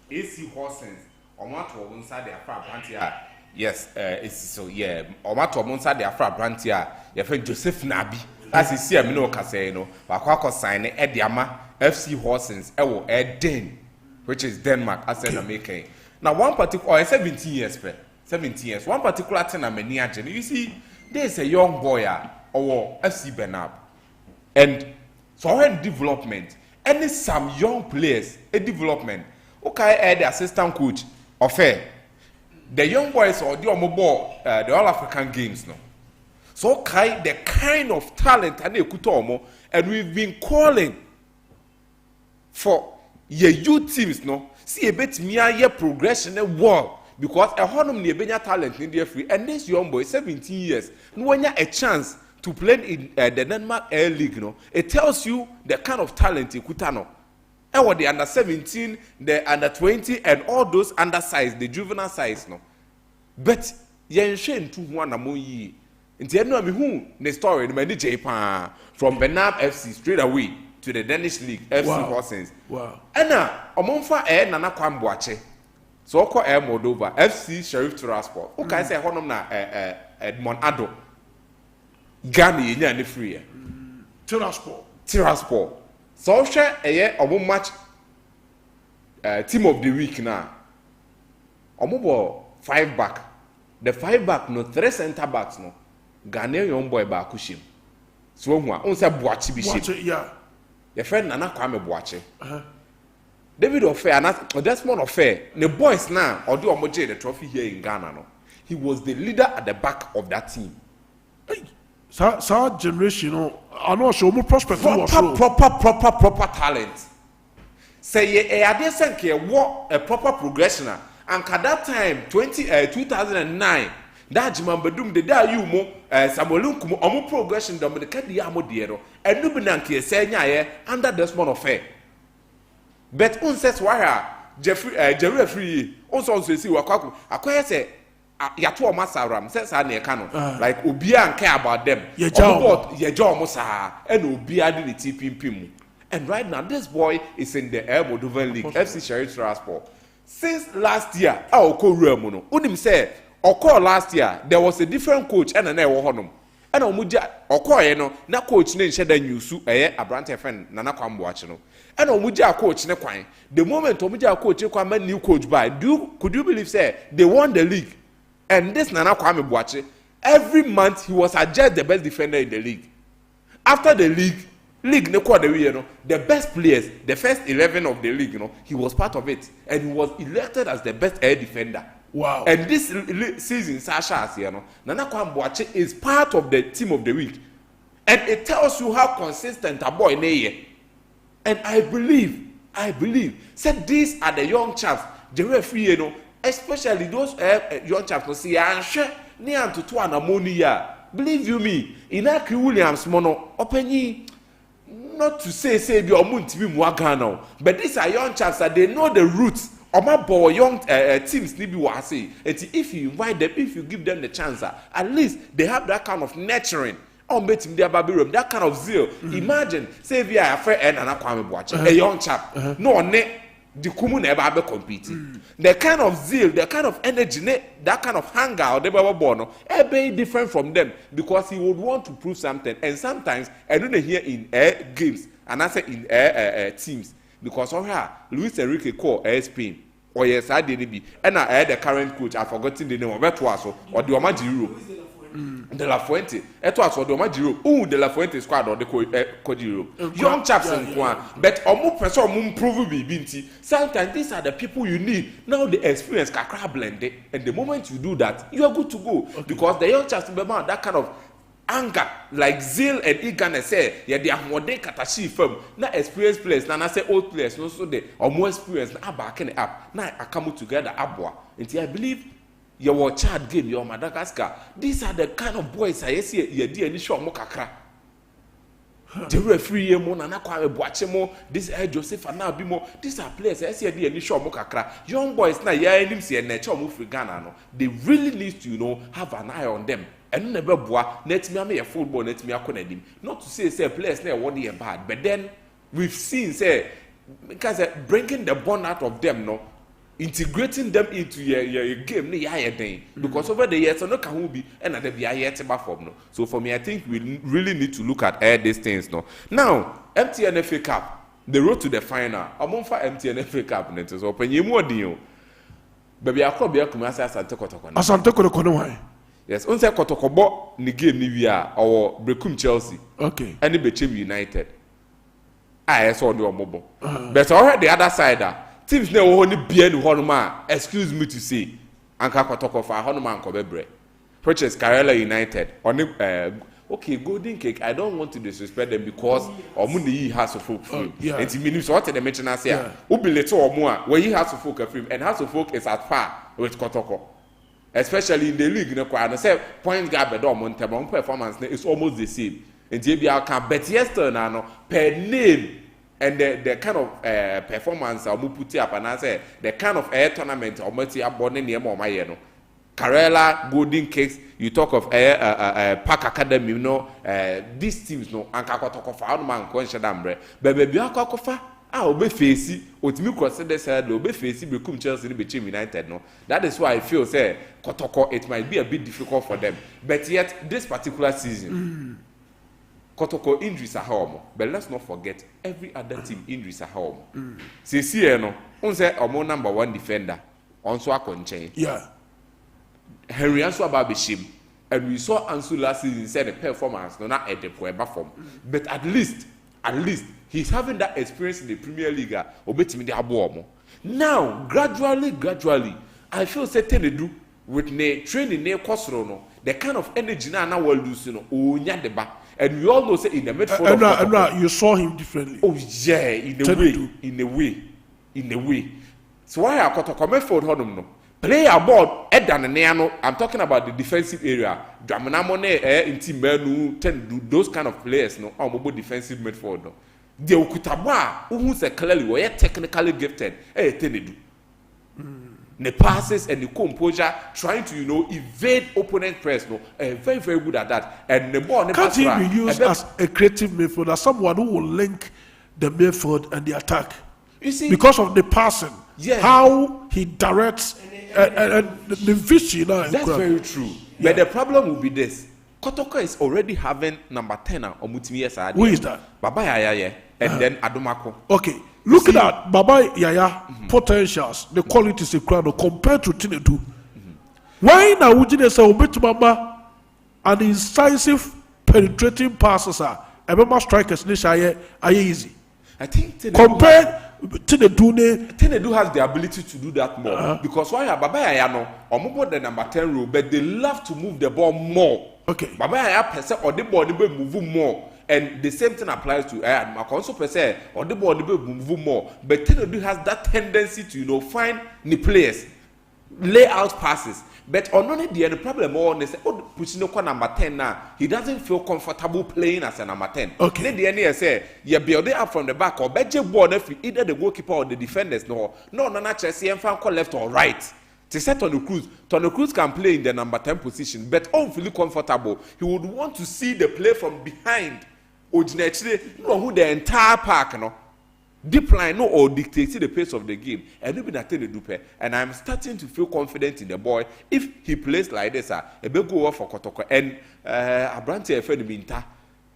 AC Horsens on what to inside their Abrante yes it's so yeah on what to inside their Abrante your friend Joseph Nabi as you see me no ka say no wakwa sign Ediama FC Horsens ewo Eden which is Denmark as an American now one particular 17 years 17 years one particular thing I'm you see there's a young boy or FC Benab and so when development any some young players a development okay the assistant coach of the young boys or the ball the All African Games no so okay the kind of talent and and we've been calling for your youth teams no see a bit me a progression a wall because a honum near benya talent in the free and this young boy 17 years no one a chance to play in the Denmark Air League, no, it tells you the kind of talent in Kutano. And what the under 17, the under 20, and all those undersized, the juvenile size, no. But yen shen to one among ye. In the end, no, who the story, the DJ from Benab FC straight away to the Danish League, FC Horsens. Wow. And now, among for air Nana Kwamboache. So call Air Moldova, FC Sheriff Tiraspol. Okay, say Honor Edmond Ado. Ghana yenya ne free Tiraspol so hwe eye omo match team of the week na omo bo 5 back the 5 back no 3 center backs no Ghana young boy ba kushim so hu a on say Boachi bi shim yeah your friend Nana Kwame Boachi David Ofe and Desmond Ofe the boys now or do omo the trophy here in Ghana no he was the leader at the back of that team. So generation, I know so more prospect proper talent. Say a decent what a proper progression. And at that time, 2009, that Jimam Bedum the day you mo Samuelum omo progression Dominica di Amodiero and Nubinanki say under Desmond Affair. But unsays why Jerry Free also see Wakaku. I say Yatu Masaram says I near canon like Ubia and care about them. Your jaw Mosa and Ubia did the TPM. And right now, this boy is in the Air Moldovan League, FC Sheriff Tiraspol. since last year oko remu no unim say oko last year there was a different coach and na ewo honom and omugya oko ye no na coach ne nhye da nyusu abrante fen nana kwambo ache no and omugya coach ne kwan the moment omugya coach kwan man new coach by could you believe say they won the league and this nana kwame boache every month he was adjudged the best defender in the league after the league ne quarter the know the best players the first 11 of the league he was part of it and he was elected as the best air defender. Wow. And this season Sasha Nana Kwamboache is part of the team of the week and it tells you how consistent a boy in and I believe said these are the young chaps the referee especially those young chaps no see and share near to 2 ammonia believe you me Inaki Williams mono openyi not to say be omuntimi muagana but these are young chaps that they know the roots of my boy young teams ni bi wa say if you invite them if you give them the chance at least they have that kind of nurturing betim their baby room that kind of zeal imagine say we are afraid and Kwame Boache a young chap no ne the kumu na eba be compete the kind of zeal the kind of energy that kind of hunger or the baba born be different from them because he would want to prove something and sometimes I don't hear in games and I say in teams because Luis Enrique call Spain or yes I didn't be and I the current coach I forgotten the name of Betuaso or the Omajiro De La Fuente was what Omajiro De La Fuente squad or the Kojiro young chaps in Kwan but omo person omo prove binti sometimes these are the people you need now the experience kakra blended and the moment you do that you are good to go because the young chaps remember that kind of anger like zeal and eagerness say yeah they are more than katashi firm na experienced players na say old players no so they or more experienced na backing up na come together abwa until I believe your child game your Madagascar these are the kind of boys I see ye di ani show mo kakra the referee mo na Kwame Boache mo this Joseph Anabimo these are players I see di ani show mo kakra young boys na ya enim se na che mo free Ghana no they really need to have an eye on them and never boa net me am football net me akonadim not to say players na one year bad but then we've seen say because bringing the bond out of them integrating them into your game because over the years no can be and there be a form so for me I think we really need to look at these things now MTN FA Cup the road to the final among for MTN FA Cup so open you more deal baby akobia kumasi Asante Kotoko yes on say Kotoko bo ni game ni wia or Brekum Chelsea okay and Bechem United I saw the omobo but already the other side teams na wo ni bia ni honoma excuse me to say anka Kotoko fa honoma ankobebre which is Karela United on okay golden cake I don't want to disrespect them because omu ni House of Folk film and it means what they mention as here obi leto omu a we House of Folk film and House of Folk is at par with Kotoko especially in the league no kwa no say point gap be do omu ntemo performance is almost the same and you be can bet yesterday na no per name and the kind of performance omu put up and I say the kind of tournament omu ti abone ne ma omaye no Karela, Golden Cakes, you talk of Park Academy, these teams no anka Kotoko fa on man ko nhedambre bebe bia Kotoko obe face otimi cross the side obe face Brekum Chelsea ni Bechem United no that is why I feel say Kotoko it might be a bit difficult for them but yet this particular season Kotoko injuries are home but let's not forget every other team injuries are home see no on say omo number 1 defender onso akonchen Henry Ansu Ababishim, and we saw Ansu last season said the performance no not at the Pueba form. But at least he's having that experience in the Premier League. Now, gradually, I feel certain to do with ne training ne Kosrono, the kind of energy now will lose and we all know say in the midfield. You saw him differently. Oh yeah, in a way. So why I got to come forward honum no. Play about I'm talking about the defensive area. In team those kind of players no mobile defensive midfield no. The Okutaba who say clearly we technically gifted do. The passes and the composure trying to evade opponent press no very very good at that and the ball can't he be used as a creative midfielder, someone who will link the midfield and the attack? You see, because of the passing how he directs the vision. That's very true. But the problem will be this. Kotoko is already having number 10 or Mutimi. Who is that? Baba Yaya and then Adomako. Okay. Looking at Baba Yaya potentials, the qualities of crowd compared to Tinedu. Why now would you say Obet Mama an incisive penetrating passes are a strikers are easy? I think compared Tinedu has the ability to do that more because why Baba Yaya no or more than number 10 role, but they love to move the ball more. Okay. Baba Yaya percent or the ball move more. And the same thing applies to Ayad. Also per se, or the ball move more. But Tinedu has that tendency to, find the players, lay out passes. But on only the problem more they say, oh, Puchinoko number 10 now. He doesn't feel comfortable playing as a number 10. Okay. Then the enemy say, you build it up from the back or better ball if either the goalkeeper or the defenders. No, Chelsea and Franco left or right. To set Tony Cruz can play in the number 10 position, but feel comfortable. He would want to see the play from behind. Originally, who the entire park, deep line, or dictate the pace of the game. And be that do. And I'm starting to feel confident in the boy. If he plays like this, a big go for Kotoko and Abranti Minta.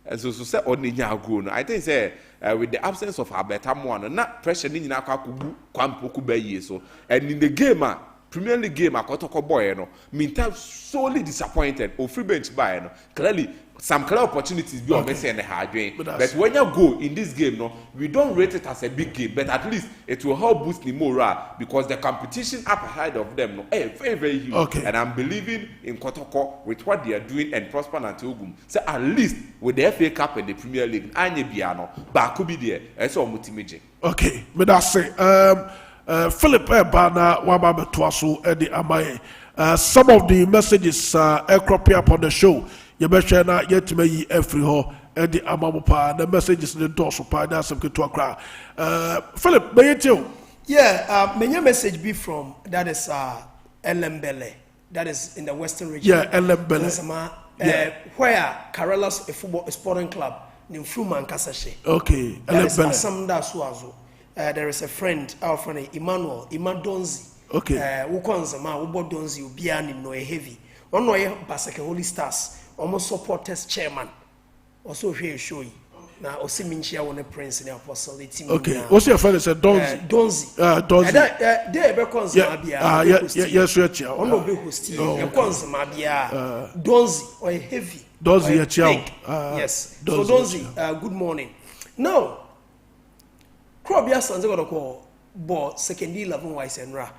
And so say on the I think say with the absence of Alberta Moana, not pressure in Nakaku Kwampoku Bay so. And in the game, Premier League game, Kotoko boy, Minta solely disappointed or free bench by clearly. Some clear opportunities be obviously in the hard game. But when you go in this game, we don't rate it as a big game, but at least it will help boost the morale because the competition up ahead of them very, very huge. Okay. And I'm believing in Kotoko with what they are doing and Prosper and Togum. So at least with the FA Cup and the Premier League, Anye Biano, but could be there. That's all multimedia. Okay, but that's it. Philip Bana Wababa Twasu Eddie Amaye. Some of the messages cropping up on the show. You better not yet to me every ho Eddie Amamopa. The messages in the door so pa that's some to accra. Philip, may you? Yeah, may message be from that is Elembele. That is in the Western region. Yeah, Elembele. Where Carolus a sporting club named Fuman Kasashe. Okay, Elembele. There is a friend, our friend Emmanuel Donzi. Okay. Ukonzama Ubo Donzi Ubiani no heavy. One way Basake Holy Stars. Almost supporters chairman. Also here show you. Now Osiminchia won a prince in the apostle. Okay. What's your friend said Donzi? Donzi. They be Konzamabia. Yes, yes, yeah. Ono be hosti. Konzamabia. Donzi or heavy. Donzi yes. So Donzi, good morning. Now, Krobia Sanze got a call. But secondary 11 wise and ra.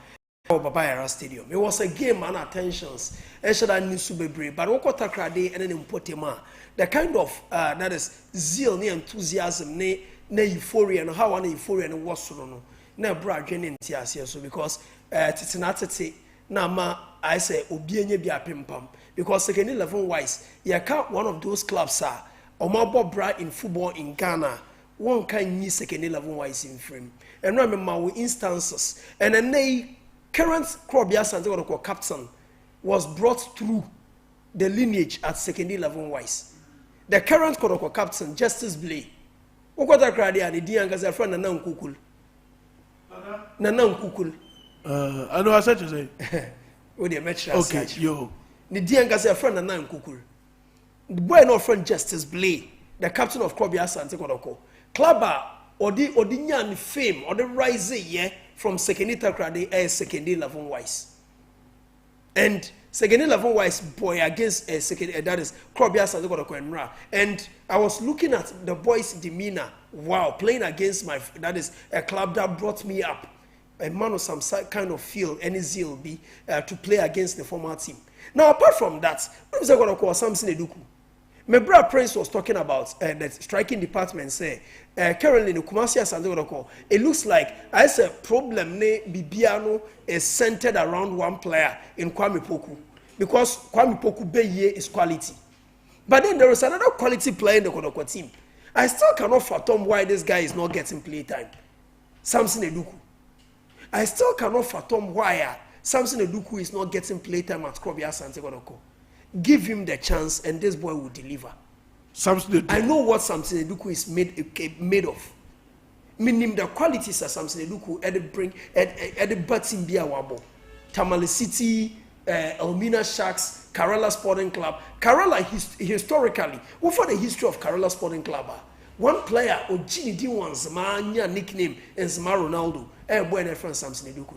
Baba Yara Stadium. It was a game and attentions. I should have news to be brave, but what crowd and then Potema. The kind of that is zeal, ne enthusiasm, ne euphoria, and how one euphoria and was so no bra genin tiasia. So because titinatete na I say obienye bi apimpam because secondary 11 wise, you can't one of those clubs are Omabo bra in football in Ghana. One can use secondary 11 wise in frame. And remember with instances and then they current Krobia Santiago captain was brought through the lineage at secondary 11 wise. The current Koroko captain, Justice Blay. Okota Kradi and the Dianga's friend Nana Kukul. Nana Kukul. I know I said to say. With the match. Okay, yo. The Dianga's friend Nana Kukul. The boy no friend Justice Blay, the captain of Krobia Santiago. Clubber or the Odinyan fame or the rise from secondary Takrade as secondary 11 wise. And secondary 11 wise boy against a second that is Krobia Santiago. And I was looking at the boy's demeanor. Wow, playing against that is a club that brought me up. A man of some kind of feel, any zeal be to play against the former team. Now, apart from that, what was I going to call Samson Eduku? My brother Prince was talking about the striking department. Say, currently, the Kumasi Santiago, it looks like I said problem ne Bibiano is centered around one player in Kwame Poku because Kwame Poku Beye is quality. But then there is another quality player in the Kodoko team. I still cannot fathom why this guy is not getting play time. Samson Eduku. I still cannot fathom why Samson Eduku is not getting play time at Krobia Santiago. Give him the chance and this boy will deliver. I know what Samson Eduku is made of. minim the qualities as Samson Eluku at the batting be a wabo. Tamale City, Elmina Sharks, Kerala Sporting Club. Kerala historically, what for the history of Kerala Sporting Club? One player, Ojini D1's mania nickname is Ronaldo. Boy, friend Samson Eluku.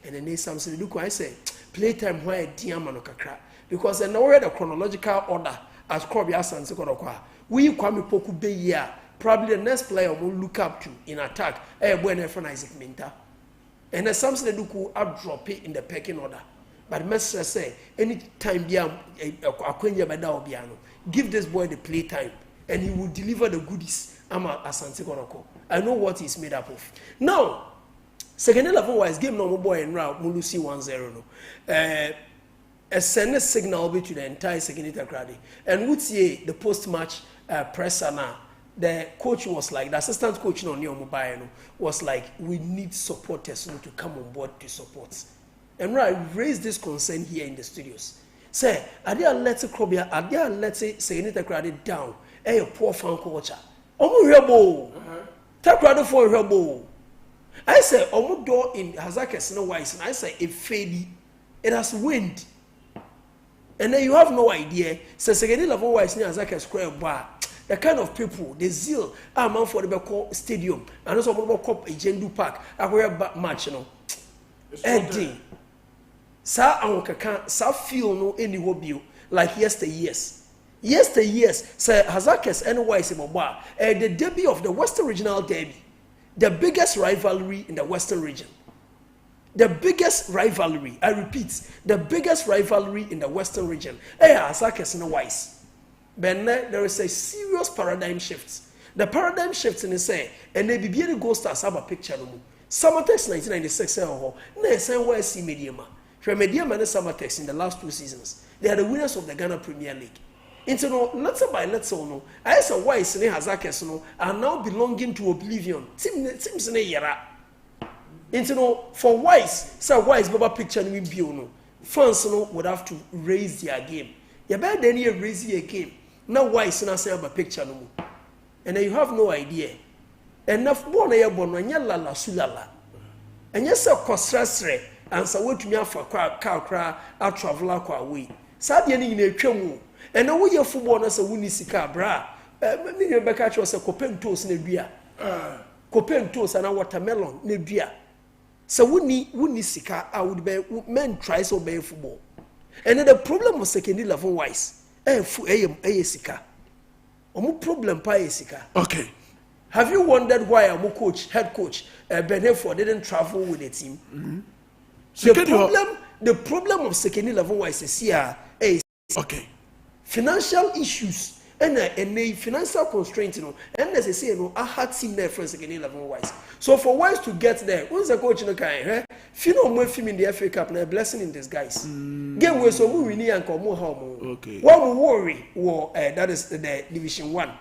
And the name Samson Eluku, I say, playtime where Diamano Kakra. Because I know the chronological order as Krobia Sansekodokwa. We Kwame Poku be here. Probably the next player will look up to in attack. When friend Isaac Minta. And the Samson Eluku up drop it in the pecking order. But Mestre say, anytime give this boy the playtime. And he will deliver the goodies. I know what he's made up of. Now, second level wise game no boy and route Mulusi 1-0 no. A send a signal to the entire second crowd. And would see the post match presser now. The coach was like, the assistant coach on your mobile was like, we need supporters to come on board to support. And I raised this concern here in the studios. Say, are they let's Krobia, are they let's say crowd down? A poor fan culture. Rebel. Take rather for a rebel. I say, door in Hazakes no wise, and I say, it faded, it has wind. And then you have no idea. Say, second level wise near Hazakes square bar. The kind of people, the zeal, man for the Beko Stadium, and also Cup a Jendu Park, a wear match, you know. Eddie. Sa Anka, sa feel no any hobby like yesteryears. Yesteryears, Sir Hazakes and Wise Moba, the debut of the Western Regional Derby, the biggest rivalry in the Western region. The biggest rivalry, I repeat, the biggest rivalry in the Western region. Hazakes and Wise. But there is a serious paradigm shift. The paradigm shift in the say, and they be the Ghost Stars have a picture of them. Summertex 1996, na same way see Mediama. From Mediama and Summertex in the last 2 seasons, they are the winners of the Ghana Premier League. Into no, letter by letter, no. I say Wise and Hazakes no are now belonging to oblivion. Seems in a year. Into no, for Wise, say Wise Baba picture me bio no. Fans no would have to raise their game. You better then you raise your game. Now Wise na say about picture no. And then you have no idea. Enough born a born and yalla sulala. And yes, a costre and so what me for car a traveler away. Sabian in a chemo. And now we are football as a winning sika bra. Many of the was a copentos nebia. Copentos and a watermelon nebia. So we sika, I would be men try so by football. And then the problem was second level wise. Sika. Omo problem pa sika. Okay. Have you wondered why our head coach, Ben Heford didn't travel with the team? Mm-hmm. The problem of second level wise is here. Okay. Financial issues and a financial constraint, you know, and as I say, you know, I had seen there for second level wise. So for Wise to get there, once the coach in the guy, Fino more film in the FA Cup, a blessing in disguise. Game where so we need and come more. Okay. What we worry, that is the Division 1.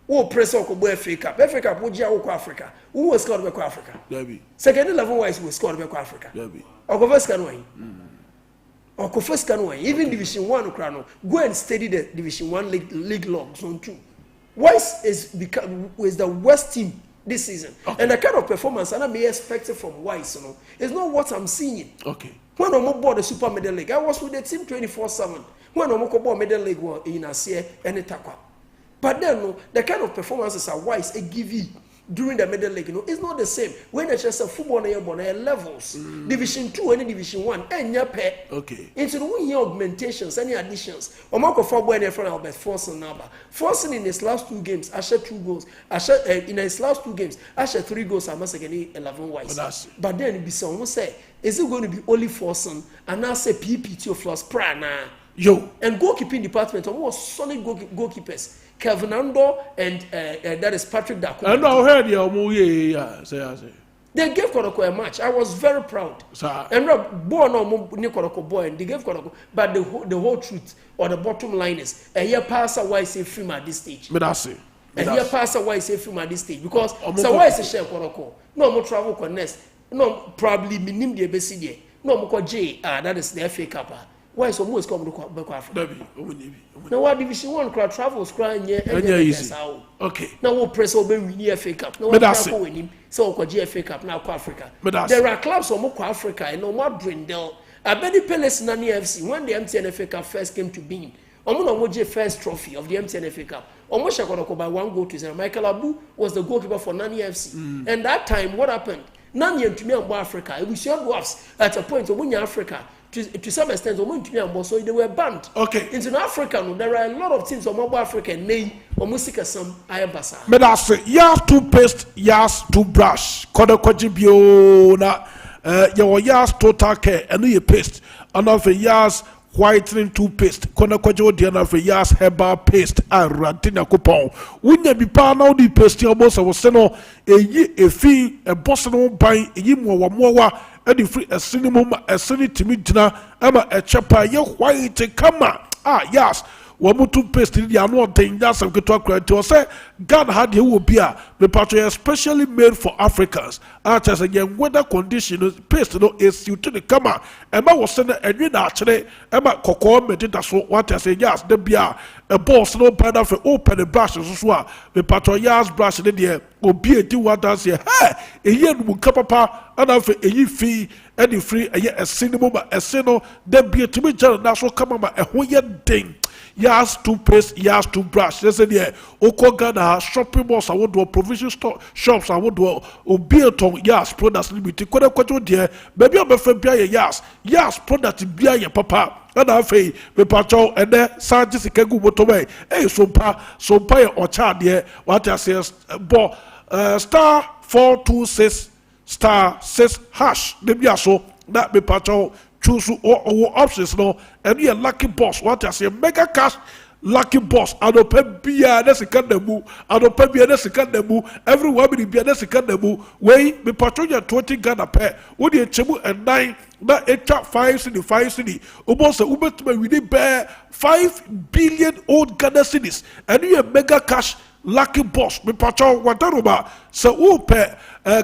Who press or go FA Cup? FA Cup, who Jia Africa? Who was scored by Africa? Derby. Second level wise, who scored by Africa? Derby. Or go first canoeing. Or go first canoeing. Even Division 1 Ukraino. Go and study the Division 1 league log zone 2. Wise is the worst team this season. Okay. And the kind of performance I may expect from Wise, you know, is not what I'm seeing. Okay. When I'm board the Super Medal League, I was with the team 24/7. When I'm board Medal League in Asia and Takwa. But then, no, the kind of performances are Wise a give you during the Medal League, you know, it's not the same. When it's just a football levels, Division 2 and Division 1, and your pay. Okay. Into the 1 year augmentations, any additions. Omako Football and friend Albert Forsen number. Forsen in his last 2 games, I shot 2 goals. In his last 2 games, I shot 3 goals. I must again 11 Wise. But then it be someone say, is it going to be only Forsen and now say PPT of Floss Prana? Yo. And goalkeeping department, almost solid goalkeepers. Kelvin Ando and that is Patrick Dako. And I heard you, say. They gave Koroko a match. I was very proud. And born on Nikoroko boy, and they gave Koroko. But the whole truth or the bottom line is a year passer why say film at this stage. But that's it. A year passer why say film at this stage because so why is a share Koroko? No more travel connect. No, probably minim the BCD. No more J. That is the FA Cup. why so most come to Africa? Now what division 1 crowd travels crying easy. Okay. Now what press will be winning FA Cup. Now what travel winning so GFA Cup now Africa. There are clubs from Africa and no more Brindle. I bet the Palace Nani FC when the MTN FA Cup first came to being. Omono first trophy of the MTN FA Cup. Almost by 1 goal to 0. Michael Abu was the goalkeeper for Nani FC. And that time what happened? Nani and Tumi and Africa. It was your dwarfs at a point when Africa. To some extent, so they were banned. Okay. In Africa, there are a lot of things on mobile Africa name or music some ayabasa. But I say, yas toothpaste, yas toothbrush, kodo kojibio na your yas total care, and you paste, and of a yas whitening toothpaste, kodo kojo diana of a yas herbal paste, and rantina coupon. Wouldn't be pan out the paste, your boss was seno a fee, a bossano buying a yimwa. Any free a cinema a city to me dinner ama a chapa ye white kama yes wamutu paste the annual thing that's a good talk to say God had he will be a the patch especially made for Africans as a young weather condition paste no is you to the kama emma was sending a new actually emma cocoa medita so what I say yes the beer a boss no better for open the brushes as well the patch yes brush in the will be a do what does here hey a year will papa and after a fee any free a cinema a sino then be a to me general national come a whole thing. Yas toothpaste, yas toothbrush. They said, yeah, Okogana shopping malls, I would do a provision store shops, I would do a beer tongue, yas products limited. Koda kwacho dear, baby, I'm a friend, yas product, beer, papa. And I say, the patrol and then scientists can go to way. Hey, Sompa or child, yeah, what I say, star 426 star 6 hash. Maybe so that be patrol. Choose or options no and you lucky boss what I say mega cash lucky boss I don't pay beer that's a candamu I don't pay beer that's a candamu everyone will be that's a candamu way me patrol 20 Ghana pair would you chebu and 9 that 8 5 city 5 city almost a uber to me we need bear 5 billion old Ghana cities and you mega cash lucky boss me patrol wataruba so who pay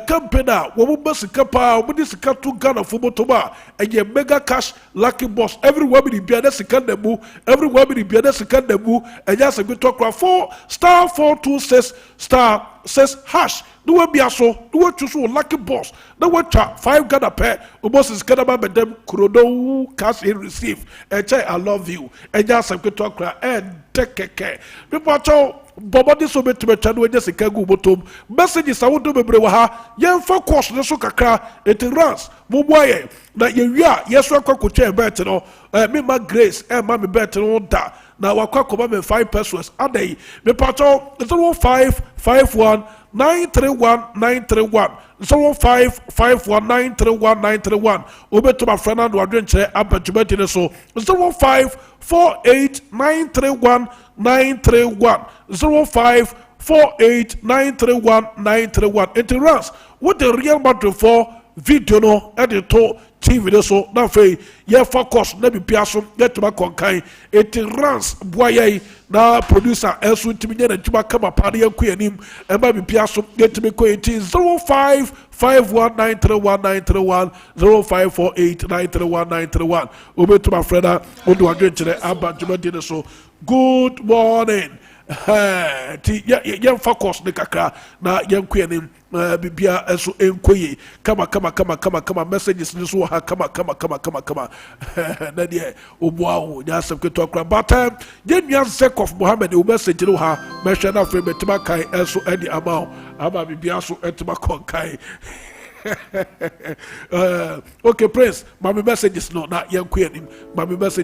campaign wo bus kapa wo dis ka to Ghana for motoba and ye mega cash lucky boss everywhere be bia na sika namu everywhere be bia na sika namu and just a good talk 4 star 426 star 6 hash do we bia so do we choose lucky boss na we cha 5 Ghana pair o boss is Ghana ba dem krodo cash in receive and say I love you and just a good talk and tekeke people talk Bobo this will be to better when just a kagu bottom. Messages I would do be ha. Yen focus the so kakra it runs. Muboye that you are yes we could chair better no. Me my grace and mammy better no da. Now I could come 5 pesos a day. Me patrol 0551 931 931 0551 931 931. Over to my friend and Wadrenche Abajubet so 0548 931 931 0548 931 931. It runs what the Real Madrid for video no editor TV so na fe ye focus na bibia so get ma konkan it runs boye na producer enso ntimi nya na juma kama pade yanku anim e ma bibia so get me ko 0551931931 0548931931 obeto my friend odo adwenkyere aba juma de so good morning ti ye focus de kakra na yanku anim bibia enso enkoye kama messages ni so ha kama na de obuawo nya asem keto akra but ye nua Zek of Mohammed o message no ha mehwe na fe betima kai enso edi ama bibia so etima konkai okay praise my messages no na yanku anim my message